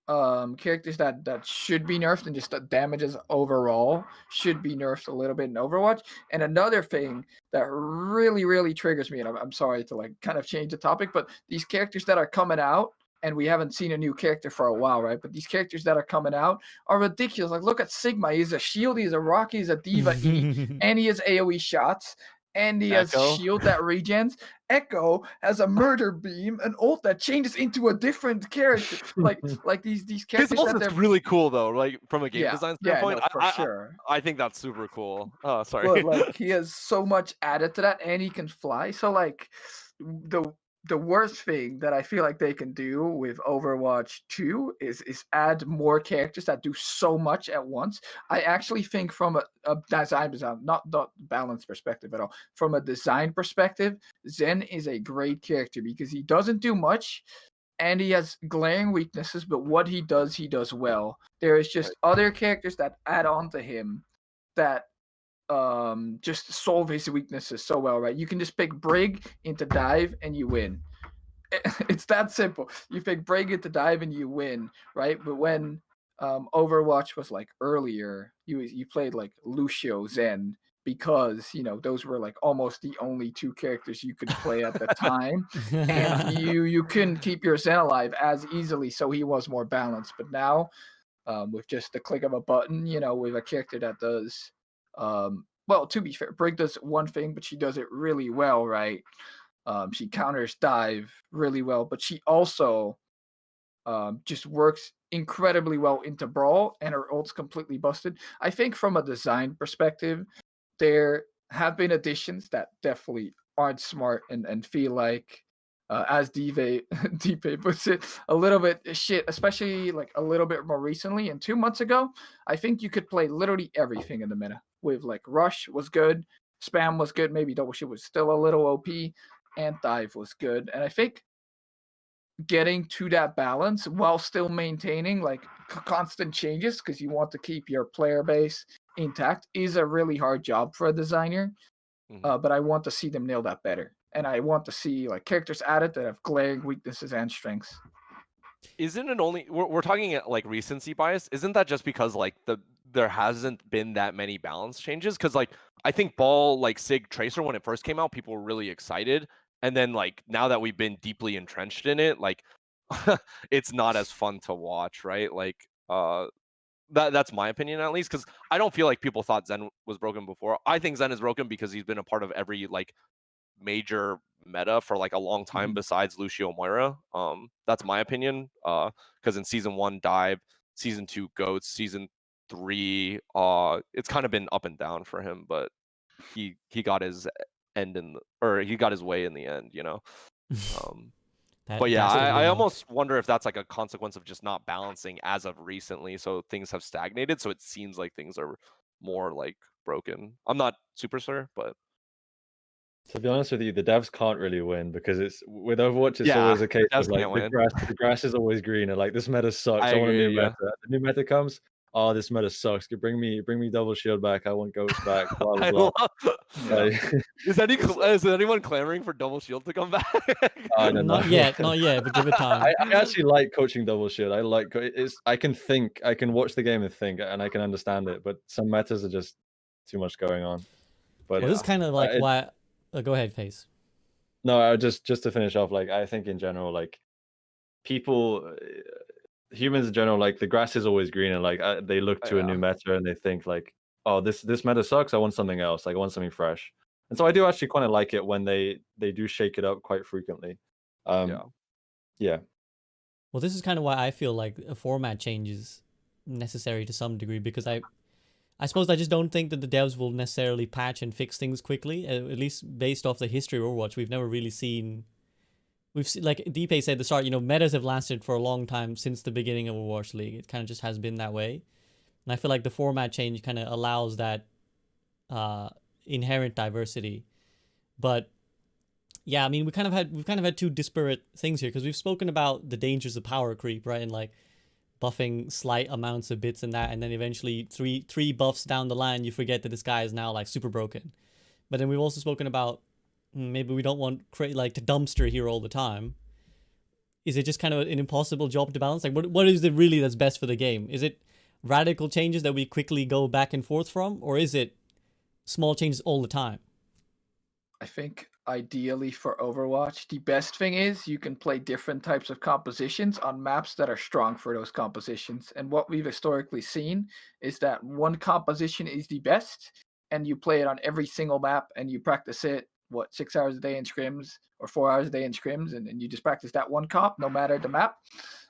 characters that should be nerfed and just the damages overall should be nerfed a little bit in Overwatch. And another thing that really triggers me, and I'm sorry to like kind of change the topic, but these characters that are coming out, and we haven't seen a new character for a while, right? But these characters that are coming out are ridiculous. Like, look at Sigma. He's a shield, he's a rock, he's a diva E, and he has AoE shots, and he has Echo. shield that regens. Echo has a murder beam, an ult that changes into a different character. Like these His characters ult that is they're really cool though, like from a game yeah, design yeah, standpoint. no, for I, sure. I think that's super cool. Oh, sorry. But like he has so much added to that, and he can fly. So like the worst thing that I feel like they can do with Overwatch 2 is add more characters that do so much at once. I actually think from a design, not balance perspective at all, from a design perspective, Zen is a great character because he doesn't do much and he has glaring weaknesses, but what he does well. There is just other characters that add on to him that just solve his weaknesses so well, right? You can just pick Brig into dive and you win. It's that simple. You pick Brig into dive and you win, right? But when Overwatch was like earlier, you played like Lucio, Zen, because you know those were like almost the only two characters you could play at the time, and you couldn't keep your Zen alive as easily, so he was more balanced. But now, with just the click of a button, you know, with a character that does well, to be fair, Brig does one thing, but she does it really well, right? She counters dive really well, but she also just works incredibly well into brawl, and her ult's completely busted. I think from a design perspective, there have been additions that definitely aren't smart and feel like, as Dpei puts it, a little bit shit, especially like a little bit more recently. And 2 months ago, I think you could play literally everything in the meta. With like Rush was good, Spam was good, maybe Double Shield was still a little OP, and Dive was good. And I think getting to that balance while still maintaining like constant changes, because you want to keep your player base intact, is a really hard job for a designer. But I want to see them nail that better, and I want to see like characters added that have glaring weaknesses and strengths. Isn't it only we're talking like recency bias? Isn't that just because like there hasn't been that many balance changes? Because like I think Ball, like Sig Tracer, when it first came out, people were really excited, and then like now that we've been deeply entrenched in it, like it's not as fun to watch, right? Like that's my opinion at least, because I don't feel like people thought Zen was broken before. I think Zen is broken because he's been a part of every like major meta for like a long time besides Lucio Moira. That's my opinion. Because in season 1 Dive, season 2 Goats, season 3, it's kind of been up and down for him, but he got his he got his way in the end, you know. But yeah, I almost wonder if that's like a consequence of just not balancing as of recently, so things have stagnated. So it seems like things are more like broken. I'm not super sure, but to be honest with you, the devs can't really win because it's with Overwatch. It's yeah, always a case of devs like can't win. the grass is always greener. Like this meta sucks. I I want a new agree, yeah. meta. The new meta comes. Oh, this meta sucks. Bring me double shield back. I want ghost back. Blah blah I blah. love. Like, Is anyone clamoring for double shield to come back? I don't know. Not yet, but give it time. I actually like coaching double shield. I like it's. I can think. I can watch the game and think, and I can understand it. But some metas are just too much going on. But Well, this is kind of like why. Go ahead, Face. No, just to finish off, like I think in general, like people, humans in general, like the grass is always greener. Like they look to a new meta and they think like, oh, this meta sucks. I want something else. Like I want something fresh. And so I do actually kind of like it when they do shake it up quite frequently. Yeah. Well, this is kind of why I feel like a format change is necessary to some degree, because I suppose I just don't think that the devs will necessarily patch and fix things quickly. At least based off the history of Overwatch, we've never really seen we've seen, like Dpei said at the start, metas have lasted for a long time since the beginning of Overwatch League. It kind of just has been that way. And I feel like the format change kind of allows that inherent diversity. But yeah, I mean, we've kind of had two disparate things here, because we've spoken about the dangers of power creep, right? And like buffing slight amounts of bits and that, and then eventually three buffs down the line, you forget that this guy is now like super broken. But then we've also spoken about maybe we don't want like to dumpster here all the time. Is it just kind of an impossible job to balance? Like, what is it really that's best for the game? Is it radical changes that we quickly go back and forth from, or is it small changes all the time? I think ideally for Overwatch, the best thing is you can play different types of compositions on maps that are strong for those compositions. And what we've historically seen is that one composition is the best, and you play it on every single map, and you practice it 6 hours a day in scrims or 4 hours a day in scrims, and you just practice that one comp no matter the map.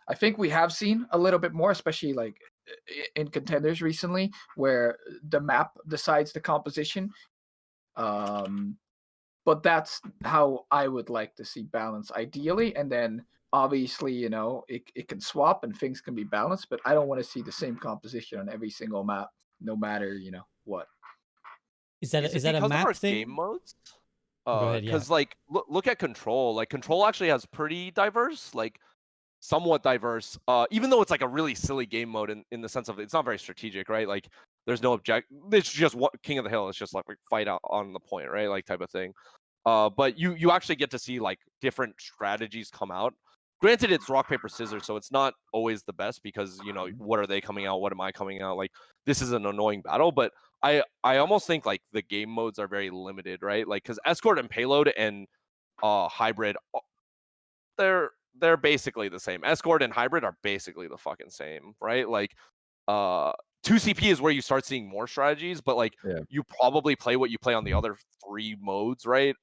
I think we have seen a little bit more, especially like in contenders recently, where the map decides the composition. But that's how I would like to see balance ideally. And then obviously, it can swap and things can be balanced, but I don't want to see the same composition on every single map, no matter, what. Is that a because map of our thing? game modes? Go ahead, yeah. Because like look at Control. Like Control actually has pretty diverse, like somewhat diverse. Even though it's like a really silly game mode in the sense of it's not very strategic, right? Like there's no object. It's just what King of the Hill. It's just like we fight out on the point, right? Like type of thing. But you actually get to see like different strategies come out. Granted, it's rock paper scissors, so it's not always the best because what are they coming out? What am I coming out? Like this is an annoying battle, but I almost think like the game modes are very limited, right? Like because escort and payload and hybrid, they're basically the same. Escort and hybrid are basically the fucking same, right? Like 2CP is where you start seeing more strategies, but like you probably play what you play on the other 3 modes, right?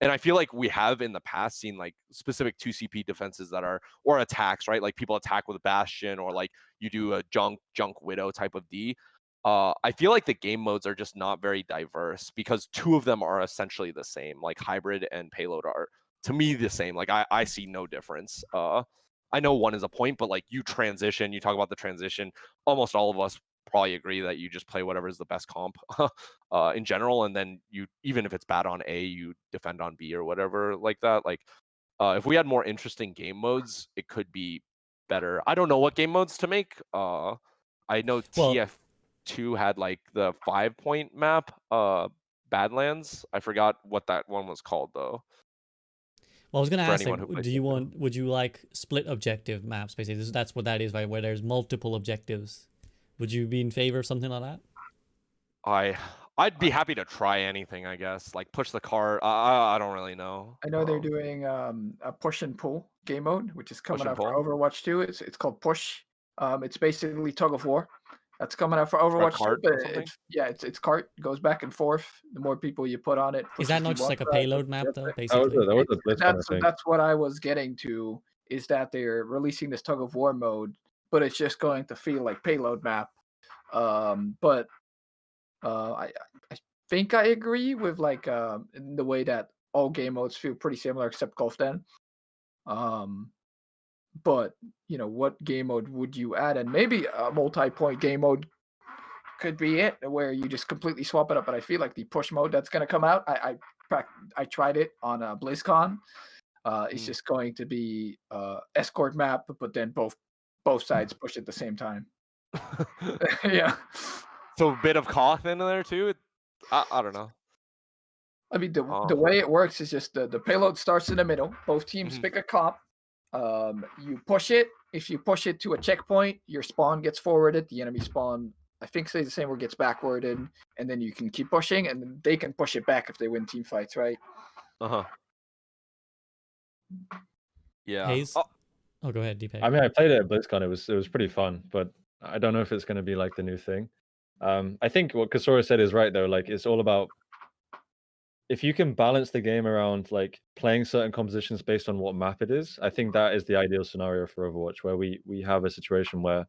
And I feel like we have in the past seen like specific 2CP defenses that are, or attacks, right? Like people attack with a Bastion, or like you do a junk Widow type of D. I feel like the game modes are just not very diverse because 2 of them are essentially the same. Like hybrid and payload are to me the same. Like I see no difference. I know one is a point, but like you talk about the transition. Almost all of us probably agree that you just play whatever is the best comp in general, and then you, even if it's bad on A, you defend on B or whatever like that. Like if we had more interesting game modes, it could be better. I don't know what game modes to make. I know TF2 had like the 5-point map, Badlands. I forgot what that one was called though. Well, I was gonna For ask, anyone like, who plays would you like split objective maps? Basically, that's what that is, right? Where there's multiple objectives. Would you be in favor of something like that? I'd be happy to try anything, I guess. Like push the cart. I don't really know. I know they're doing a push and pull game mode, which is coming and out for pull? Overwatch 2. It's called Push. It's basically tug of war. That's coming out for Overwatch 2, cart but or something? it's cart. It goes back and forth. The more people you put on it, Is that pushes not you just one like a side, payload pushes map the though, other. basically? That was a BlizzCon, I think. That's what I was getting to, is that they're releasing this tug of war mode, but it's just going to feel like payload map. But I think I agree with like in the way that all game modes feel pretty similar except Golf Den. But what game mode would you add? And maybe a multi-point game mode could be it, where you just completely swap it up. But I feel like the push mode that's going to come out, I tried it on BlizzCon. It's just going to be escort map, but then both sides push at the same time. Yeah. So a bit of Koth in there too. I don't know. I mean, the way it works is just the payload starts in the middle. Both teams pick a comp. You push it. If you push it to a checkpoint, your spawn gets forwarded. The enemy spawn, I think, stays the same or gets backwarded, and then you can keep pushing, and they can push it back if they win team fights, right? Yeah. Haze? Oh, go ahead, Dpei. I mean, I played it at BlizzCon. It was pretty fun, but I don't know if it's going to be like the new thing. I think what Casores said is right though. Like it's all about, if you can balance the game around like playing certain compositions based on what map it is. I think that is the ideal scenario for Overwatch, where we have a situation where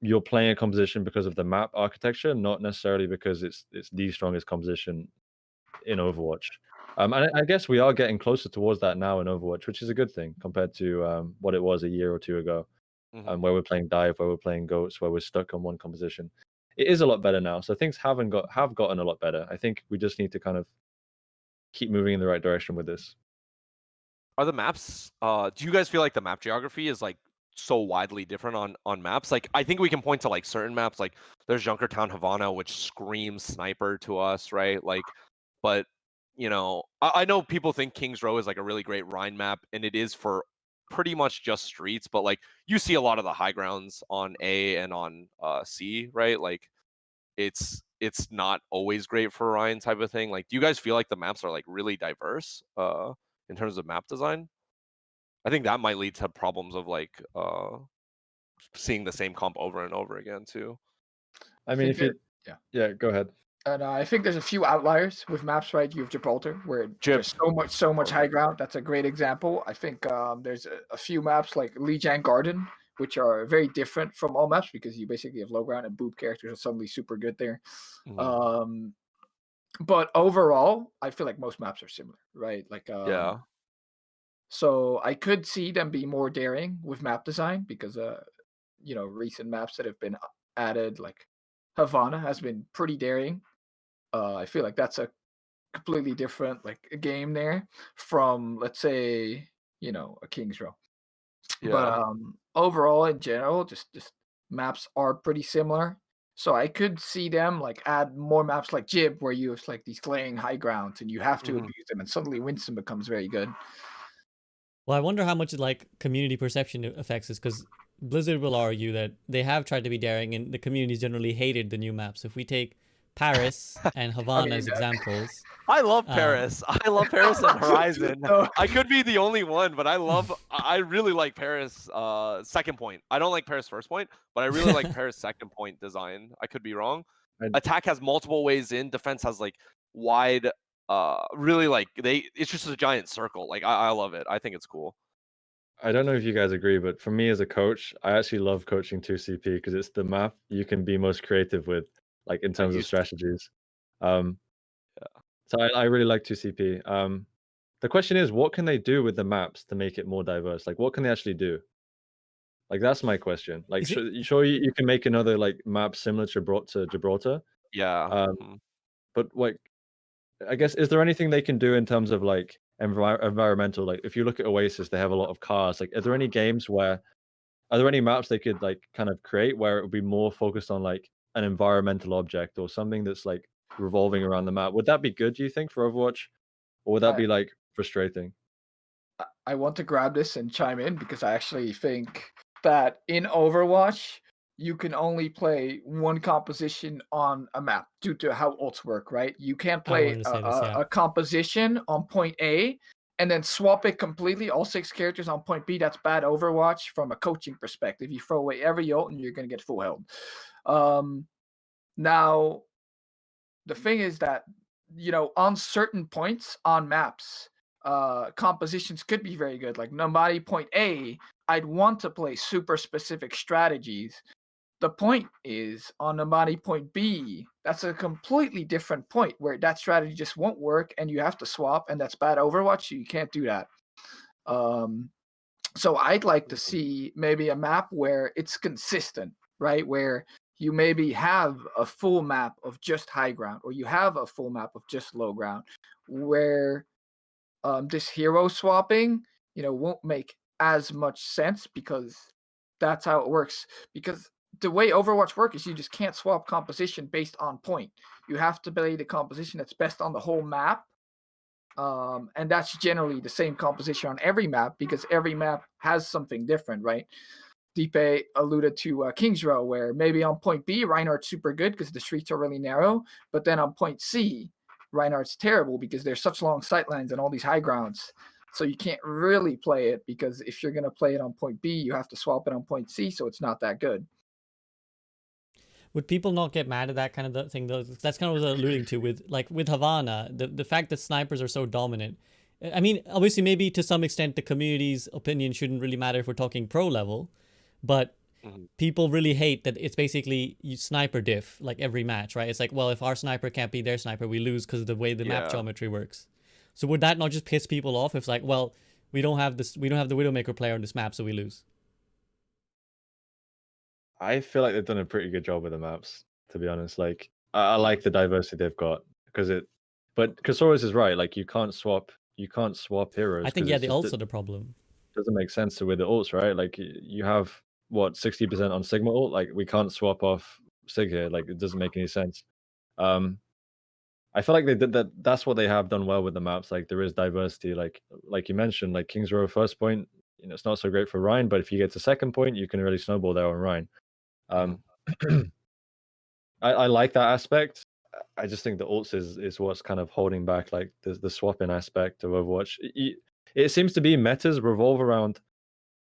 you're playing a composition because of the map architecture, not necessarily because it's the strongest composition in Overwatch. And I guess we are getting closer towards that now in Overwatch, which is a good thing compared to what it was a year or two ago, where we're playing dive, where we're playing goats, where we're stuck on one composition. It is a lot better now, so things have gotten a lot better. I think we just need to kind of keep moving in the right direction with this. Are the maps? Do you guys feel like the map geography is like so widely different on maps? Like, I think we can point to like certain maps, like there's Junkertown Havana, which screams sniper to us, right? Like, but you know, I know people think Kings Row is like a really great Rhine map, and it is for pretty much just streets. But like, you see a lot of the high grounds on A and on C, right? Like, it's not always great for Rhine type of thing. Like, do you guys feel like the maps are like really diverse in terms of map design? I think that might lead to problems of like seeing the same comp over and over again too. I mean, think yeah, go ahead. And I think there's a few outliers with maps, right? You have Gibraltar, where Jib. there's so much high ground. That's a great example. I think there's a few maps like Lijiang Garden, which are very different from all maps because you basically have low ground and boob characters are suddenly super good there. But overall, I feel like most maps are similar, right? Like Yeah. So I could see them be more daring with map design because you know, recent maps that have been added, like Havana has been pretty daring. I feel like that's a completely different like a game there from, let's say, you know, a King's Row. But Yeah. overall, in general, just maps are pretty similar. So I could see them like add more maps like Jib, where you have like these glaring high grounds and you have to abuse them, and suddenly Winston becomes very good. Well, I wonder how much like community perception affects this, because Blizzard will argue that they have tried to be daring and the communities generally hated the new maps. If we take Paris and Havana as examples. I love Paris. I love Paris and Horizon. I could be the only one, but I really like Paris second point. I don't like Paris first point, but I really like Paris second point design. I could be wrong. Attack has multiple ways in, defense has like wide really like it's just a giant circle. Like I love it. I think it's cool. I don't know if you guys agree, but for me as a coach, I actually love coaching 2CP because it's the map you can be most creative with, like in terms of strategies. So I really like 2CP. The question is, what can they do with the maps to make it more diverse? Like, what can they actually do? Like, that's my question. Like, sure, you can make another like map similar to Gibraltar. Yeah. But like, I guess, is there anything they can do in terms of like environmental? Like, if you look at Oasis, they have a lot of cars. Like, are there any maps they could like kind of create where it would be more focused on like an environmental object or something that's like revolving around the map? Would that be good, do you think, for Overwatch? Or would that be like frustrating? I want to grab this and chime in because I actually think that in Overwatch, you can only play one composition on a map due to how ults work, right? You can't play a composition on point A and then swap it completely, all 6 characters on point B. That's bad Overwatch from a coaching perspective. You throw away every ult and you're going to get full held. Now, the thing is that, you know, on certain points on maps, compositions could be very good. Like Nambari point A, I'd want to play super specific strategies. The point is on Nambari point B, that's a completely different point where that strategy just won't work and you have to swap, and that's bad Overwatch, so you can't do that. So I'd like to see maybe a map where it's consistent, right? Where you maybe have a full map of just high ground, or you have a full map of just low ground, where this hero swapping, you know, won't make as much sense because that's how it works. Because the way Overwatch works is you just can't swap composition based on point. You have to play the composition that's best on the whole map. And that's generally the same composition on every map because every map has something different, right? Dpei alluded to Kings Row, where maybe on point B, Reinhardt's super good because the streets are really narrow, but then on point C, Reinhardt's terrible because there's such long sightlines and all these high grounds. So you can't really play it because if you're going to play it on point B, you have to swap it on point C, so it's not that good. Would people not get mad at that kind of thing though? That's kind of what I was alluding to with Havana, the fact that snipers are so dominant. I mean, obviously maybe to some extent the community's opinion shouldn't really matter if we're talking pro level, but Mhm. people really hate that it's basically you sniper diff like every match, right? It's like, well, if our sniper can't be their sniper, we lose because of the way the map Yeah. geometry works. So would that not just piss people off if it's like, well, we don't have the Widowmaker player on this map, so we lose? I feel like they've done a pretty good job with the maps, to be honest. Like I like the diversity they've got because but Casores is right. Like you can't swap heroes I think because the ults are the problem. doesn't make sense with the ults, right? Like you have what 60% on Sigma ult. Like we can't swap off Sig here. Like it doesn't make any sense. I feel like they did that. That's what they have done well with the maps. Like there is diversity. Like you mentioned, like Kings Row first point. It's not so great for Ryan, but if you get to second point, you can really snowball there on Ryan. I like that aspect. I just think the ults is what's kind of holding back like the swapping aspect of Overwatch. It seems to be metas revolve around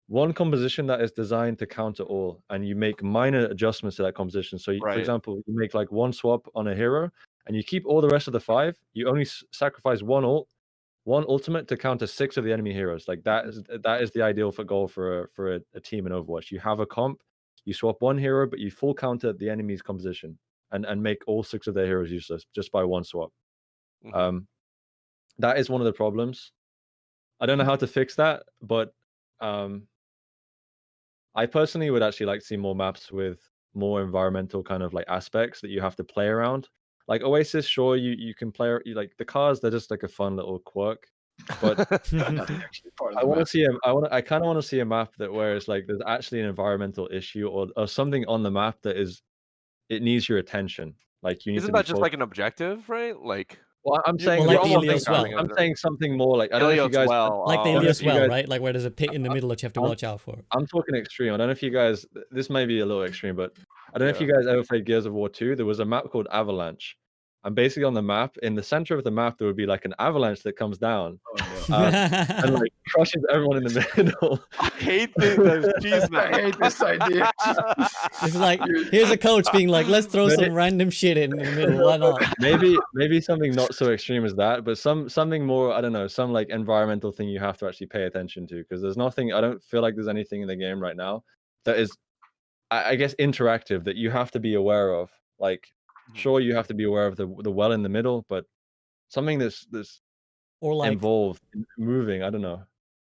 one composition that is designed to counter all, and you make minor adjustments to that composition. So, for Right. example, you make like one swap on a hero, and you keep all the rest of the 5. You only sacrifice one ultimate to counter 6 of the enemy heroes. Like that is the ideal goal for a team in Overwatch. You have a comp, you swap one hero, but you full counter the enemy's composition and make all 6 of their heroes useless just by one swap. Mhm. That is one of the problems. I don't know how to fix that, but I personally would actually like to see more maps with more environmental kind of like aspects that you have to play around. Like Oasis, sure, you can play like the cars, they're just like a fun little quirk. But Actually part of I the want to map. see I kind of want to see a map that where it's like there's actually an environmental issue or something on the map that it needs your attention. Like you need Isn't to be that just like focused. an objective, right? Like Well, I'm you, saying Well, like the almost Ilios think well. I'm saying something more like I don't know if you Ilios guys well. Like the I don't know Ilios if you well, guys- right? Like where there's a pit in the middle that you have to watch out for. I'm talking extreme. I don't know if you guys. This may be a little extreme, but I don't know if Yeah. you guys ever played Gears of War 2. There was a map called Avalanche, and basically on the map, in the center of the map, there would be like an avalanche that comes down and like crushes everyone in the middle. I hate the cheese man. I hate this idea. It's like here's a coach being like, let's throw some random shit in the middle. Why not? maybe something not so extreme as that, but something more. I don't know, some like environmental thing you have to actually pay attention to because there's nothing. I don't feel like there's anything in the game right now that is, I guess, interactive that you have to be aware of. Like, sure, you have to be aware of the well in the middle, but something that's Or like involved, moving. I don't know.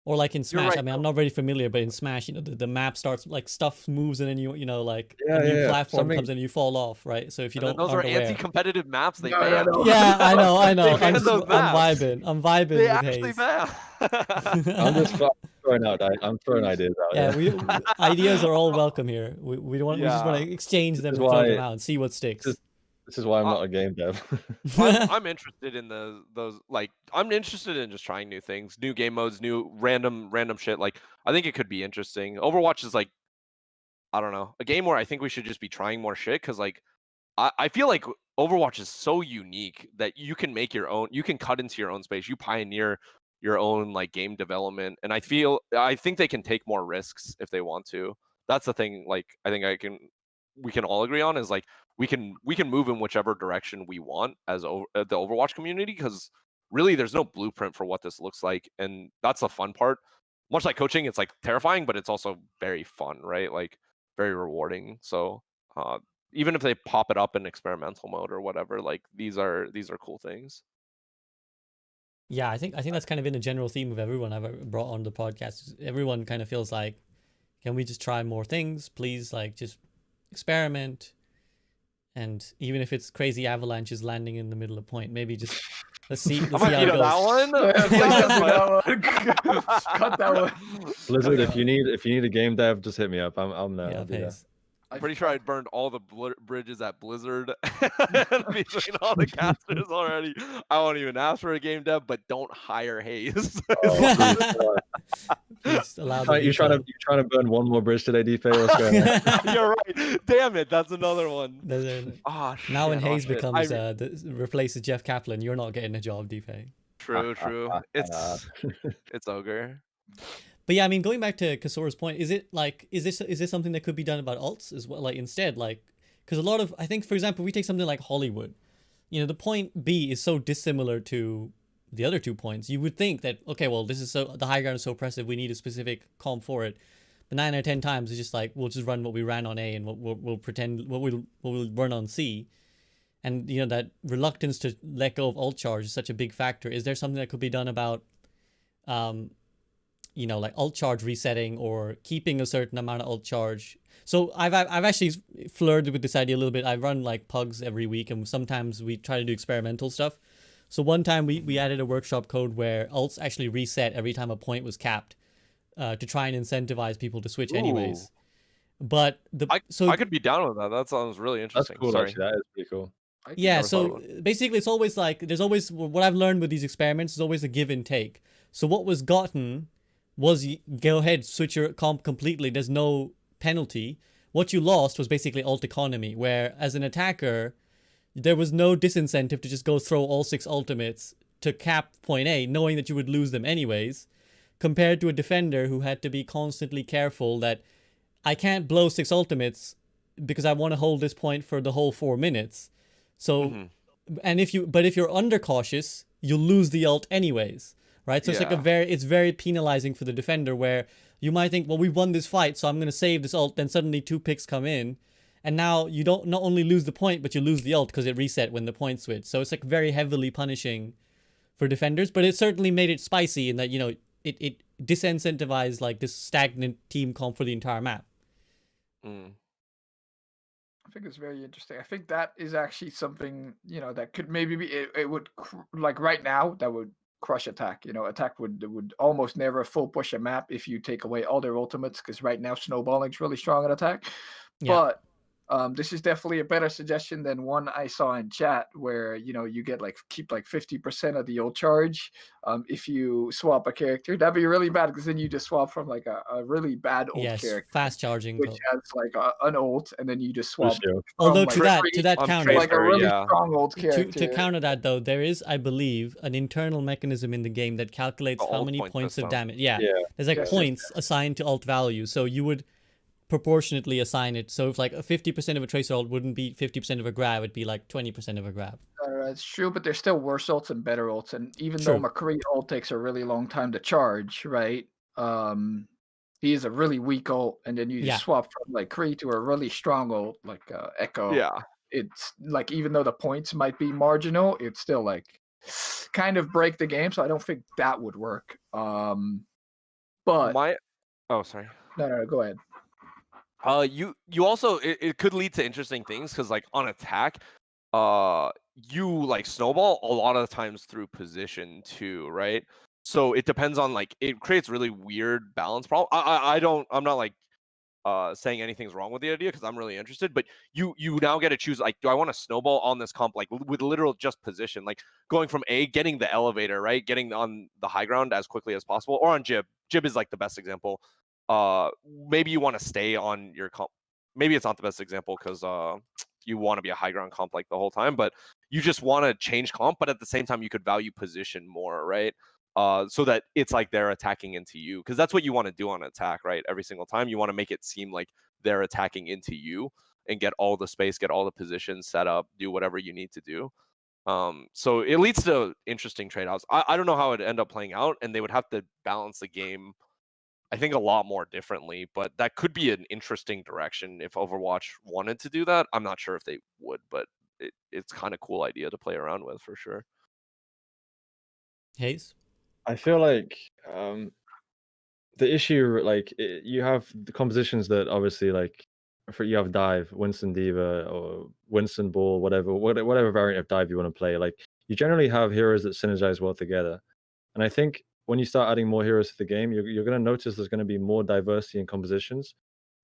Or like in Smash, right, I mean, I'm not very familiar, but in Smash, the map starts like stuff moves and then like Yeah, a new yeah, platform something- comes and you fall off, right? So if you And then don't those are aren't aware, anti-competitive maps. They No, ban. no, no. yeah, I know. They I'm ban those maps. I'm vibing They with actually Haze. ban. I'm just throwing out. I'm throwing ideas out. Yeah, ideas are all welcome here. We just want to exchange them is and throw them why- out and see what sticks. This is why I'm not a game dev. I'm interested in those like I'm interested in just trying new things, new game modes, new random shit. Like I think it could be interesting. Overwatch is like I don't know, a game where I think we should just be trying more shit because like I feel like Overwatch is so unique that you can make your own, you can cut into your own space, you pioneer your own like game development, and I think they can take more risks if they want to. That's the thing. Like I think we can all agree on is like we can move in whichever direction we want as the Overwatch community because really there's no blueprint for what this looks like, and that's the fun part. Much like coaching, it's like terrifying, but it's also very fun, right? Like very rewarding. So even if they pop it up in experimental mode or whatever, like these are cool things. Yeah, I think that's kind of been a general theme of everyone I've brought on the podcast. Everyone kind of feels like, can we just try more things, please? Like just experiment. And even if it's crazy avalanches landing in the middle of point, maybe just let's see how it goes. That one. Cut that one. Blizzard, if you need a game dev, just hit me up. I'm there. Yeah, I'll be there. Haze. I'm pretty sure I burned all the bridges at Blizzard between all the casters already. I won't even ask for a game dev, but don't hire Haze. Please allow the You trying to burn one more bridge today, Dpei? What's going on? You're right. Damn it, that's another one. Now Shit, when Haze shit. becomes replaces Jeff Kaplan, you're not getting a job, Dpei. True. It's ogre. But yeah, I mean, going back to Casores' point, is this something that could be done about alts as well? Like instead, like because a lot of I think, for example, we take something like Hollywood, the point B is so dissimilar to the other 2 points. You would think that okay, well, this is the high ground is so oppressive, we need a specific comp for it. But 9 out of 10 times, it's just like we'll just run what we ran on A and we'll pretend what we'll run on C. And that reluctance to let go of alt charge is such a big factor. Is there something that could be done about, like alt charge resetting or keeping a certain amount of alt charge? So I've actually flirted with this idea a little bit. I run like pugs every week, and sometimes we try to do experimental stuff. So one time we added a workshop code where alts actually reset every time a point was capped, to try and incentivize people to switch anyways. But I could be down with that. That sounds really That's interesting. cool. Sorry. Actually, that is pretty cool. Yeah, never thought so about basically it's always like there's always what I've learned with these experiments is always a give and take. So what was gotten was go ahead, switch your comp completely. There's no penalty. What you lost was basically alt economy, where as an attacker, there was no disincentive to just go throw all 6 ultimates to cap point A, knowing that you would lose them anyways, compared to a defender who had to be constantly careful that I can't blow 6 ultimates because I want to hold this point for the whole 4 minutes. So, and if you're undercautious, you'll lose the ult anyways, right? So it's like it's very penalizing for the defender, where you might think, well, we won this fight, so I'm going to save this ult. Then suddenly 2 picks come in, and now you don't not only lose the point, but you lose the ult because it reset when the point switched. So it's like very heavily punishing for defenders, but it certainly made it spicy in that it disincentivized like this stagnant team comp for the entire map. I think it's very interesting. I think that is actually something, that could maybe be, it would, like right now, that would crush attack. Attack would almost never full push a map if you take away all their ultimates, because right now snowballing's really strong at attack. Yeah. But this is definitely a better suggestion than one I saw in chat, where you get keep 50% of the ult charge if you swap a character. That'd be really bad, because then you just swap from like a really bad ult character, fast charging, which has like an ult, and then you just swap. Although from, to that counter, like a really strong ult character. To counter that though, there is, I believe, an internal mechanism in the game that calculates how many points of damage. Yeah, there's like points assigned to ult value, so you would proportionately assign it. So if like a 50% of a tracer ult wouldn't be 50% of a grab, it'd be like 20% of a grab. It's true, but there's still worse ults and better ults. And even though McCree ult takes a really long time to charge, right? He is a really weak ult, and then you just swap from like Kree to a really strong ult like Echo. Yeah. It's like, even though the points might be marginal, it's still like kind of break the game. So I don't think that would work. But oh, sorry. No, go ahead. You also, it could lead to interesting things, because like on attack, you like snowball a lot of the times through position too, right? So it depends on, like, it creates really weird balance problem. I'm not like saying anything's wrong with the idea, because I'm really interested, but you now get to choose, like, do I want to snowball on this comp like with literal just position, like going from A, getting the elevator, right, getting on the high ground as quickly as possible, or on Jib is like the best example. Maybe you want to stay on your comp. Maybe it's not the best example, because you want to be a high ground comp like the whole time, but you just want to change comp, but at the same time you could value position more, right? So that it's like they're attacking into you, because that's what you want to do on attack, right? Every single time you want to make it seem like they're attacking into you and get all the space, get all the positions set up, do whatever you need to do. So it leads to interesting trade-offs. I don't know how it'd end up playing out, and they would have to balance the game, I think, a lot more differently, but that could be an interesting direction if Overwatch wanted to do that. I'm not sure if they would, but it's kind of cool idea to play around with for sure. Hayes? I feel like the issue, like, you have the compositions that obviously, like, you have dive, Winston Diva, or Winston Ball, whatever variant of dive you want to play. Like, you generally have heroes that synergize well together, and I think when you start adding more heroes to the game, you're going to notice there's going to be more diversity in compositions,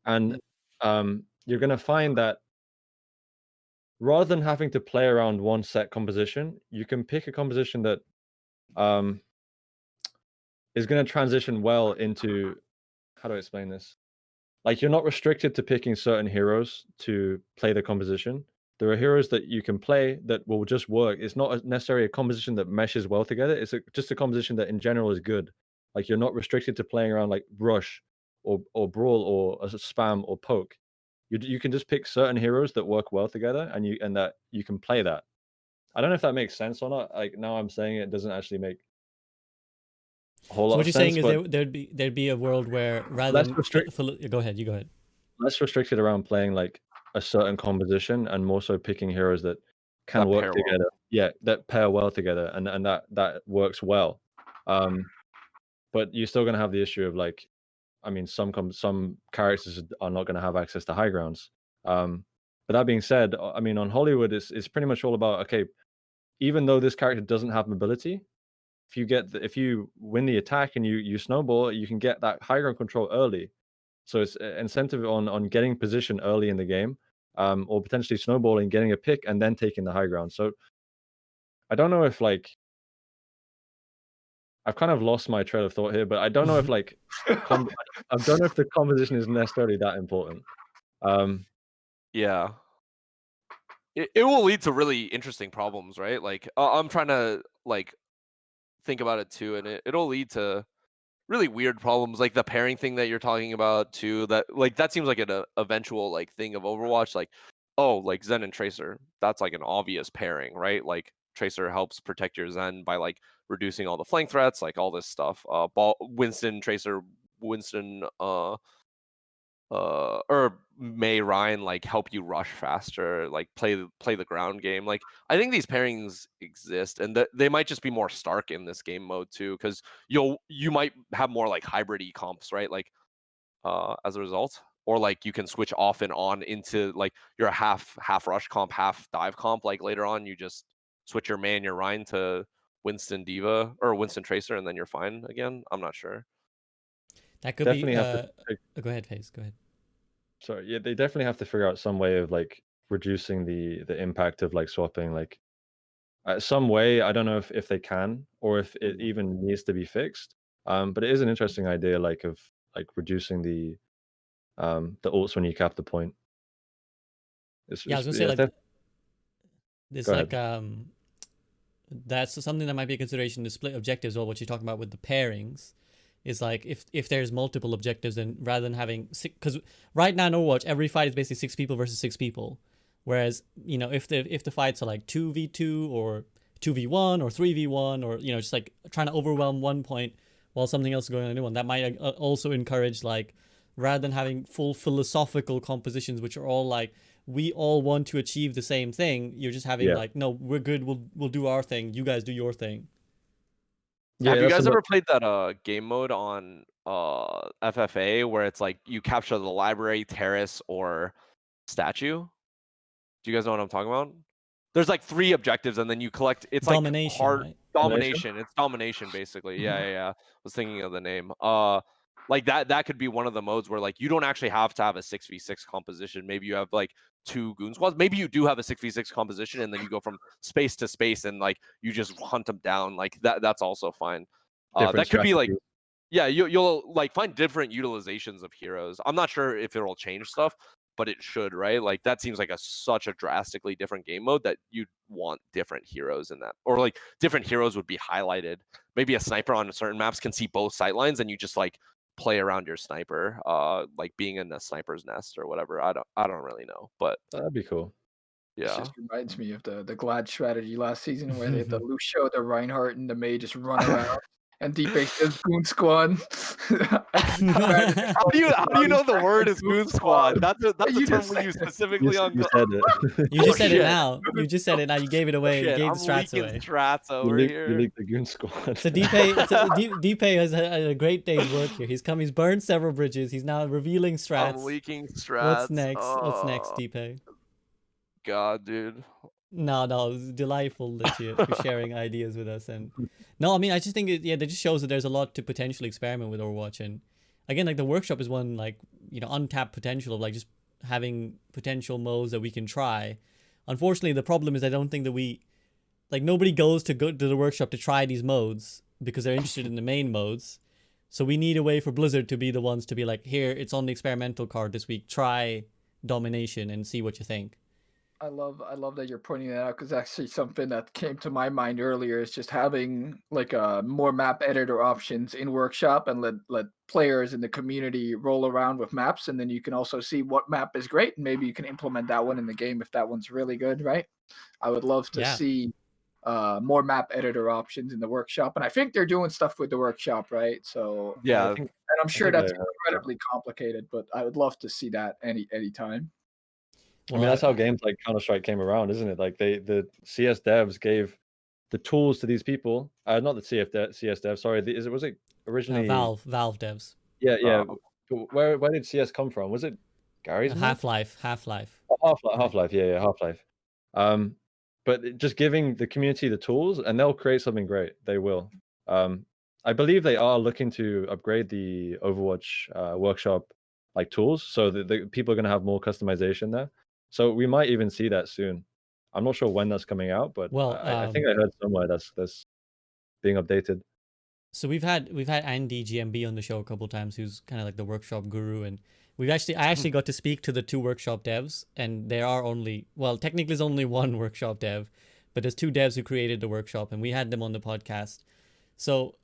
and you're going to find that rather than having to play around one set composition, you can pick a composition that is going to transition well into, how do I explain this? Like, you're not restricted to picking certain heroes to play the composition. There are heroes that you can play that will just work. It's not necessarily a composition that meshes well together. It's just a composition that in general is good. Like, you're not restricted to playing around like Rush or Brawl or a Spam or Poke. You can just pick certain heroes that work well together, and that you can play that. I don't know if that makes sense or not. Like, now I'm saying it doesn't actually make. whole So lot what of you're sense. saying is But there'd be a world where rather less than go ahead, you go ahead. less restricted around playing like a certain composition, and more so picking heroes that can That work pair well. together. Yeah, that pair well together, and that works well. But you're still gonna have the issue of like, I mean, some characters are not gonna have access to high grounds. But that being said, I mean, on Hollywood, it's pretty much all about, okay, even though this character doesn't have mobility, if you win the attack and you snowball, you can get that high ground control early. So it's incentive on getting position early in the game, or potentially snowballing, getting a pick, and then taking the high ground. So I don't know if like I've kind of lost my trail of thought here, but I don't know if like I don't know if the composition is necessarily that important. Yeah. It will lead to really interesting problems, right? Like I'm trying to like think about it too, and it'll lead to really weird problems, like the pairing thing that you're talking about too. That seems like an eventual like thing of Overwatch. Like, oh, like Zen and Tracer, that's like an obvious pairing, right? Like Tracer helps protect your Zen by like reducing all the flank threats, like all this stuff. Winston, Tracer, Winston, or May Ryan like help you rush faster, like play the ground game. Like I think these pairings exist, and they might just be more stark in this game mode too, because you might have more like hybrid comps, right? Like as a result, or like you can switch off and on into like your half rush comp, half dive comp. Like later on, you just switch your May and your Ryan to Winston Diva or Winston Tracer, and then you're fine again. I'm not sure. That could Definitely be have to. go ahead, FaZe, go ahead. Sorry, yeah, they definitely have to figure out some way of like reducing the impact of like swapping, like some way. I don't know if they can, or if it even needs to be fixed. But it is an interesting idea, like of like reducing the ults when you cap the point. Yeah, I was gonna say like it's Go like ahead. that's something that might be a consideration to split objectives, or what you're talking about with the pairings is like if there's multiple objectives, then rather than having six, because right now in Overwatch every fight is basically 6 people versus 6 people, whereas if the fights are like 2v2 or 2v1 or 3v1, or just like trying to overwhelm one point while something else is going on in a new one, that might also encourage, like, rather than having full philosophical compositions which are all like we all want to achieve the same thing, you're just having Yeah, like, no, we're good, we'll do our thing, you guys do your thing. Have yeah, you that's guys about ever played that game mode on FFA where it's like you capture the library, terrace, or statue? Do you guys know what I'm talking about? There's like 3 objectives, and then you collect. It's like Domination, hard right? domination. domination. It's domination, basically. Yeah, Mhm. yeah, yeah. I was thinking of the name. Like that could be one of the modes where like you don't actually have to have a 6v6 composition. Maybe you have like 2 goon squads. Maybe you do have a 6v6 composition, and then you go from space to space, and like you just hunt them down. Like that's also fine. Different That could be like, strategies. yeah, you'll like find different utilizations of heroes. I'm not sure if it'll change stuff, but it should, right? Like that seems like such a drastically different game mode that you'd want different heroes in that, or like different heroes would be highlighted. Maybe a sniper on certain maps can see both sight lines, and you just like play around your sniper, like being in a sniper's nest or whatever. I don't really know, but That'd be cool. This yeah. just reminds me of the Glad strategy last season where they had the Lucio, the Reinhardt, and the May just run around, and Dpei says Goon Squad. I can imagine How do you know the word is goon squad? That's a You term just we said use it. specifically on. You said it. You just Oh said it shit! now. You just said it now. You gave it Oh away. You shit! gave I'm the strats leaking away. strats You over leaked here. the goon squad. So Dpei has had a great day's work here. He's burned several bridges. He's now revealing I'm strats. leaking strats. What's next? Oh Dpei? god, dude. No, it was delightful that you're sharing ideas with us. And no, I mean, I just think that just shows that there's a lot to potentially experiment with Overwatch. And again, like the workshop is one, like, untapped potential of like just having potential modes that we can try. Unfortunately, the problem is I don't think that nobody goes to the workshop to try these modes because they're interested in the main modes. So we need a way for Blizzard to be the ones to be like, here, it's on the experimental card this week. Try domination and see what you think. I love that you're pointing that out, because actually something that came to my mind earlier is just having like more map editor options in workshop, and let players in the community roll around with maps, and then you can also see what map is great, and maybe you can implement that one in the game if that one's really good, right? I would love to Yeah. see more map editor options in the workshop, and I think they're doing stuff with the workshop, right? So Yeah, and I'm sure think that's I heard incredibly complicated, but I would love to see that anytime. I mean, that's how games like Counter-Strike came around, isn't it? Like the CS devs gave the tools to these people. Not the CS devs. Sorry, was it originally Valve devs. Yeah. But where did CS come from? Was it Gary's mod? Half-Life. Half-Life. Yeah, Half-Life. But just giving the community the tools, and they'll create something great. They will. I believe they are looking to upgrade the Overwatch workshop like tools, so that the people are going to have more customization there. So we might even see that soon. I'm not sure when that's coming out, but Well, I think I heard somewhere that's being updated. So we've had Andy GMB on the show a couple times, who's kind of like the workshop guru, and I actually got to speak to the 2 workshop devs, and there are technically there's only 1 workshop dev, but there's 2 devs who created the workshop, and we had them on the podcast. So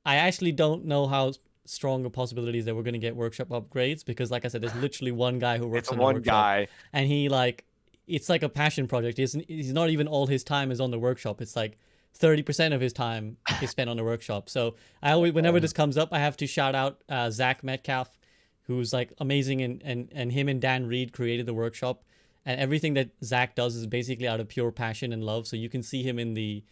I actually don't know how strong a possibility is that we're going to get workshop upgrades, because like I said, there's literally 1 guy who works on the workshop, guy, and it's like a passion project. He's not even all his time is on the workshop. It's like 30% of his time is spent on the workshop. So I always, whenever this comes up, I have to shout out Zach Metcalf, who's like amazing, and him and Dan Reed created the workshop, and everything that Zach does is basically out of pure passion and love. So you can see him in the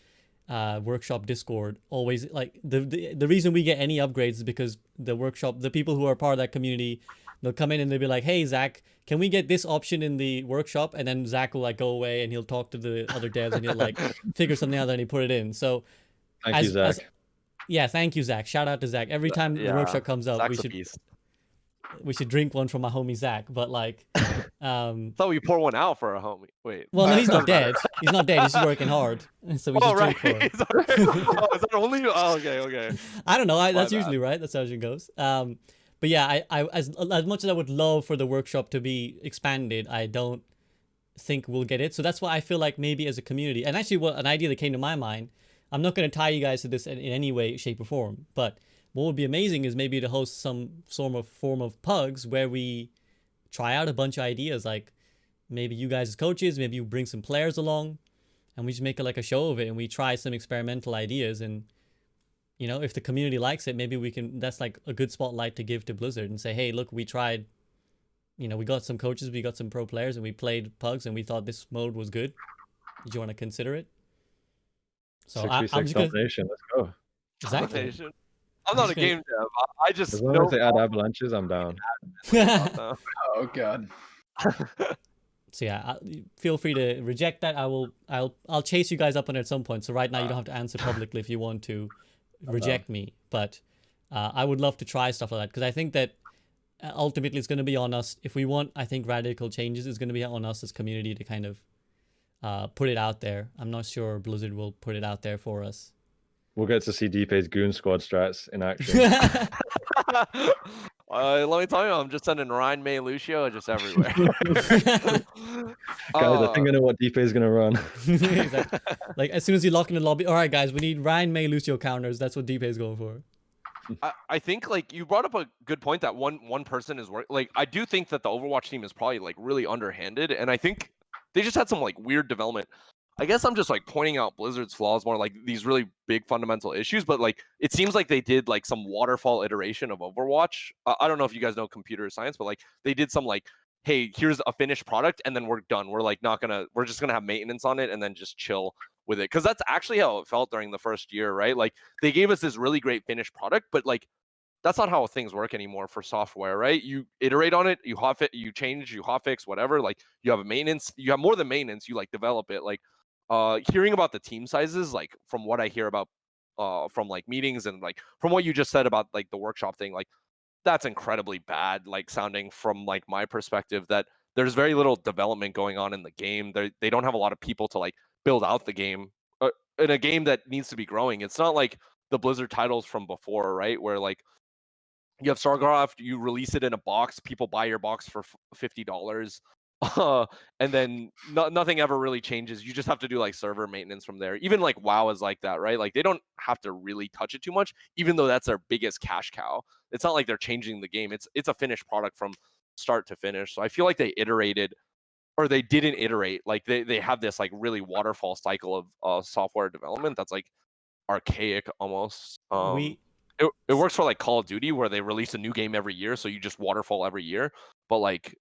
workshop Discord always. Like the reason we get any upgrades is because the people who are part of that community, they'll come in and they'll be like, hey Zach, can we get this option in the workshop? And then Zach will like go away and he'll talk to the other devs and he'll like figure something out and he put it in. So thank you, Zach. Thank you, Zach. Shout out to Zach. Every time the workshop comes up, Zach's we should drink one from my homie Zach. But like thought we pour one out for a homie. Wait. Well, no, he's not dead. He's not dead. He's just working hard. So we just drink for him. Is that only? Oh, okay. I don't know. That's usually right. That's how it goes. But yeah, I as much as I would love for the workshop to be expanded, I don't think we'll get it. So that's why I feel like maybe as a community, and actually an idea that came to my mind, I'm not going to tie you guys to this in any way, shape, or form, but what would be amazing is maybe to host some form of pugs where we try out a bunch of ideas. Like maybe you guys as coaches, maybe you bring some players along, and we just make a show of it, and we try some experimental ideas. And you know, if the community likes it, maybe we can. That's like a good spotlight to give to Blizzard and say, hey, look, we tried. You know, we got some coaches, we got some pro players, and we played pugs, and we thought this mode was good. Did you want to consider it? So I'm just gonna... Let's go. Exactly. I'm not a game dev. I just as long as they add avalanches, I'm down. Oh god. So yeah, feel free to reject that. I'll chase you guys up on it at some point. So right now you don't have to answer publicly if you want to reject me. But I would love to try stuff like that, because I think that ultimately it's going to be on us. If we want, I think, radical changes, it's going to be on us as community to kind of put it out there. I'm not sure Blizzard will put it out there for us. We'll get to see Dpei's Goon Squad strats in action. Let me tell you, I'm just sending Ryan, May, Lucio just everywhere. Guys, I think I know what Dpei's going to run. Exactly. Like, as soon as you lock in the lobby, all right, guys, we need Ryan, May, Lucio counters. That's what Dpei's going for. I think, like, you brought up a good point that one person is working. Like, I do think that the Overwatch team is probably, like, really underhanded, and I think they just had some, like, weird development. I guess I'm just like pointing out Blizzard's flaws more, like these really big fundamental issues, but like it seems like they did like some waterfall iteration of Overwatch. I don't know if you guys know computer science, but like they did some like, hey, here's a finished product and then we're done. We're just gonna have maintenance on it and then just chill with it. Cause that's actually how it felt during the first year, right? Like they gave us this really great finished product, but like that's not how things work anymore for software, right? You iterate on it, you hotfix, you change, you hotfix, whatever. Like you have a maintenance, you have more than maintenance, you like develop it. Like hearing about the team sizes, like from what I hear about from like meetings and like from what you just said about like the workshop thing, like that's incredibly bad, like sounding from like my perspective, that there's very little development going on in the game. They don't have a lot of people to like build out the game in a game that needs to be growing. It's not like the Blizzard titles from before, right? Where like you have StarCraft, you release it in a box, people buy your box for $50. And then nothing ever really changes. You just have to do like server maintenance from there. Even like WoW is like that, right? Like they don't have to really touch it too much, even though that's their biggest cash cow. It's not like they're changing the game. It's a finished product from start to finish. So I feel like they iterated or they didn't iterate. Like they have this like really waterfall cycle of software development that's like archaic almost. We It works for like Call of Duty where they release a new game every year, so you just waterfall every year. But like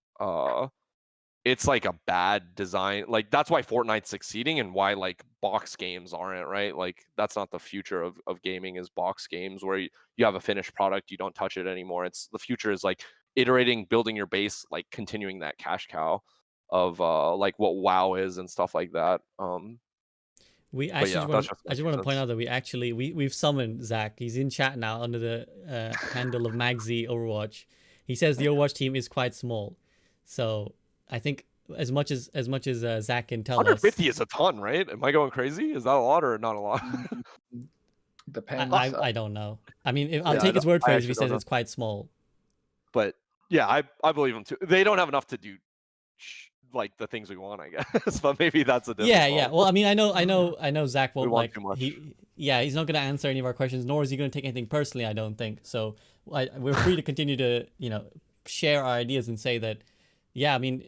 it's like a bad design. Like that's why Fortnite's succeeding and why like box games aren't, right? Like that's not the future of gaming, is box games where you have a finished product, you don't touch it anymore. It's the future is like iterating, building your base, like continuing that cash cow of like what WoW is and stuff like that. we But actually yeah, want that's just I just want to point out that we've summoned Zach. He's in chat now under the handle of Magzy Overwatch. He says the Overwatch team is quite small, so I think as much as Zach can tell us, 150 is a ton, right? Am I going crazy? Is that a lot or not a lot? Depends. I don't know. I mean, I'll Yeah, take his word for I it if he actually don't says know. it's quite small. But yeah, I believe them too. They don't have enough to do like the things we want, I guess. But maybe that's a different Yeah. problem. Well, I mean, I know Zach won't want like too much. he's not going to answer any of our questions, nor is he going to take anything personally. I don't think so. We're free to continue to share our ideas and say that, yeah. I mean,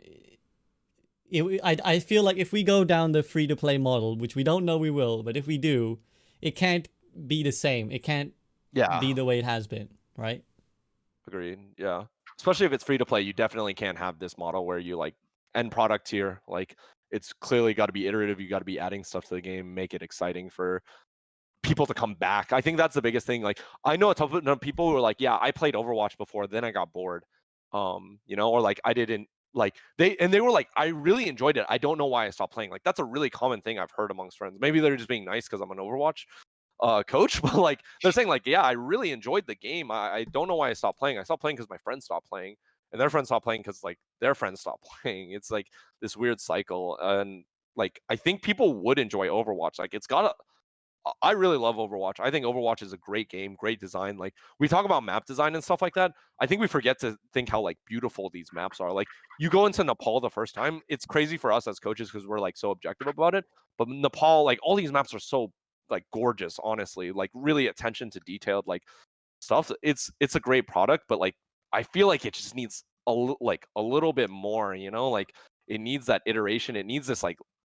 I feel like if we go down the free to play model, which we don't know we will, but if we do, it can't be the same. It can't Yeah, be the way it has been, right? agreed. Yeah, especially if it's free to play, you definitely can't have this model where you like end product tier. Like it's clearly got to be iterative. You got to be adding stuff to the game, make it exciting for people to come back. I think that's the biggest thing. Like I know a ton of people who are like, yeah, I played Overwatch before, then I got bored. Or like I didn't like they were like, I really enjoyed it. I don't know why I stopped playing. Like that's a really common thing I've heard amongst friends. Maybe they're just being nice because I'm an Overwatch coach, but like they're saying like, yeah, I really enjoyed the game. I don't know why I stopped playing. I stopped playing because my friends stopped playing, and their friends stopped playing because like their friends stopped playing. It's like this weird cycle, and like I think people would enjoy Overwatch. Like it's got a I really love Overwatch. I think Overwatch is a great game, great design. Like we talk about map design and stuff like that. I think we forget to think how like beautiful these maps are. Like you go into Nepal the first time, it's crazy for us as coaches because we're like so objective about it. But Nepal, like all these maps are so like gorgeous, honestly. Like really attention to detailed like stuff. It's a great product, but like I feel like it just needs a little bit more, like it needs that iteration. It needs this like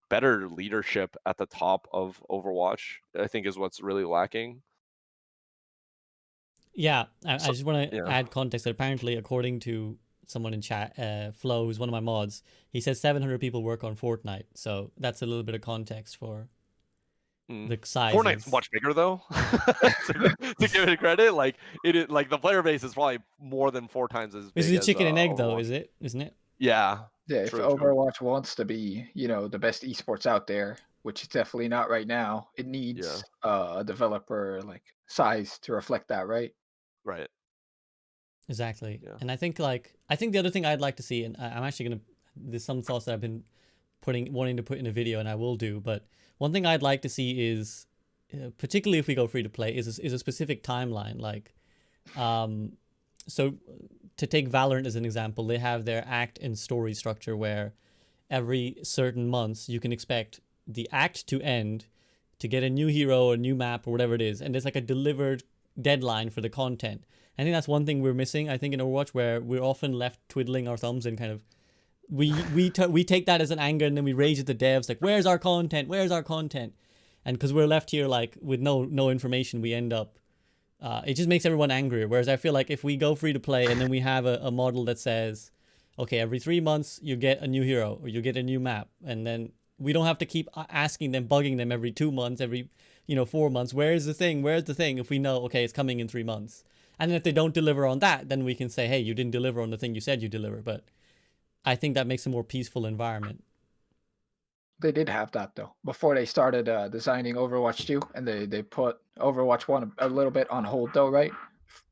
better leadership at the top of Overwatch, I think is what's really lacking. Yeah, I So, just want to yeah. add context that apparently, according to someone in chat, Flo, who's one of my mods, he says 700 people work on Fortnite. So that's a little bit of context for the sizes. Fortnite's much bigger though. to give it credit, like like the player base is probably more than 4 times as big. This is a as, chicken and egg, Overwatch. though, isn't it? Yeah. Yeah, if True. Overwatch wants to be, the best esports out there, which it's definitely not right now, it needs a developer like size to reflect that, right? Right. Exactly. Yeah. And I think the other thing I'd like to see, and I'm actually gonna, there's some thoughts that I've been wanting to put in a video, and I will do. But one thing I'd like to see is, particularly if we go free to play, is a specific timeline. Like, so to take Valorant as an example, they have their act and story structure where every certain months you can expect the act to end, to get a new hero, a new map, or whatever it is, and there's like a delivered deadline for the content. I think that's one thing we're missing, I think, in Overwatch, where we're often left twiddling our thumbs and kind of we take that as an anger, and then we rage at the devs like, where's our content, and because we're left here like with no information, we end up it just makes everyone angrier. Whereas I feel like if we go free to play and then we have a model that says, okay, every 3 months you get a new hero or you get a new map, and then we don't have to keep asking them, bugging them every 2 months, every 4 months, where's the thing, if we know, okay, it's coming in 3 months. And then if they don't deliver on that, then we can say, hey, you didn't deliver on the thing you said you deliver. But I think that makes a more peaceful environment. They did have that though before they started designing Overwatch 2, and they put Overwatch 1 a little bit on hold though, right?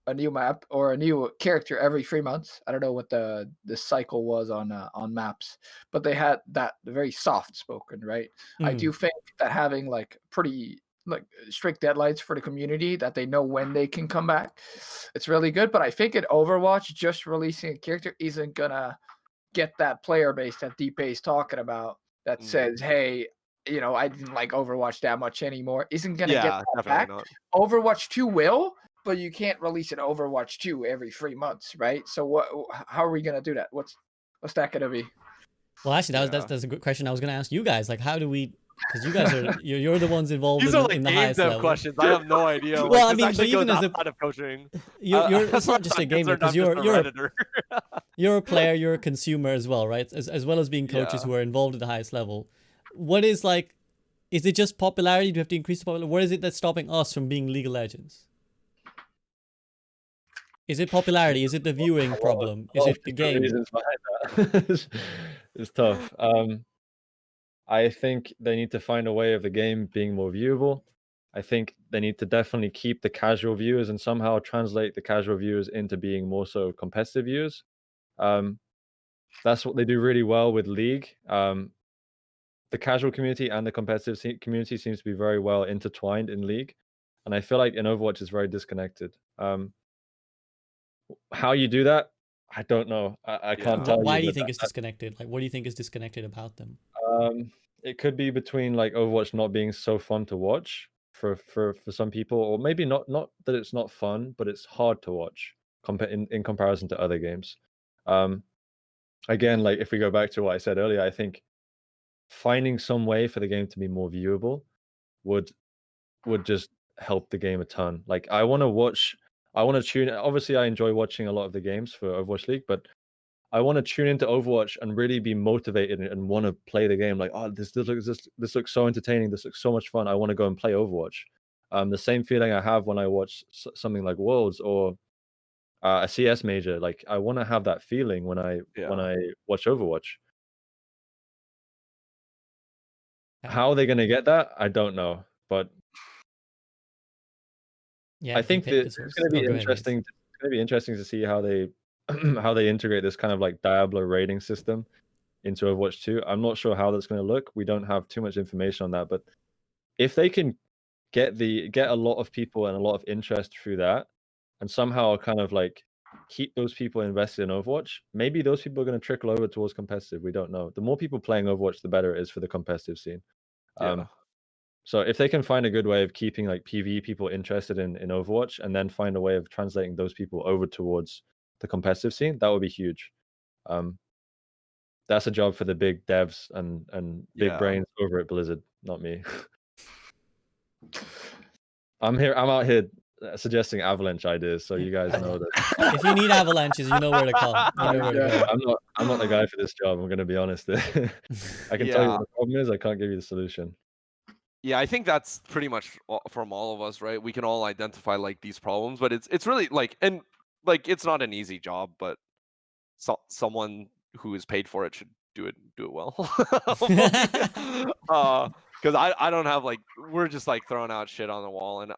A new map or a new character every 3 months. I don't know what the cycle was on maps, but they had that very soft spoken, right? I do think that having like pretty like strict deadlines for the community that they know when they can come back, it's really good. But I think in Overwatch, just releasing a character isn't gonna get that player base that Dpei is talking about that says, hey, I didn't like Overwatch that much anymore. Isn't going to get that back. Not. Overwatch 2 will, but you can't release an Overwatch 2 every 3 months, right? So how are we going to do that? What's that going to be? Well, actually, that's a good question. I was going to ask you guys, like, how do we? Because you guys are you're the ones involved These are like in the game highest dev level. questions. I have no idea. Like, Well, I this mean, but actually even goes as a outside of coaching. you're As it's far not as just a I'm gamer, concerned, because I'm just a Redditor. you're a player, you're a consumer as well, right? As well as being coaches Yeah. who are involved at the highest level. What is like? Is it just popularity? Do you have to increase the popularity? What is it that's stopping us from being League of Legends? Is it popularity? Is it the viewing problem? Is it the different game? reasons behind that. It's tough. I think they need to find a way of the game being more viewable. I think they need to definitely keep the casual viewers and somehow translate the casual viewers into being more so competitive viewers. That's what they do really well with League. The casual community and the competitive community seems to be very well intertwined in League, and I feel like in Overwatch is very disconnected. How you do that, I don't know. I can't tell Why you. do you But think it's disconnected? Like, what do you think is disconnected about them? it could be between like Overwatch not being so fun to watch for some people, or maybe not that it's not fun, but it's hard to watch in comparison to other games. Again, like if we go back to what I said earlier, I think finding some way for the game to be more viewable would just help the game a ton. Like I want to tune. Obviously, I enjoy watching a lot of the games for Overwatch League, but I want to tune into Overwatch and really be motivated and want to play the game. Like, oh, this looks so entertaining. This looks so much fun. I want to go and play Overwatch. The same feeling I have when I watch something like Worlds or a CS major. Like, I want to have that feeling when I watch Overwatch. How they're gonna get that, I don't know, but Yeah, I think that it's going to be interesting. It's going to be interesting to see how they how they integrate this kind of like Diablo rating system into Overwatch 2. I'm not sure how that's going to look. We don't have too much information on that, but if they can get a lot of people and a lot of interest through that, and somehow kind of like keep those people invested in Overwatch, maybe those people are going to trickle over towards competitive. We don't know. The more people playing Overwatch, the better it is for the competitive scene. So if they can find a good way of keeping like PvE people interested in Overwatch, and then find a way of translating those people over towards the competitive scene, that would be huge. That's a job for the big devs and big brains over at Blizzard, not me. I'm out here suggesting Avalanche ideas, so you guys know that. If you need avalanches, you know where to come. You know where to go. I'm not the guy for this job. I'm going to be honest. I can tell you what the problem is. I can't give you the solution. Yeah, I think that's pretty much from all of us, right? We can all identify like these problems, but it's really like, and like it's not an easy job, but someone who is paid for it should do it well. Because I don't have like, we're just like throwing out shit on the wall, and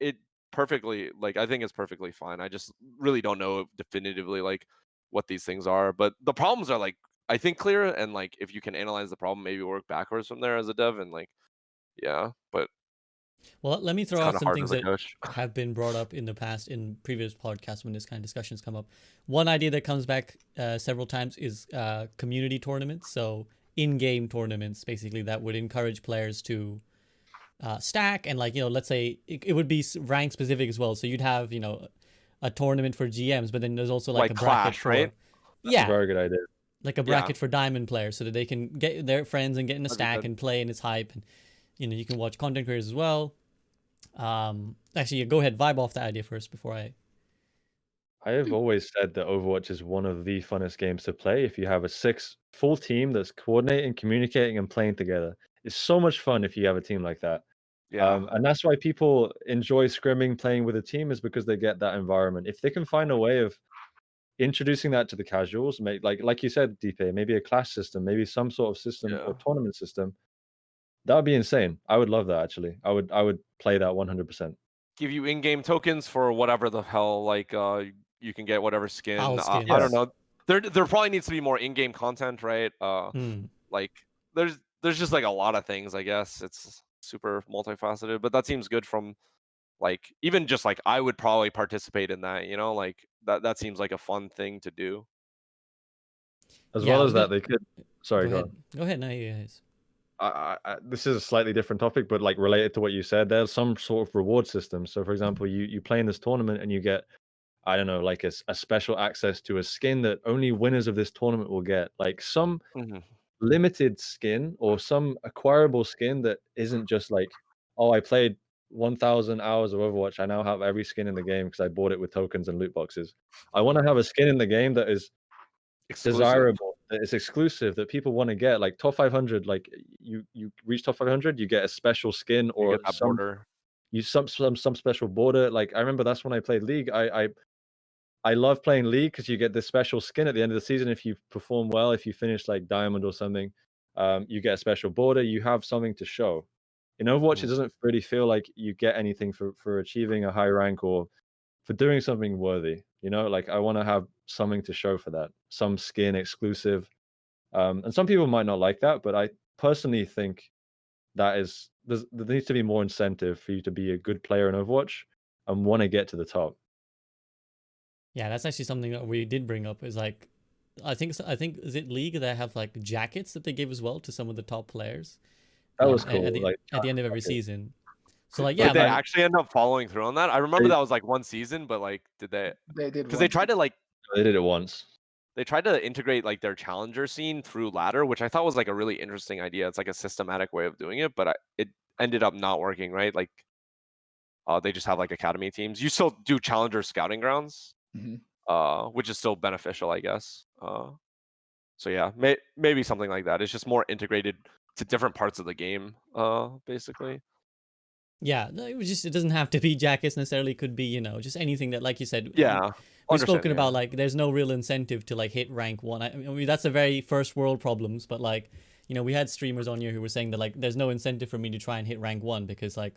it perfectly, like I think it's perfectly fine. I just really don't know definitively like what these things are, but the problems are like I think clear, and like if you can analyze the problem, maybe work backwards from there as a dev, and like but well, let me throw out some things that coach. have been brought up in the past in previous podcasts when this kind of discussions come up. One idea that comes back several times is community tournaments. So in-game tournaments, basically, that would encourage players to stack, and like, you know, let's say it would be rank specific as well. So you'd have, you know, a tournament for GMs, but then there's also like a bracket Clash, for right? That's a very good idea. Like a bracket for diamond players, so that they can get their friends and get in a stack and play, and it's hype, and you know, you can watch content creators as well. Actually, go ahead, vibe off the idea first before I have always said that Overwatch is one of the funnest games to play if you have a full team that's coordinating, communicating, and playing together. It's so much fun if you have a team like that. And that's why people enjoy scrimming, playing with a team, is because they get that environment. If they can find a way of introducing that to the casuals, like you said, Dpei, maybe a clash system, maybe some sort of system or tournament system, that would be insane. I would love that, actually. I would play that 100%. Give you in-game tokens for whatever the hell, like you can get whatever skin. I don't know. There probably needs to be more in-game content, right? Like there's just like a lot of things, I guess. It's super multifaceted, but that seems good from like, even just like I would probably participate in that, you know, like that seems like a fun thing to do. As well as that, they could. Sorry, go on. Go ahead. No, you guys. This is a slightly different topic, but like related to what you said, there's some sort of reward system. So, for example, you play in this tournament and you get I don't know, like a special access to a skin that only winners of this tournament will get, like some Mhm. limited skin or some acquirable skin that isn't just like, oh, I played 1,000 hours of Overwatch. I now have every skin in the game because I bought it with tokens and loot boxes. I want to have a skin in the game that is Exclusive. desirable, that is exclusive, that people want to get. Like top 500, like you reach top 500, you get a special skin You or get that border. some special border. Like I remember that's when I played League. I love playing League because you get this special skin at the end of the season if you perform well. If you finish like Diamond or something, you get a special border. You have something to show. In Overwatch, it Mhm. doesn't really feel like you get anything for achieving a high rank or for doing something worthy. You know, like I want to have something to show for that, some skin exclusive. And some people might not like that, but I personally think there needs to be more incentive for you to be a good player in Overwatch and want to get to the top. Yeah, that's actually something that we did bring up. Is like, I think is it League that have like jackets that they give as well to some of the top players. That was At cool. Like the end of every okay. season. So like, Did yeah, they man. actually end up following through on that? I remember They, that was like one season, but like, did they? They did Because they one. tried to like they did it once. they tried to integrate like their challenger scene through ladder, which I thought was like a really interesting idea. It's like a systematic way of doing it, but it ended up not working, right? Like, they just have like academy teams. You still do challenger scouting grounds, Mhm. which is still beneficial, I guess. So yeah, maybe something like that. It's just more integrated to different parts of the game, basically. Yeah, no, it doesn't have to be jackets necessarily. It could be, just anything that, like you said, Yeah, we've understand. spoken Yeah. about. Like, there's no real incentive to like hit rank 1. I mean, that's a very first world problems. But like, we had streamers on here who were saying that like, there's no incentive for me to try and hit rank 1 because like,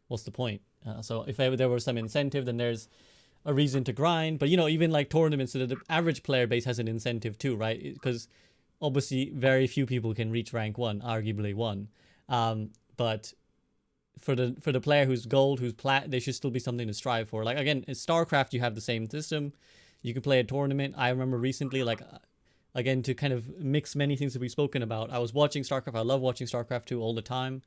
what's the point? So if there was some incentive, then there's a reason to grind. But even like tournaments, so that the average player base has an incentive too, right? Because obviously, very few people can reach rank 1, arguably 1. But for the player who's gold, who's plat, there should still be something to strive for. Like again, in StarCraft, you have the same system. You can play a tournament. I remember recently, like again, to kind of mix many things that we've spoken about. I was watching StarCraft. I love watching StarCraft 2 all the time.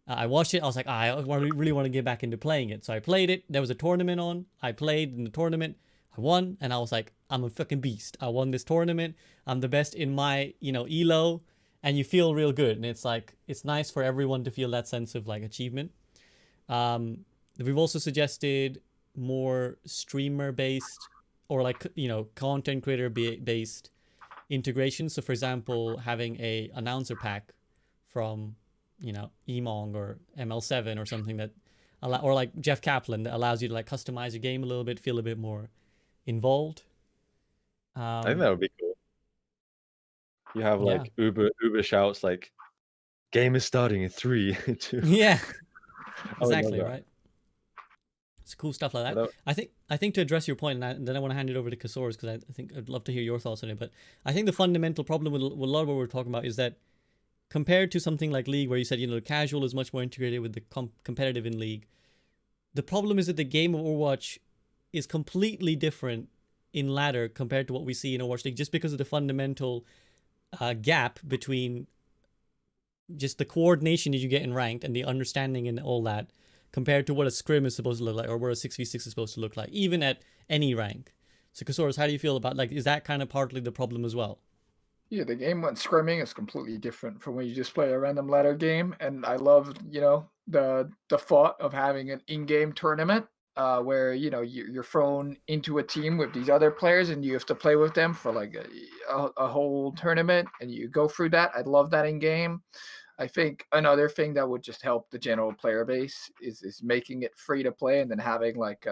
I watched it. I was like, I really want to get back into playing it. So I played it. There was a tournament on. I played in the tournament. I won, and I was like, I'm a fucking beast. I won this tournament. I'm the best in my, elo, and you feel real good. And it's like, it's nice for everyone to feel that sense of like achievement. We've also suggested more streamer based or like, content creator based integration. So for example, having a announcer pack from, Emong or ML7 or something that or like Jeff Kaplan that allows you to like customize your game a little bit, feel a bit more involved. I think that would be cool. You have Yeah. like Uber shouts like, "Game is starting in 3, 2." Yeah. I would love Exactly, that. right? It's cool stuff like that. That- I think to address your point, and then I want to hand it over to Casores because I think I'd love to hear your thoughts on it. But I think the fundamental problem with a lot of what we're talking about is that compared to something like League, where you said the casual is much more integrated with the competitive in League, the problem is that the game of Overwatch is completely different in ladder compared to what we see in Overwatch League, just because of the fundamental gap between just the coordination that you get in ranked and the understanding and all that, compared to what a scrim is supposed to look like or what a 6v6 is supposed to look like, even at any rank. So, Casores, how do you feel about, like, is that kind of partly the problem as well? Yeah, the game when scrimming is completely different from when you just play a random ladder game. And I love, the thought of having an in-game tournament where you're thrown into a team with these other players and you have to play with them for like a whole tournament and you go through that. I love that in game. I think another thing that would just help the general player base is making it free to play and then having like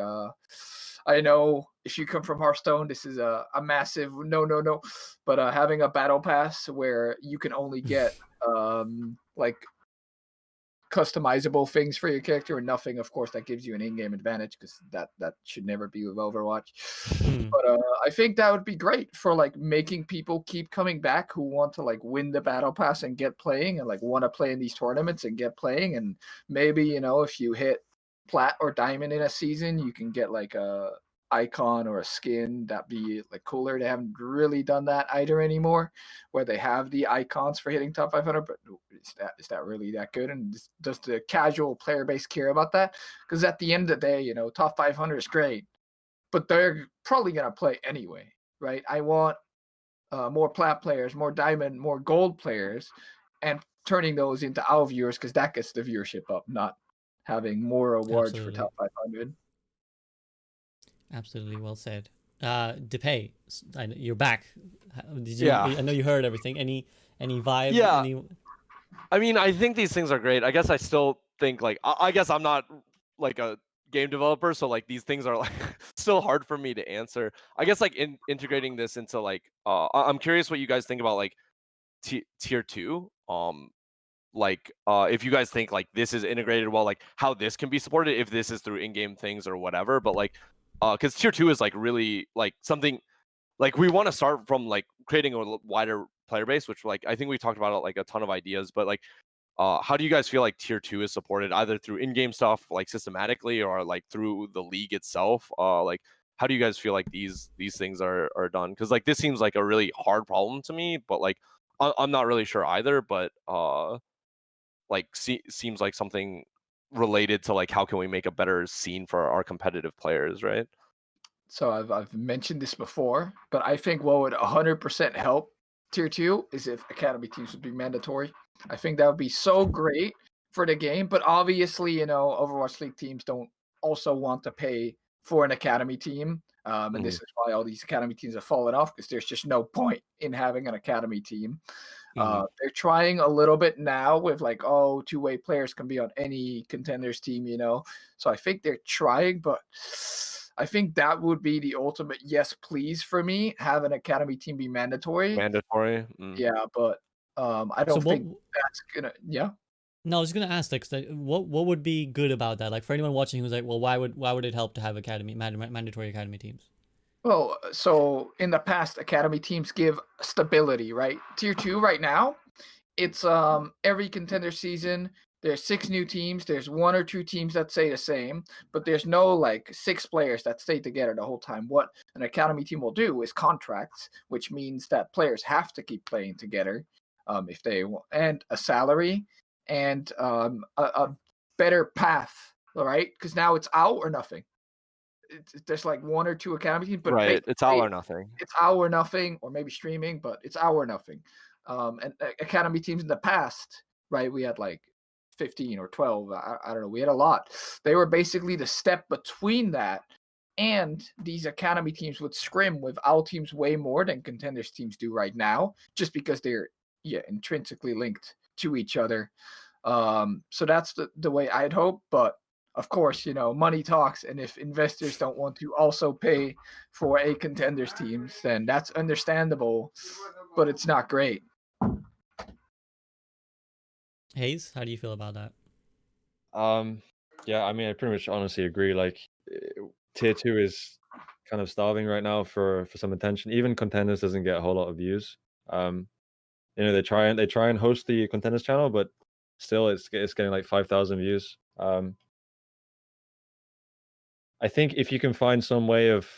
I know if you come from Hearthstone, this is a massive no, but having a battle pass where you can only get like customizable things for your character and nothing, of course, that gives you an in-game advantage because that should never be with Overwatch. But I think that would be great for like making people keep coming back who want to like win the battle pass and get playing and like want to play in these tournaments and get playing. And maybe if you hit plat or diamond in a season, you can get like a icon or a skin that be like cooler. They haven't really done that either anymore, where they have the icons for hitting top 500. But is that really that good? And does the casual player base care about that? Because at the end of the day, top 500 is great, but they're probably gonna play anyway, right? I want more plat players, more diamond, more gold players, and turning those into our viewers because that gets the viewership up, not having more awards for Absolutely. top 500. Absolutely, well said. Dpei, you're back. Did you? Yeah. I know you heard everything. Any vibe? Yeah. Any? I mean, I think these things are great. I guess I still think like I guess I'm not like a game developer, so like these things are like still hard for me to answer. I guess like integrating this into like I'm curious what you guys think about like tier 2. Like if you guys think like this is integrated well, like how this can be supported if this is through in-game things or whatever. But like because tier 2 is like really like something like we want to start from like creating a wider player base, which like I think we talked about like a ton of ideas, but like how do you guys feel like tier 2 is supported either through in-game stuff like systematically or like through the league itself? Like how do you guys feel like these things are done? Because like this seems like a really hard problem to me, but like I'm not really sure either, but like seems like something related to like how can we make a better scene for our competitive players, right? So I've mentioned this before, but I think what would 100% help tier 2 is if academy teams would be mandatory. I think that would be so great for the game, but obviously, Overwatch League teams don't also want to pay for an academy team. And this is why all these academy teams have fallen off because there's just no point in having an academy team. They're trying a little bit now with like, two-way players can be on any contenders team, So I think they're trying, but I think that would be the ultimate yes, please for me. Have an academy team be mandatory. Mandatory. Yeah, but I don't think that's gonna. Yeah. No, I was gonna ask like what would be good about that? Like for anyone watching who's like, well, why would it help to have mandatory academy teams? Well, so in the past, academy teams give stability, right? Tier 2 right now, it's every contender season. There's 6 new teams. There's 1 or 2 teams that stay the same, but there's no like 6 players that stay together the whole time. What an academy team will do is contracts, which means that players have to keep playing together, if they want, and a salary and a better path, all right? Because now it's out or nothing. There's like 1 or 2 academy teams, but Right, it's all or nothing. It's all or nothing, or maybe streaming, but it's all or nothing. And academy teams in the past, right? We had like 15 or 12. I don't know. We had a lot. They were basically the step between that, and these academy teams would scrim with our teams way more than contenders teams do right now, just because they're intrinsically linked to each other. So that's the way I'd hope, but of course, money talks, and if investors don't want to also pay for a contenders teams, then that's understandable, but it's not great. Hayes, how do you feel about that? Yeah, I mean, I pretty much honestly agree. Like, tier 2 is kind of starving right now for some attention. Even contenders doesn't get a whole lot of views. They try and host the contenders channel, but still, it's getting like 5,000 views. I think if you can find some way of,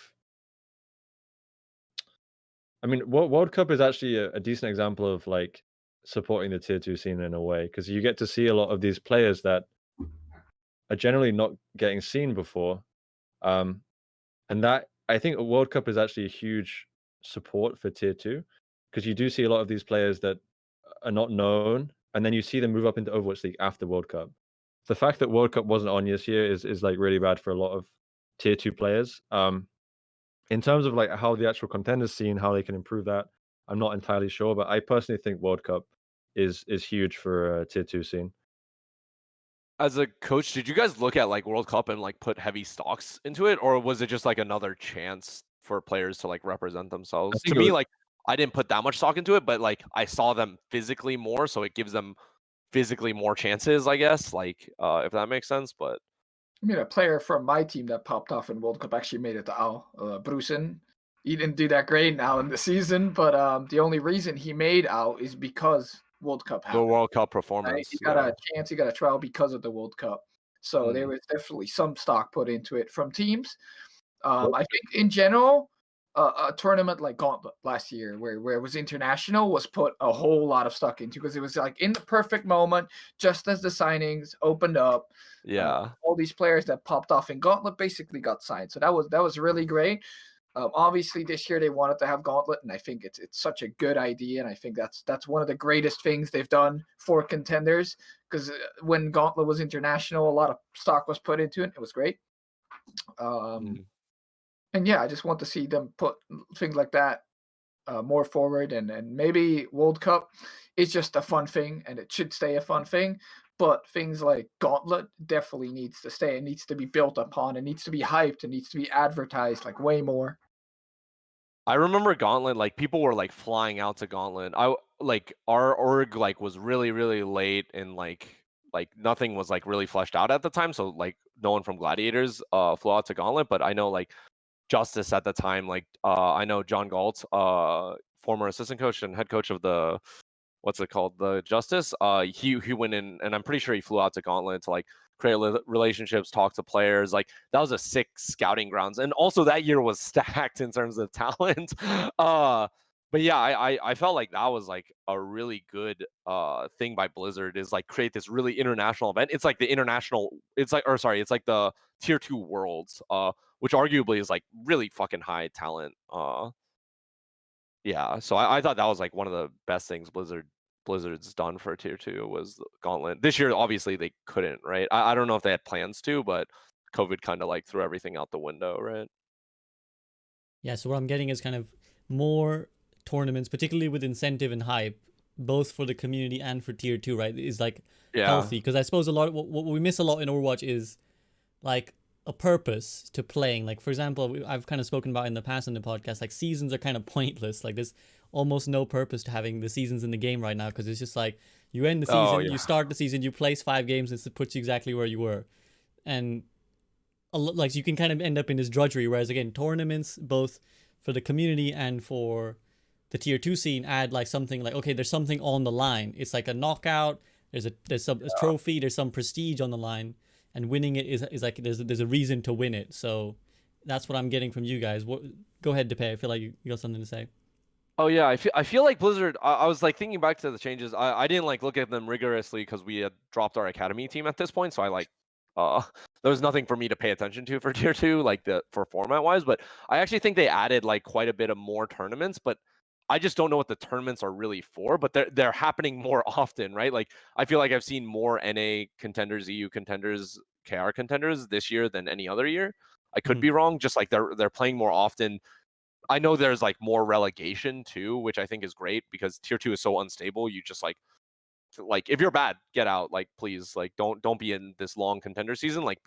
I mean, World Cup is actually a decent example of like supporting the tier 2 scene in a way, because you get to see a lot of these players that are generally not getting seen before. And that, I think a World Cup is actually a huge support for tier 2, because you do see a lot of these players that are not known, and then you see them move up into Overwatch League after World Cup. The fact that World Cup wasn't on this year is like really bad for a lot of tier 2 players. In terms of like how the actual contenders scene, how they can improve that, I'm not entirely sure, but I personally think World Cup is huge for tier 2 scene. As a coach, did you guys look at like World Cup and like put heavy stocks into it, or was it just like another chance for players to like represent themselves? To me, like I didn't put that much stock into it, but like I saw them physically more, so it gives them physically more chances, I guess. Like if that makes sense, but I mean, a player from my team that popped off in World Cup actually made it to AL, Brusen. He didn't do that great now in the season, but the only reason he made AL is because World Cup happened. The World Cup Right? performance. He got a chance, he got a trial because of the World Cup. So there was definitely some stock put into it from teams. I think in general, a tournament like Gauntlet last year, where it was international, was put a whole lot of stock into, because it was like in the perfect moment, just as the signings opened up. Yeah. All these players that popped off in Gauntlet basically got signed, so that was really great. Obviously, this year they wanted to have Gauntlet, and I think it's such a good idea, and I think that's one of the greatest things they've done for contenders. Because when Gauntlet was international, a lot of stock was put into it. It was great. Mm. And yeah, I just want to see them put things like that more forward, and maybe World Cup is just a fun thing, and it should stay a fun thing. But things like Gauntlet definitely needs to stay. It needs to be built upon. It needs to be hyped. It needs to be advertised like way more. I remember Gauntlet, like people were like flying out to Gauntlet. Like our org like was really really late, and like nothing was like really fleshed out at the time. So like no one from Gladiators flew out to Gauntlet, but I know like Justice at the time, like I know John Galt, former assistant coach and head coach of the what's it called, the Justice. He went in, and I'm pretty sure he flew out to Gauntlet to like create relationships, talk to players. Like that was a sick scouting grounds, and also that year was stacked in terms of talent. But yeah, I felt like that was like a really good thing by Blizzard, is like create this really international event. It's like the international, it's like, or sorry, it's like the tier 2 worlds, which arguably is like really fucking high talent. Yeah, so I thought that was like one of the best things Blizzard's done for tier 2 was the Gauntlet. This year, obviously they couldn't, right? I don't know if they had plans to, but COVID kind of like threw everything out the window, right? Yeah, so what I'm getting is kind of more tournaments, particularly with incentive and hype, both for the community and for tier 2, right? Is like Yeah. healthy, because I suppose a lot of what we miss a lot in Overwatch is like a purpose to playing. Like, for example, I've kind of spoken about in the past in the podcast, like seasons are kind of pointless. Like there's almost no purpose to having the seasons in the game right now, because it's just like you end the Oh, season, yeah. you start the season, you place 5 games, and it puts you exactly where you were. And like you can kind of end up in this drudgery, whereas again tournaments, both for the community and for the tier 2 scene, add like something like, okay, there's something on the line. It's like a knockout, there's a trophy, there's some prestige on the line, and winning it is like there's a reason to win it. So that's what I'm getting from you guys. Go ahead, Dpei, I feel like you got something to say. Oh yeah, I feel like Blizzard. I was like thinking back to the changes. I didn't like look at them rigorously because we had dropped our academy team at this point. So I like there was nothing for me to pay attention to for tier 2, like for format wise. But I actually think they added like quite a bit of more tournaments. But I just don't know what the tournaments are really for. But they're happening more often, right? Like I feel like I've seen more NA contenders, EU contenders, KR contenders this year than any other year. I could be wrong. Just like they're playing more often. I know there's like more relegation too, which I think is great because tier 2 is so unstable. You just like if you're bad, get out. Like please, like don't be in this long contender season. Like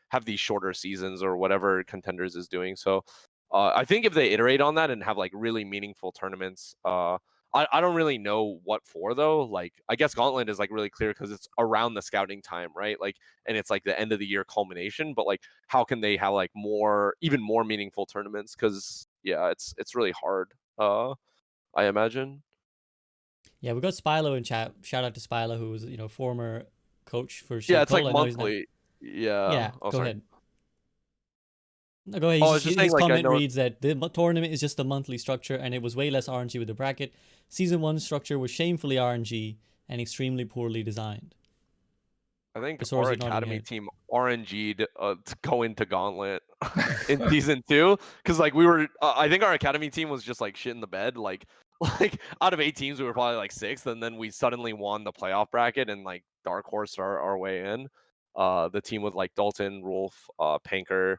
have these shorter seasons or whatever contenders is doing. So I think if they iterate on that and have like really meaningful tournaments, I don't really know what for though. Like I guess Gauntlet is like really clear because it's around the scouting time, right? Like and it's like the end of the year culmination. But like how can they have like even more meaningful tournaments? Because yeah, it's really hard. I imagine. Yeah, we got Spilo in chat. Shout out to Spilo, who was former coach for Yeah, it's like Shirkle. I know he's not. monthly. Yeah. Yeah, Oh, go sorry. ahead. No, go ahead. Oh, I was just saying, His like, I comment know. reads that the tournament is just a monthly structure, and it was way less RNG with the bracket. Season 1 structure was shamefully RNG and extremely poorly designed. I think Casores, our you're nodding academy your head. team RNG'd to go into Gauntlet in season 2 because like we were. I think our academy team was just like shit in the bed. Like out of 8 teams, we were probably like 6th, and then we suddenly won the playoff bracket and like dark horse our way in. The team with like Dalton, Rolf, Panker,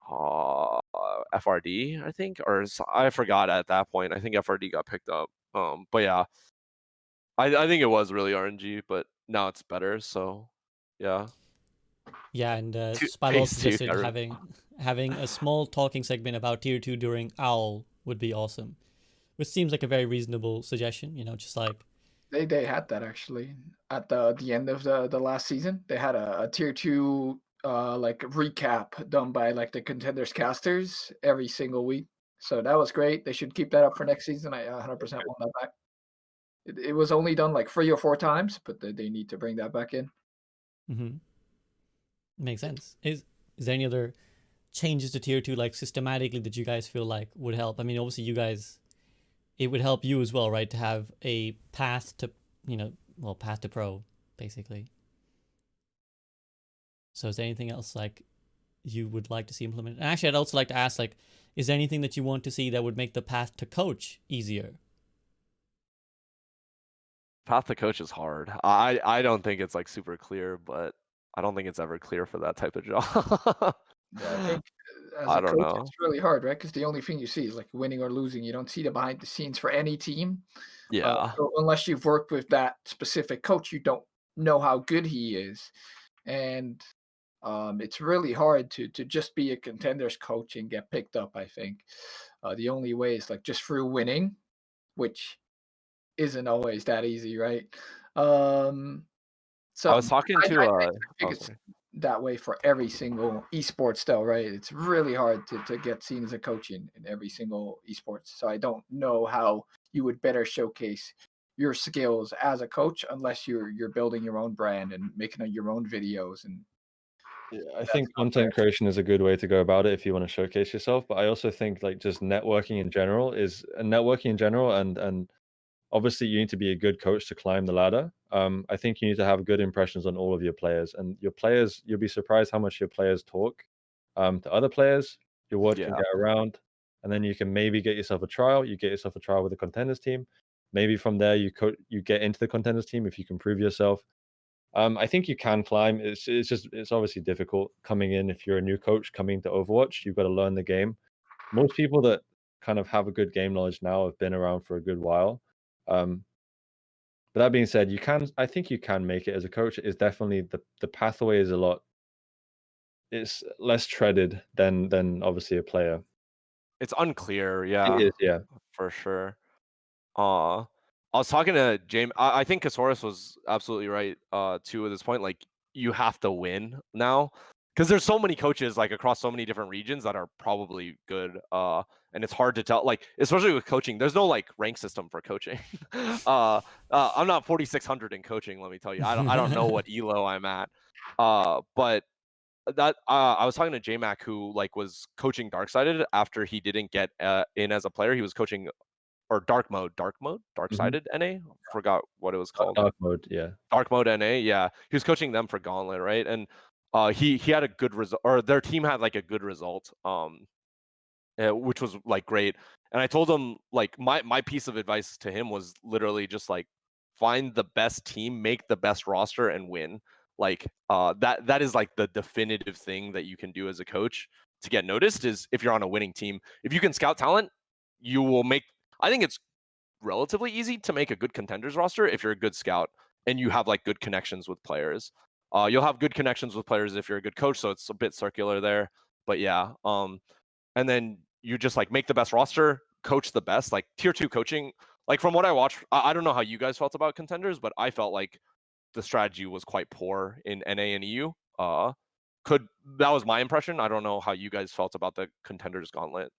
FRD, I think, I forgot at that point. I think FRD got picked up. But yeah, I think it was really RNG, but now it's better. So yeah. Yeah, and Spilo Phase also 2 suggested got having a small talking segment about tier 2 during OWL would be awesome, which seems like a very reasonable suggestion. Just like They had that actually at the end of the last season. They had a tier 2 like recap done by like the contenders casters every single week. So that was great. They should keep that up for next season. I 100% want that back. It was only done like 3 or 4 times, but they need to bring that back in. makes sense. Is there any other changes to tier 2 like systematically that you guys feel like would help? I mean, obviously you guys, it would help you as well, right, to have a path to, path to pro, basically. So is there anything else like you would like to see implemented? And actually, I'd also like to ask, like, is there anything that you want to see that would make the path to coach easier? Path to coach is hard. I don't think it's like super clear, but I don't think it's ever clear for that type of job. Yeah, I think as I a don't coach, know. it's really hard, right? Because the only thing you see is like winning or losing. You don't see the behind the scenes for any team. Yeah. So unless you've worked with that specific coach, you don't know how good he is. And it's really hard to just be a contenders coach and get picked up, I think. The only way is like just through winning, which isn't always that easy, right? I was So talking I to think oh, it's sorry. that way for every single esports though, right? It's really hard to get seen as a coach in every single esports. So I don't know how you would better showcase your skills as a coach unless you're building your own brand and making your own videos. And Yeah, I that's think not content fair. creation is a good way to go about it if you want to showcase yourself. But I also think like just networking in general and obviously you need to be a good coach to climb the ladder. I think you need to have good impressions on all of your players, and your players, you'll be surprised how much your players talk to other players. Your word can Yeah. get around, and then you can maybe get yourself a trial. You get yourself a trial with the contenders team. Maybe from there you get into the contenders team if you can prove yourself. I think you can climb. It's obviously difficult coming in if you're a new coach coming to Overwatch. You've got to learn the game. Most people that kind of have a good game knowledge now have been around for a good while. But that being said, I think you can make it as a coach. It's definitely the pathway is it's less treaded than obviously a player. It's unclear, It yeah, is, yeah. for sure. I was talking to James. I think Casores was absolutely right too at this point. Like you have to win now because there's so many coaches like across so many different regions that are probably good. And it's hard to tell. Like especially with coaching, there's no like rank system for coaching. I'm not 4600 in coaching. Let me tell you, I don't know what elo I'm at. But that I was talking to JMac who like was coaching Darksided after he didn't get in as a player. He was coaching or dark sided NA. Forgot what it was called. Dark mode, yeah. Dark mode NA, yeah. He was coaching them for Gauntlet, right? And he had a good result, or their team had like a good result, which was like great. And I told him like my piece of advice to him was literally just like find the best team, make the best roster, and win. Like that is like the definitive thing that you can do as a coach to get noticed is if you're on a winning team. If you can scout talent, you will make. I think it's relatively easy to make a good contenders roster if you're a good scout and you have like good connections with players. You'll have good connections with players if you're a good coach, so it's a bit circular there. But yeah, and then you just like make the best roster, coach the best, like tier 2 coaching. Like from what I watched, I don't know how you guys felt about contenders, but I felt like the strategy was quite poor in NA and EU. That was my impression. I don't know how you guys felt about the contenders gauntlet.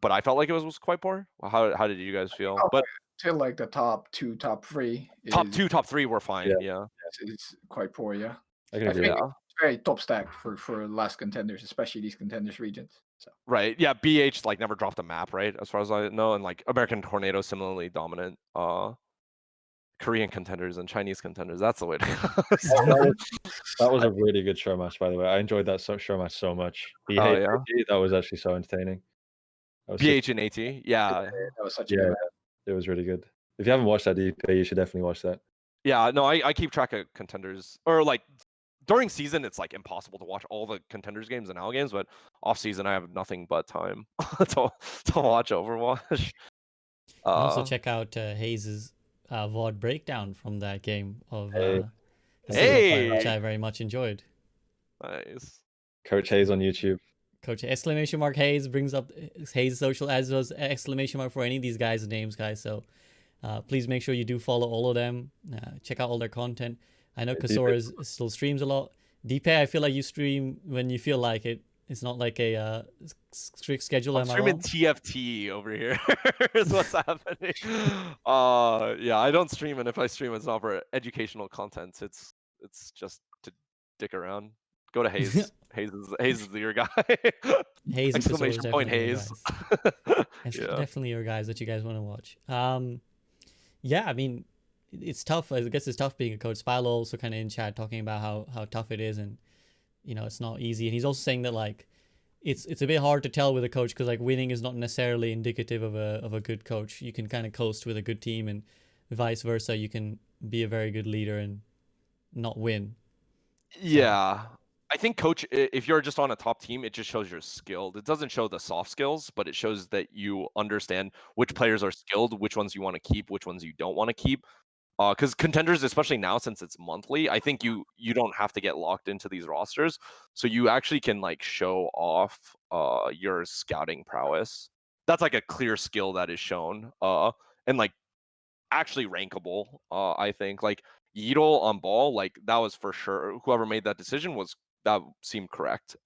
But I felt like it was quite poor. How did you guys feel? But To like the top 2, top 3 top is 2, top 3 were fine. Yeah. is quite poor. Yeah, I can I agree. think Yeah. it's very top stacked for last contenders, especially these contenders regions. So Right. Yeah. BH like never dropped a map, right? As far as I know, and like American Tornado similarly dominant. Korean contenders and Chinese contenders. That's the way to go. That was a really good show match, by the way. I enjoyed that show match so much. Oh yeah. That was actually so entertaining. BH and AT. Yeah. that was such a Yeah, good match. it was really good. If you haven't watched that Dpei, you should definitely watch that. Yeah. No, I keep track of contenders or like during season, it's like impossible to watch all the contenders games and OWL games, but off season, I have nothing but time to watch Overwatch. And also check out Hayes' VOD breakdown from that game of the single player, which I very much enjoyed. Nice. Coach Hayes on YouTube. Coach exclamation mark Hayes brings up Hayes social as well as exclamation mark for any of these guys' names, guys. So please make sure you do follow all of them. Check out all their content. I know Casores still streams a lot. Dpei, I feel like you stream when you feel like it. It's not like a strict schedule. I'm streaming TFT over here. Is what's happening. Yeah, I don't stream, and if I stream, it's not for educational content. It's just to dick around. Go to Hayes. Hayes is your guy. Hayes and Casores Exclamation point definitely your Hayes. guys. Yeah. Definitely your guys that you guys want to watch. Yeah, I mean, it's tough. I guess it's tough being a coach. Spilo also kind of in chat talking about how tough it is, and it's not easy. And he's also saying that like it's a bit hard to tell with a coach because like winning is not necessarily indicative of a good coach. You can kind of coast with a good team, and vice versa. You can be a very good leader and not win. Yeah. I think coach, if you're just on a top team, it just shows you're skilled. It doesn't show the soft skills, but it shows that you understand which players are skilled, which ones you want to keep, which ones you don't want to keep. Because contenders, especially now since it's monthly, I think you don't have to get locked into these rosters, so you actually can like show off your scouting prowess. That's like a clear skill that is shown, and like actually rankable. I think like Yeedle on ball, like that was for sure. Whoever made that decision that seemed correct.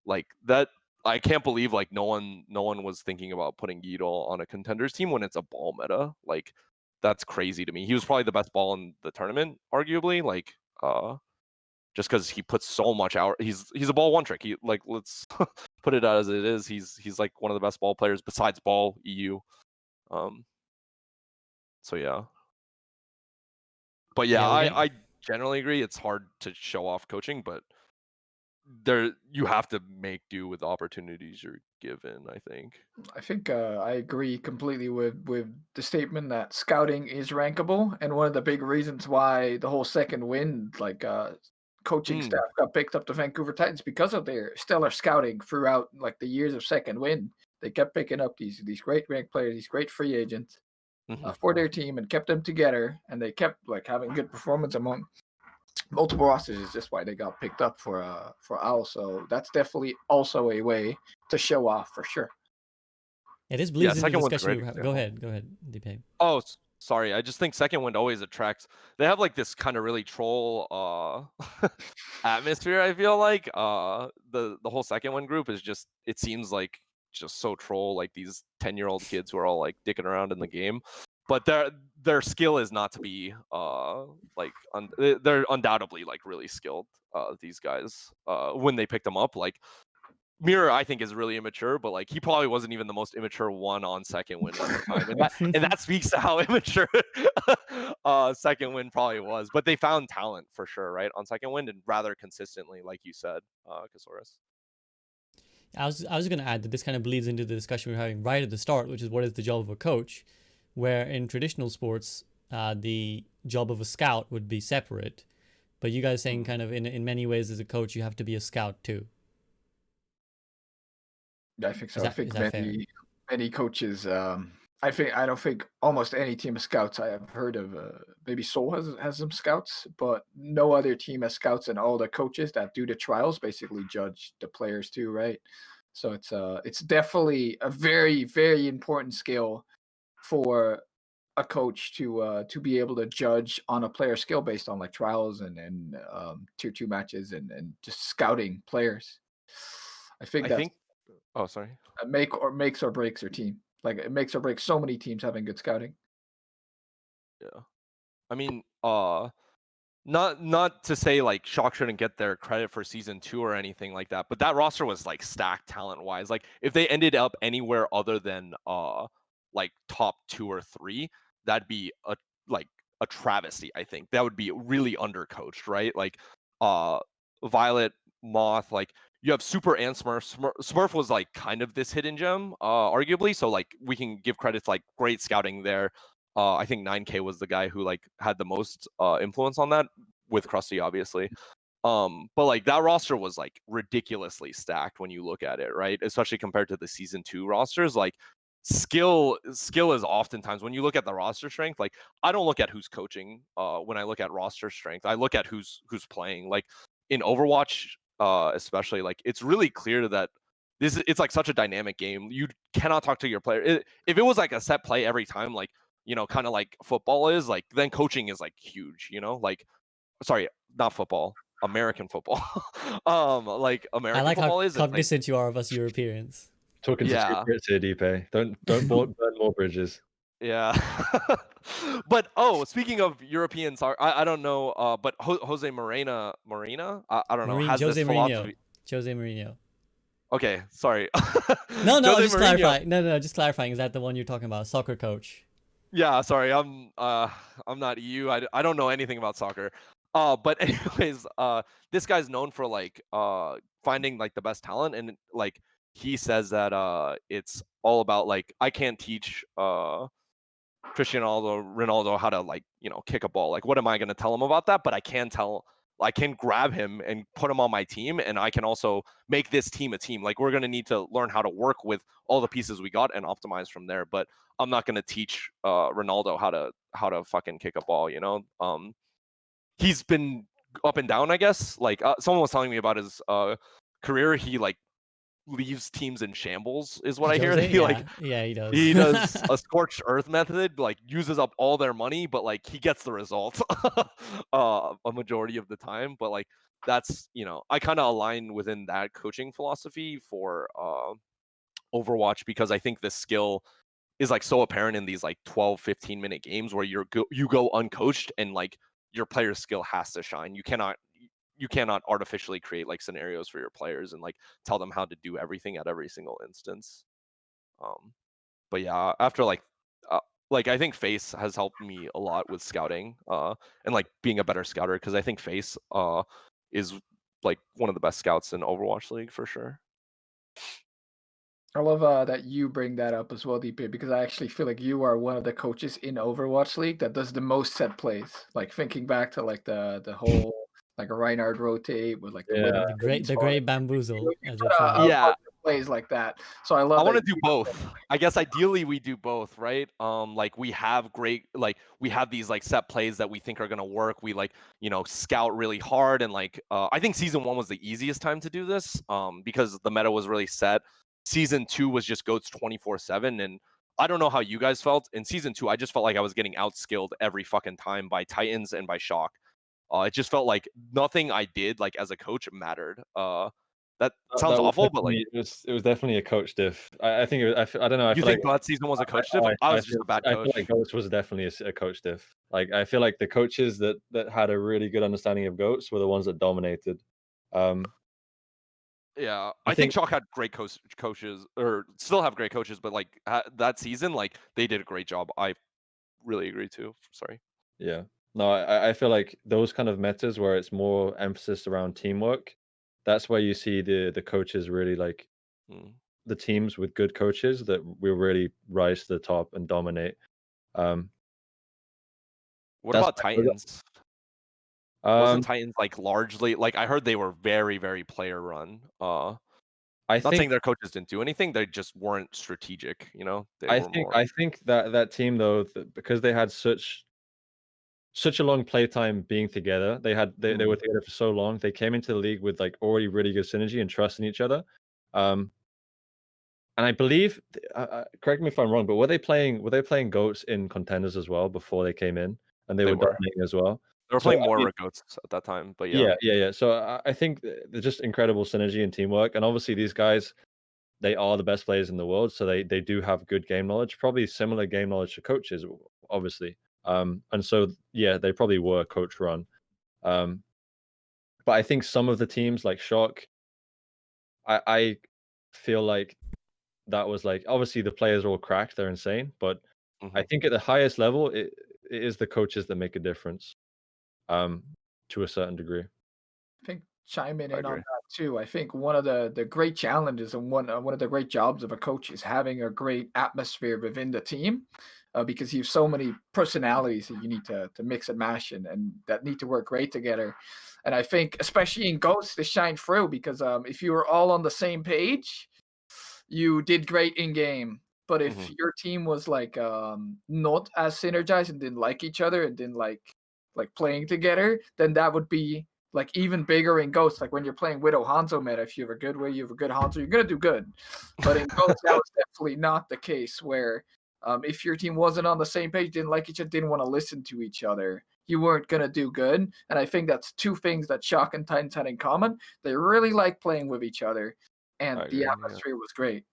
Like that. I can't believe like no one was thinking about putting Yeedle on a contenders team when it's a ball meta. Like that's crazy to me. He was probably the best ball in the tournament, arguably. Like just because he puts so much out. He's a ball one trick. He like let's put it as it is. He's like one of the best ball players besides ball EU. So yeah. But yeah, I generally agree. It's hard to show off coaching, but you have to make do with the opportunities you're given. I think I agree completely with the statement that scouting is rankable, and one of the big reasons why the whole second wind coaching staff got picked up to Vancouver Titans because of their stellar scouting throughout like the years of second wind. They kept picking up these great ranked players, these great free agents for their team, and kept them together, and they kept like having good performance among multiple rosters. Is just why they got picked up for OWL. So that's definitely also a way to show off for sure. It is bleeds into the discussion. Go ahead, Dpei. Oh, sorry. I just think second wind always attracts. They have like this kind of really troll atmosphere. I feel like the whole second wind group is just. It seems like just so troll. Like these 10-year-old kids who are all like dicking around in the game, but their skill is not to be they're undoubtedly like really skilled. These guys when they picked them up like. Mirror, I think, is really immature, but like he probably wasn't even the most immature one on second wind at the time, and that speaks to how immature second wind probably was. But they found talent for sure, right, on second wind and rather consistently, like you said, Casores. I was going to add that this kind of bleeds into the discussion we were having right at the start, which is what is the job of a coach, where in traditional sports, the job of a scout would be separate, but you guys saying kind of in many ways as a coach you have to be a scout too. I think so. I think many coaches. I don't think almost any team of scouts I have heard of. Maybe Seoul has some scouts, but no other team has scouts, and all the coaches that do the trials basically judge the players too, right? So it's definitely a very, very important skill for a coach to be able to judge on a player skill based on like trials and tier 2 matches and just scouting players. I think oh, sorry. Makes or breaks your team. Like it makes or breaks so many teams having good scouting. Yeah, I mean, not to say like Shock shouldn't get their credit for season 2 or anything like that, but that roster was like stacked talent wise. Like if they ended up anywhere other than like top 2 or 3, that'd be a travesty. I think that would be really undercoached, right? Like Violet, Moth, like you have Super and Smurf. Smurf was like kind of this hidden gem, arguably. So like we can give credit to like great scouting there. I think 9K was the guy who like had the most influence on that, with Krusty obviously. But like that roster was like ridiculously stacked when you look at it, right? Especially compared to the season 2 rosters. Like skill is oftentimes, when you look at the roster strength, like I don't look at who's coaching when I look at roster strength. I look at who's playing. Like in Overwatch, especially, like it's really clear that it's like such a dynamic game. You cannot talk to your player. If it was like a set play every time, like, you know, kind of like football is, like, then coaching is like huge, you know, like, sorry, not football, American football. Like American football is. I like how cognizant you are of us Europeans. Talking to secrets here, Dpei. Don't burn more bridges. Yeah. But speaking of European soccer, I don't know, but Jose Marina, I don't know, has this Jose Mourinho. philosophy. Jose Mourinho. Okay, sorry. No, Jose just Mourinho. clarifying. No, just clarifying. Is that the one you're talking about? Soccer coach. Yeah, sorry, I'm not EU. I don't know anything about soccer. But anyways, this guy's known for like finding like the best talent, and like he says that it's all about like I can't teach Cristiano Ronaldo how to like kick a ball. Like, what am I going to tell him about that? But I can grab him and put him on my team, and I can also make this team a team. Like, we're going to need to learn how to work with all the pieces we got and optimize from there. But I'm not going to teach Ronaldo how to fucking kick a ball. He's been up and down, I guess. Like, someone was telling me about his career. He like leaves teams in shambles, is what I hear. Jose? He like Yeah, he does. he does a scorched earth method, like uses up all their money, but like he gets the result a majority of the time. But like that's I kind of align within that coaching philosophy for Overwatch, because I think the skill is like so apparent in these like 12-15 minute games where you go uncoached, and like your player's skill has to shine. You cannot artificially create like scenarios for your players and like tell them how to do everything at every single instance. But yeah, after like I think Face has helped me a lot with scouting and like being a better scouter, because I think Face is like one of the best scouts in Overwatch League for sure. I love that you bring that up as well, Dpei, because I actually feel like you are one of the coaches in Overwatch League that does the most set plays. Like thinking back to like the whole like a Reinhardt rotate with like the Yeah. The great bamboozle, as put it's a known. Yeah. bunch of plays like that. So I love I want to that do both. I guess ideally we do both, right? Like we have these like set plays that we think are gonna work. We like scout really hard, and like I think season 1 was the easiest time to do this because the meta was really set. Season 2 was just goats 24/7, and I don't know how you guys felt in season 2. I just felt like I was getting outskilled every fucking time by Titans and by Shock. It just felt like nothing I did like as a coach mattered. That sounds That was awful, but like, it was definitely a coach diff. I think it was, I don't know. I you feel think like that season was a coach diff? I was just a bad I coach. feel like Goats was definitely a coach diff. Like I feel like the coaches that had a really good understanding of Goats were the ones that dominated. Yeah, I I think think Chalk had great coaches, or still have great coaches, but like that season, like they did a great job. I really agree too. Sorry. yeah. No, I feel like those kind of metas where it's more emphasis around teamwork, that's where you see the coaches really like Mm. the teams with good coaches that will really rise to the top and dominate. What That's about Titans? um, Wasn't Titans like largely like I heard they were very, very player run. I Not saying think their coaches didn't do anything, they just weren't strategic, They were more. I think that team though, because they had such a long playtime being together, they were together for so long. They came into the league with like already really good synergy and trust in each other. And I believe, correct me if I'm wrong, but were they playing goats in contenders as well before they came in, and they They were were. dominating as well. They were So playing I more mean, goats at that time, but yeah. yeah. So I think they're just incredible synergy and teamwork, and obviously these guys, they are the best players in the world, so they do have good game knowledge, probably similar game knowledge to coaches, obviously. And so yeah, they probably were coach run. But I think some of the teams like Shock, I feel like that was like obviously the players are all cracked, they're insane, but I think at the highest level, it is the coaches that make a difference, to a certain degree. I think chiming I in on agree. that too. I think one of the great challenges and one of the great jobs of a coach is having a great atmosphere within the team, because you have so many personalities that you need to mix and mash and that need to work great together. And I think especially in Ghosts, they shine through because if you were all on the same page, you did great in game. But if your team was like not as synergized and didn't like each other and didn't like playing together, then that would be like even bigger in Ghost. Like when you're playing Widow Hanzo meta, if you have a good way, you have a good Hanzo, you're gonna do good. But in Ghost, that was definitely not the case. Where if your team wasn't on the same page, didn't like each other, didn't want to listen to each other, you weren't gonna do good. And I think that's two things that Shock and Titans had in common. They really like playing with each other, and I the agree, yeah. atmosphere was great.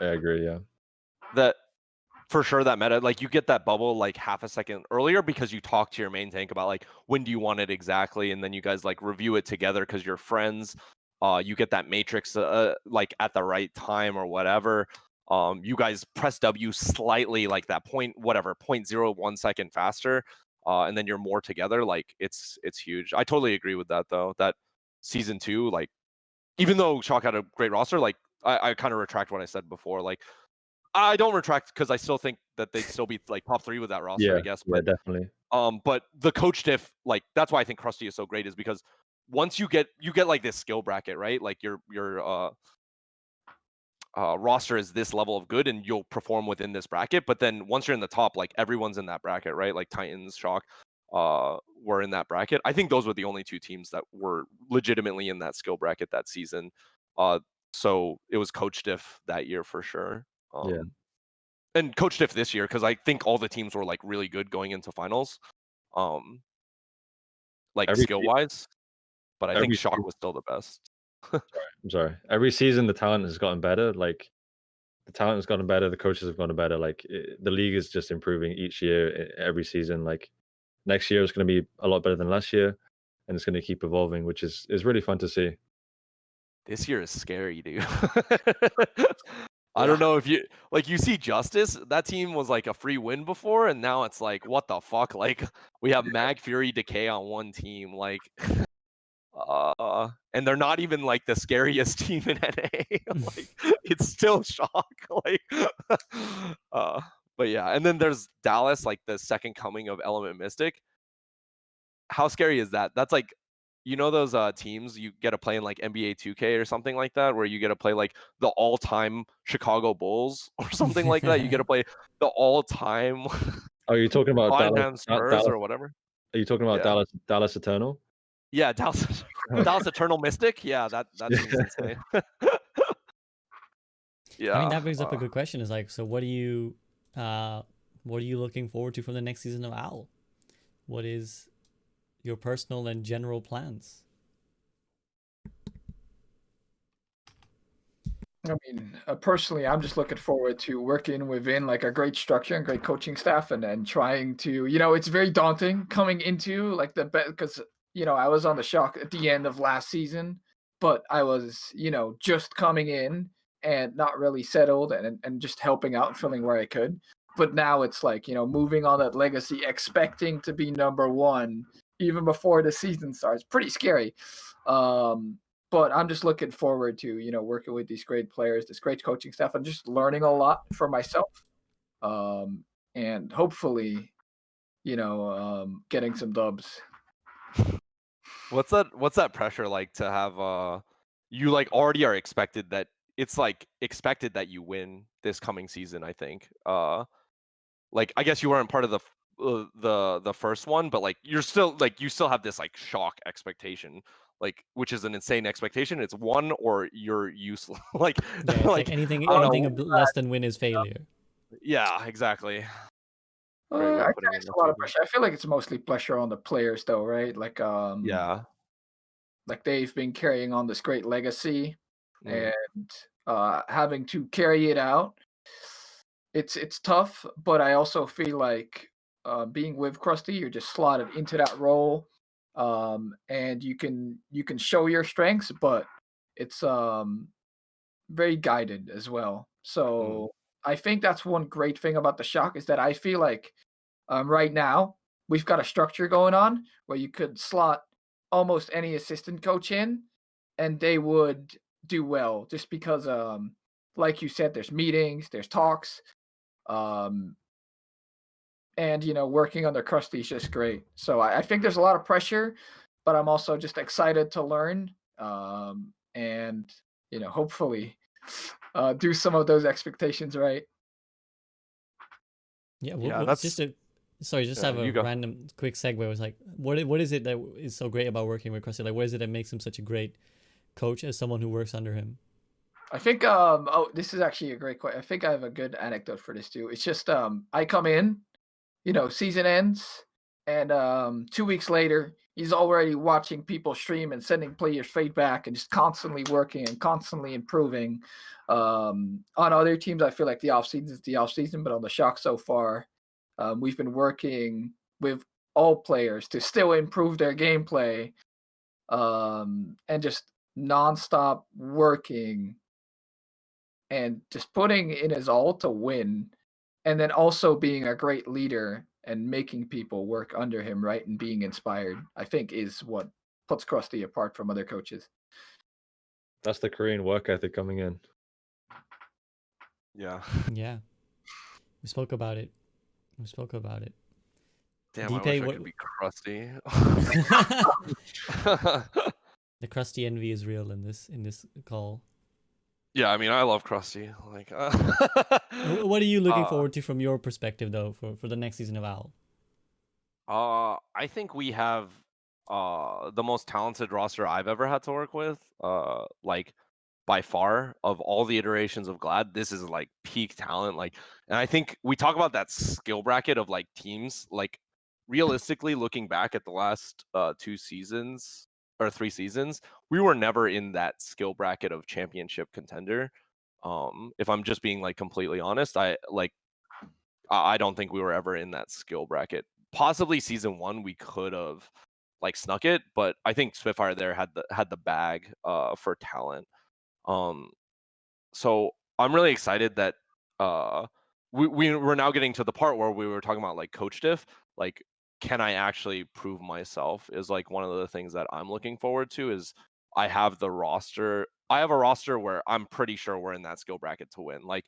I agree, yeah. That for sure that meta, like you get that bubble like half a second earlier because you talk to your main tank about like when do you want it exactly, and then you guys like review it together because you're friends. You get that matrix like at the right time or whatever. You guys press W slightly like that point 0.01 second faster, and then you're more together. Like it's huge. I totally agree with that though. That season 2, like even though Shock had a great roster, like I kind of retract what I said before. Like I don't retract because I still think that they'd still be like top 3 with that roster, Yeah, I guess. yeah, definitely. But the coach diff, like that's why I think Krusty is so great, is because once you get like this skill bracket, right? Like your roster is this level of good, and you'll perform within this bracket. But then once you're in the top, like everyone's in that bracket, right? Like Titans, Shock, were in that bracket. I think those were the only 2 teams that were legitimately in that skill bracket that season. So it was coach diff that year for sure. Yeah. And coach diff this year, because I think all the teams were like really good going into finals, like Every skill wise. But I think every Shock season, was still the best. I'm sorry. Every season, the talent has gotten better. Like the talent has gotten better. The coaches have gotten better. Like the league is just improving each year, every season. Like next year is going to be a lot better than last year, and it's going to keep evolving, which is really fun to see. This year is scary, dude. Yeah. I don't know if you see Justice. That team was like a free win before, and now it's like, what the fuck? Like we have Mag, Fury, Dpei on one team, like, and they're not even like the scariest team in NA. Like it's still Shock. Like, but yeah, and then there's Dallas, like the second coming of Element Mystic. How scary is that? That's like, those teams you get to play in like NBA 2K or something like that, where you get to play like the all-time Chicago Bulls or something like that. You get to play the all-time Oh, you're talking about Tottenham Spurs Dallas? or whatever. Are you talking about Yeah. Dallas Eternal? Yeah, Dallas Eternal Mystic. Yeah, that team's insane. Yeah. I mean, that brings up a good question. Is like, so what are you looking forward to from the next season of OWL? What is your personal and general plans? I mean, personally, I'm just looking forward to working within like a great structure and great coaching staff, and then trying to, it's very daunting coming into like the best, because I was on the Shock at the end of last season, but I was just coming in and not really settled, and just helping out, filling where I could. But now it's like moving on that legacy, expecting to be number 1 even before the season starts. Pretty scary. But I'm just looking forward to, working with these great players, this great coaching staff, and just learning a lot for myself. And hopefully, getting some dubs. What's that pressure like to have you like already are expected that it's like expected that you win this coming season, I think. Like I guess you weren't part of the first one, but like you're still like you still have this like Shock expectation, like which is an insane expectation. It's 1 or you're useless. Like Yeah, it's like anything less than win is failure. Yeah, exactly. Great way I of think putting it it's in a lot the of pressure. I feel like it's mostly pressure on the players, though, right? Like, Yeah. like they've been carrying on this great legacy, Mm. and having to carry it out. It's tough, but I also feel like being with Krusty, you're just slotted into that role, and you can show your strengths, but it's very guided as well. Mm. So I think that's one great thing about the Shock, is that I feel like right now we've got a structure going on where you could slot almost any assistant coach in, and they would do well, just because like you said, there's meetings, there's talks, um, and working under Krusty is just great. So I think there's a lot of pressure, but I'm also just excited to learn, and hopefully do some of those expectations right. Yeah, Yeah, it's that's just have a you go. random quick segue. It was like, what is it that is so great about working with Krusty? Like, what is it that makes him such a great coach as someone who works under him? I think this is actually a great question. I think I have a good anecdote for this too. It's just I come in, season ends, and 2 weeks later he's already watching people stream and sending players feedback and just constantly working and constantly improving. On other teams, I feel like the offseason is the offseason, but on the Shock so far, we've been working with all players to still improve their gameplay, and just nonstop working and just putting in his all to win, and then also being a great leader and making people work under him, right? And being inspired, I think, is what puts Krusty apart from other coaches. That's the Korean work ethic coming in. Yeah. Yeah. We spoke about it. Damn, I Dpei, wish I what- could be crusty. The Krusty envy is real in this call. Yeah, I mean, I love Krusty. Like, What are you looking forward to from your perspective, though, for the next season of Owl? I think we have the most talented roster I've ever had to work with. Like by far of all the iterations of Glad, this is like peak talent. Like, and I think we talk about that skill bracket of like teams. Like, realistically, looking back at the last 2 seasons or 3 seasons, we were never in that skill bracket of championship contender. If I'm just being like completely honest, I don't think we were ever in that skill bracket. Possibly season 1 we could have like snuck it, but I think Spitfire there had the bag for talent. So I'm really excited that we're now getting to the part where we were talking about like coach diff. Like, can I actually prove myself is like one of the things that I'm looking forward to. Is I have a roster where I'm pretty sure we're in that skill bracket to win. Like,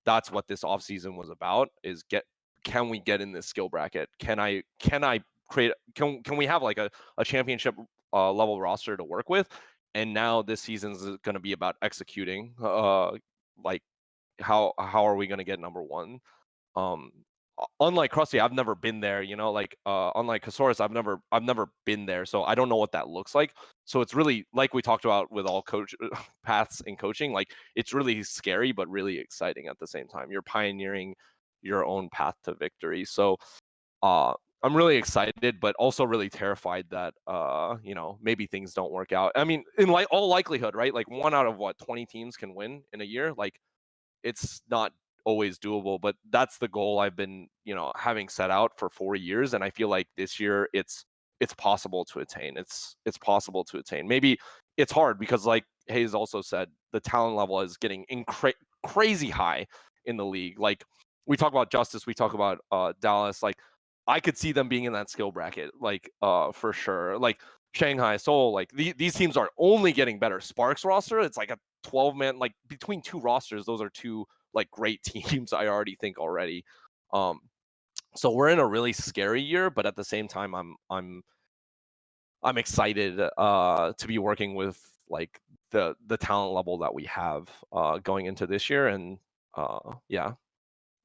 that's what this offseason was about, is can we get in this skill bracket? Can I create, can we have like a championship level roster to work with? And now this season is going to be about executing. Like, how are we going to get number 1? Unlike Krusty, I've never been there. Like unlike Casores, I've never been there, so I don't know what that looks like. So it's really, like we talked about with all coach paths in coaching, like it's really scary but really exciting at the same time. You're pioneering your own path to victory. So I'm really excited, but also really terrified that maybe things don't work out. I mean, in all likelihood, right? Like 1 out of 20 teams can win in a year. Like, it's not always doable, but that's the goal I've been having set out for 4 years, and I feel like this year it's possible to attain. It's possible to attain. Maybe it's hard because, like Hayes also said, the talent level is getting crazy high in the league. Like, we talk about Justice, we talk about Dallas. Like, I could see them being in that skill bracket, like for sure. Like Shanghai, Seoul, like these teams are only getting better. Sparks roster, it's like a 12-man, like between 2 rosters, those are 2 like great teams. I already think already. So we're in a really scary year, but at the same time, I'm excited to be working with like the talent level that we have going into this year, and yeah,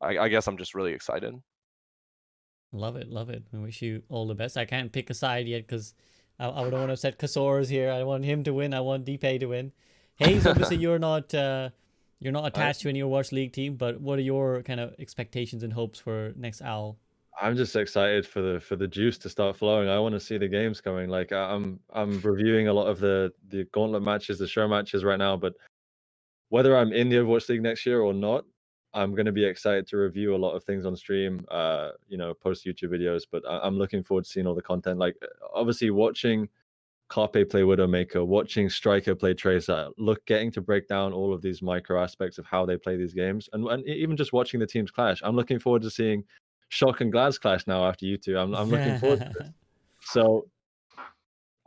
I guess I'm just really excited. Love it. I wish you all the best. I can't pick a side yet because I don't want to set Casores here. I want him to win. I want Dpei to win. Hayes, obviously you're not attached to any Overwatch League team, but what are your kind of expectations and hopes for next Owl? I'm just excited for the juice to start flowing. I want to see the games coming. Like, I'm reviewing a lot of the gauntlet matches, the show matches right now, but whether I'm in the Overwatch League next year or not, I'm going to be excited to review a lot of things on stream, post YouTube videos. But I'm looking forward to seeing all the content. Like, obviously watching Carpe play Widowmaker, watching Striker play Tracer, getting to break down all of these micro aspects of how they play these games, and even just watching the teams clash. I'm looking forward to seeing Shock and Glad's clash now after you two. I'm looking forward to this. So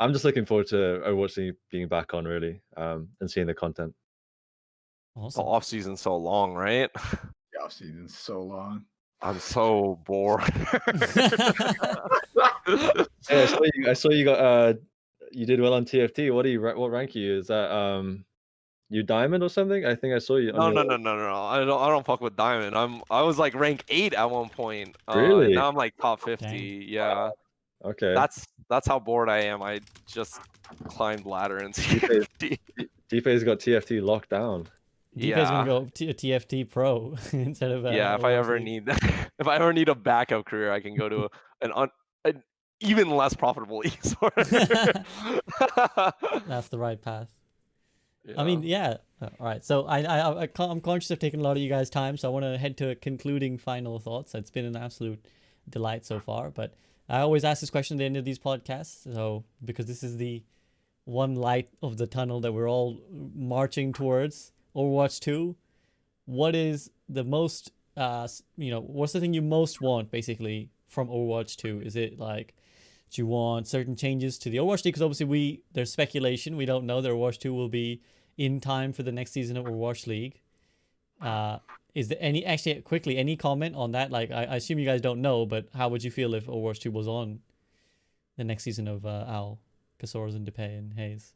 I'm just looking forward to Overwatch League being back on, really, and seeing the content. Awesome. The off season's so long, right? The off season's so long. I'm so bored. Hey, I saw you got you did well on TFT. What rank are you? Is that you diamond or something? I think I saw you. No. I don't fuck with diamond. I was like rank 8 at one point. Really? Now I'm like top 50. Dang. Yeah. Okay. That's how bored I am. I just climbed ladder into TFT. Dpei's got TFT locked down. Dpei's gonna go TFT Pro instead of yeah. If I ever need a backup career, I can go to an even less profitable esport. That's the right path. I Yeah. mean, yeah. All right. So I'm conscious of taking a lot of you guys' time, so I want to head to concluding final thoughts. It's been an absolute delight so far, but I always ask this question at the end of these podcasts. So because this is the one light of the tunnel that we're all marching towards, Overwatch 2. What is the most what's the thing you most want basically from Overwatch 2? Is it like, do you want certain changes to the Overwatch League? Because obviously there's speculation. We don't know that Overwatch 2 will be in time for the next season of Overwatch League. Is there any comment on that? Like, I assume you guys don't know, but how would you feel if Overwatch 2 was on the next season of Owl, Casores and Dpei and Hayes?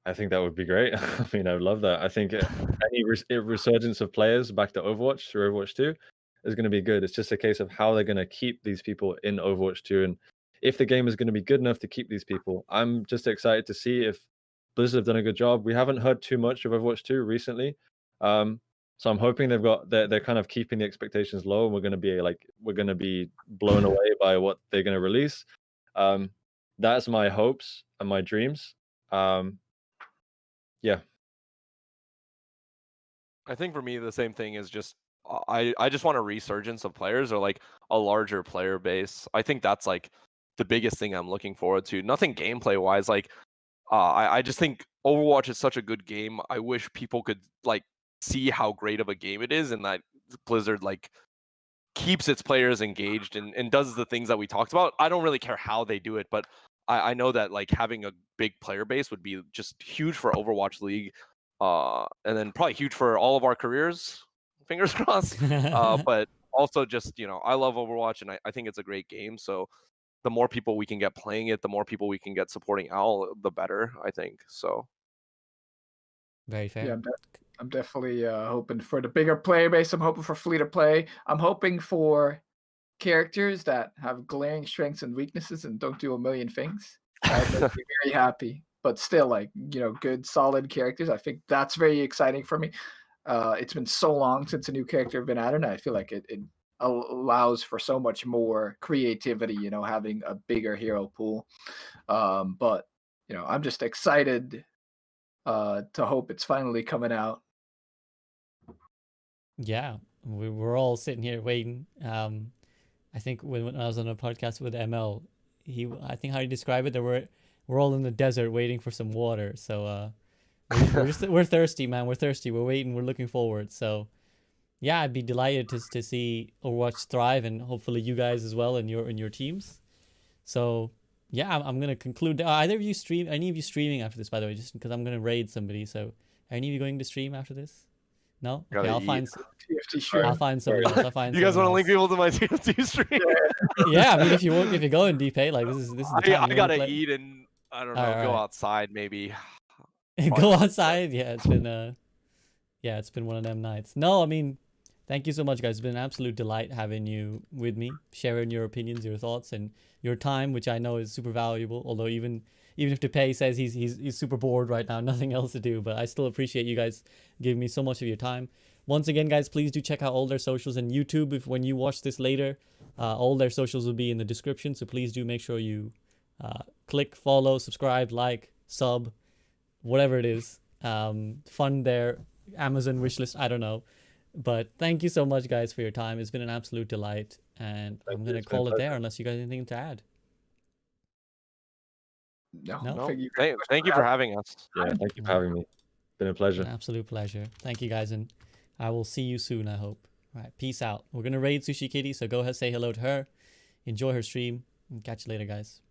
I think that would be great. I mean, I would love that. I think any resurgence of players back to Overwatch through Overwatch 2 is going to be good. It's just a case of how they're going to keep these people in Overwatch 2, and if the game is going to be good enough to keep these people. I'm just excited to see if Blizzard have done a good job. We haven't heard too much of Overwatch 2 recently, so I'm hoping they're kind of keeping the expectations low, and we're going to be blown away by what they're going to release. That's my hopes and my dreams. Yeah. I think for me the same thing is just I just want a resurgence of players, or like a larger player base. I think that's like the biggest thing I'm looking forward to. Nothing gameplay wise. Like I just think Overwatch is such a good game. I wish people could like see how great of a game it is, and that Blizzard like keeps its players engaged and does the things that we talked about. I don't really care how they do it, but I know that like having a big player base would be just huge for Overwatch League, and then probably huge for all of our careers. Fingers crossed. But also just, I love Overwatch, and I think it's a great game. So the more people we can get playing it, the more people we can get supporting Owl, the better, I think. So Very fair. Yeah, I'm definitely hoping for the bigger player base. I'm hoping for free to play. I'm hoping for characters that have glaring strengths and weaknesses and don't do a million things. That would make me very happy. But still, like, good, solid characters. I think that's very exciting for me. It's been so long since a new character has been added, and I feel like it allows for so much more creativity, having a bigger hero pool. But I'm just excited to hope it's finally coming out. Yeah, we're all sitting here waiting. I think when I was on a podcast with ML, I think how you describe it, we're all in the desert waiting for some water. So we're thirsty, man. We're thirsty. We're waiting. We're looking forward. So yeah, I'd be delighted to see Overwatch thrive, and hopefully you guys as well in your teams. So yeah, I'm gonna conclude. Either of you stream? Any of you streaming after this? By the way, just because I'm gonna raid somebody. So are any of you going to stream after this? No. Okay, I'll find somebody else. I'll find. You guys want to link else. people to my TFT stream? Yeah, I mean, if you go in Dpei, like this is the time. I gotta eat and I don't know, go outside maybe. Go outside. Yeah, it's been one of them nights. No, I mean, thank you so much, guys. It's been an absolute delight having you with me, sharing your opinions, your thoughts, and your time, which I know is super valuable. Although even if Dpei says he's super bored right now, nothing else to do, but I still appreciate you guys giving me so much of your time. Once again, guys, please do check out all their socials and YouTube. If when you watch this later, all their socials will be in the description. So please do make sure you click follow, subscribe, like, sub, whatever it is. Fund their Amazon wishlist. I don't know. But thank you so much, guys, for your time. It's been an absolute delight. And I'm going to call it there unless you guys have anything to add. No. Thank you for having us. Yeah, thank you for having me. It's been a pleasure. An absolute pleasure. Thank you, guys. And I will see you soon, I hope. All right, peace out. We're going to raid Sushi Kitty, so go ahead, say hello to her. Enjoy her stream. And catch you later, guys.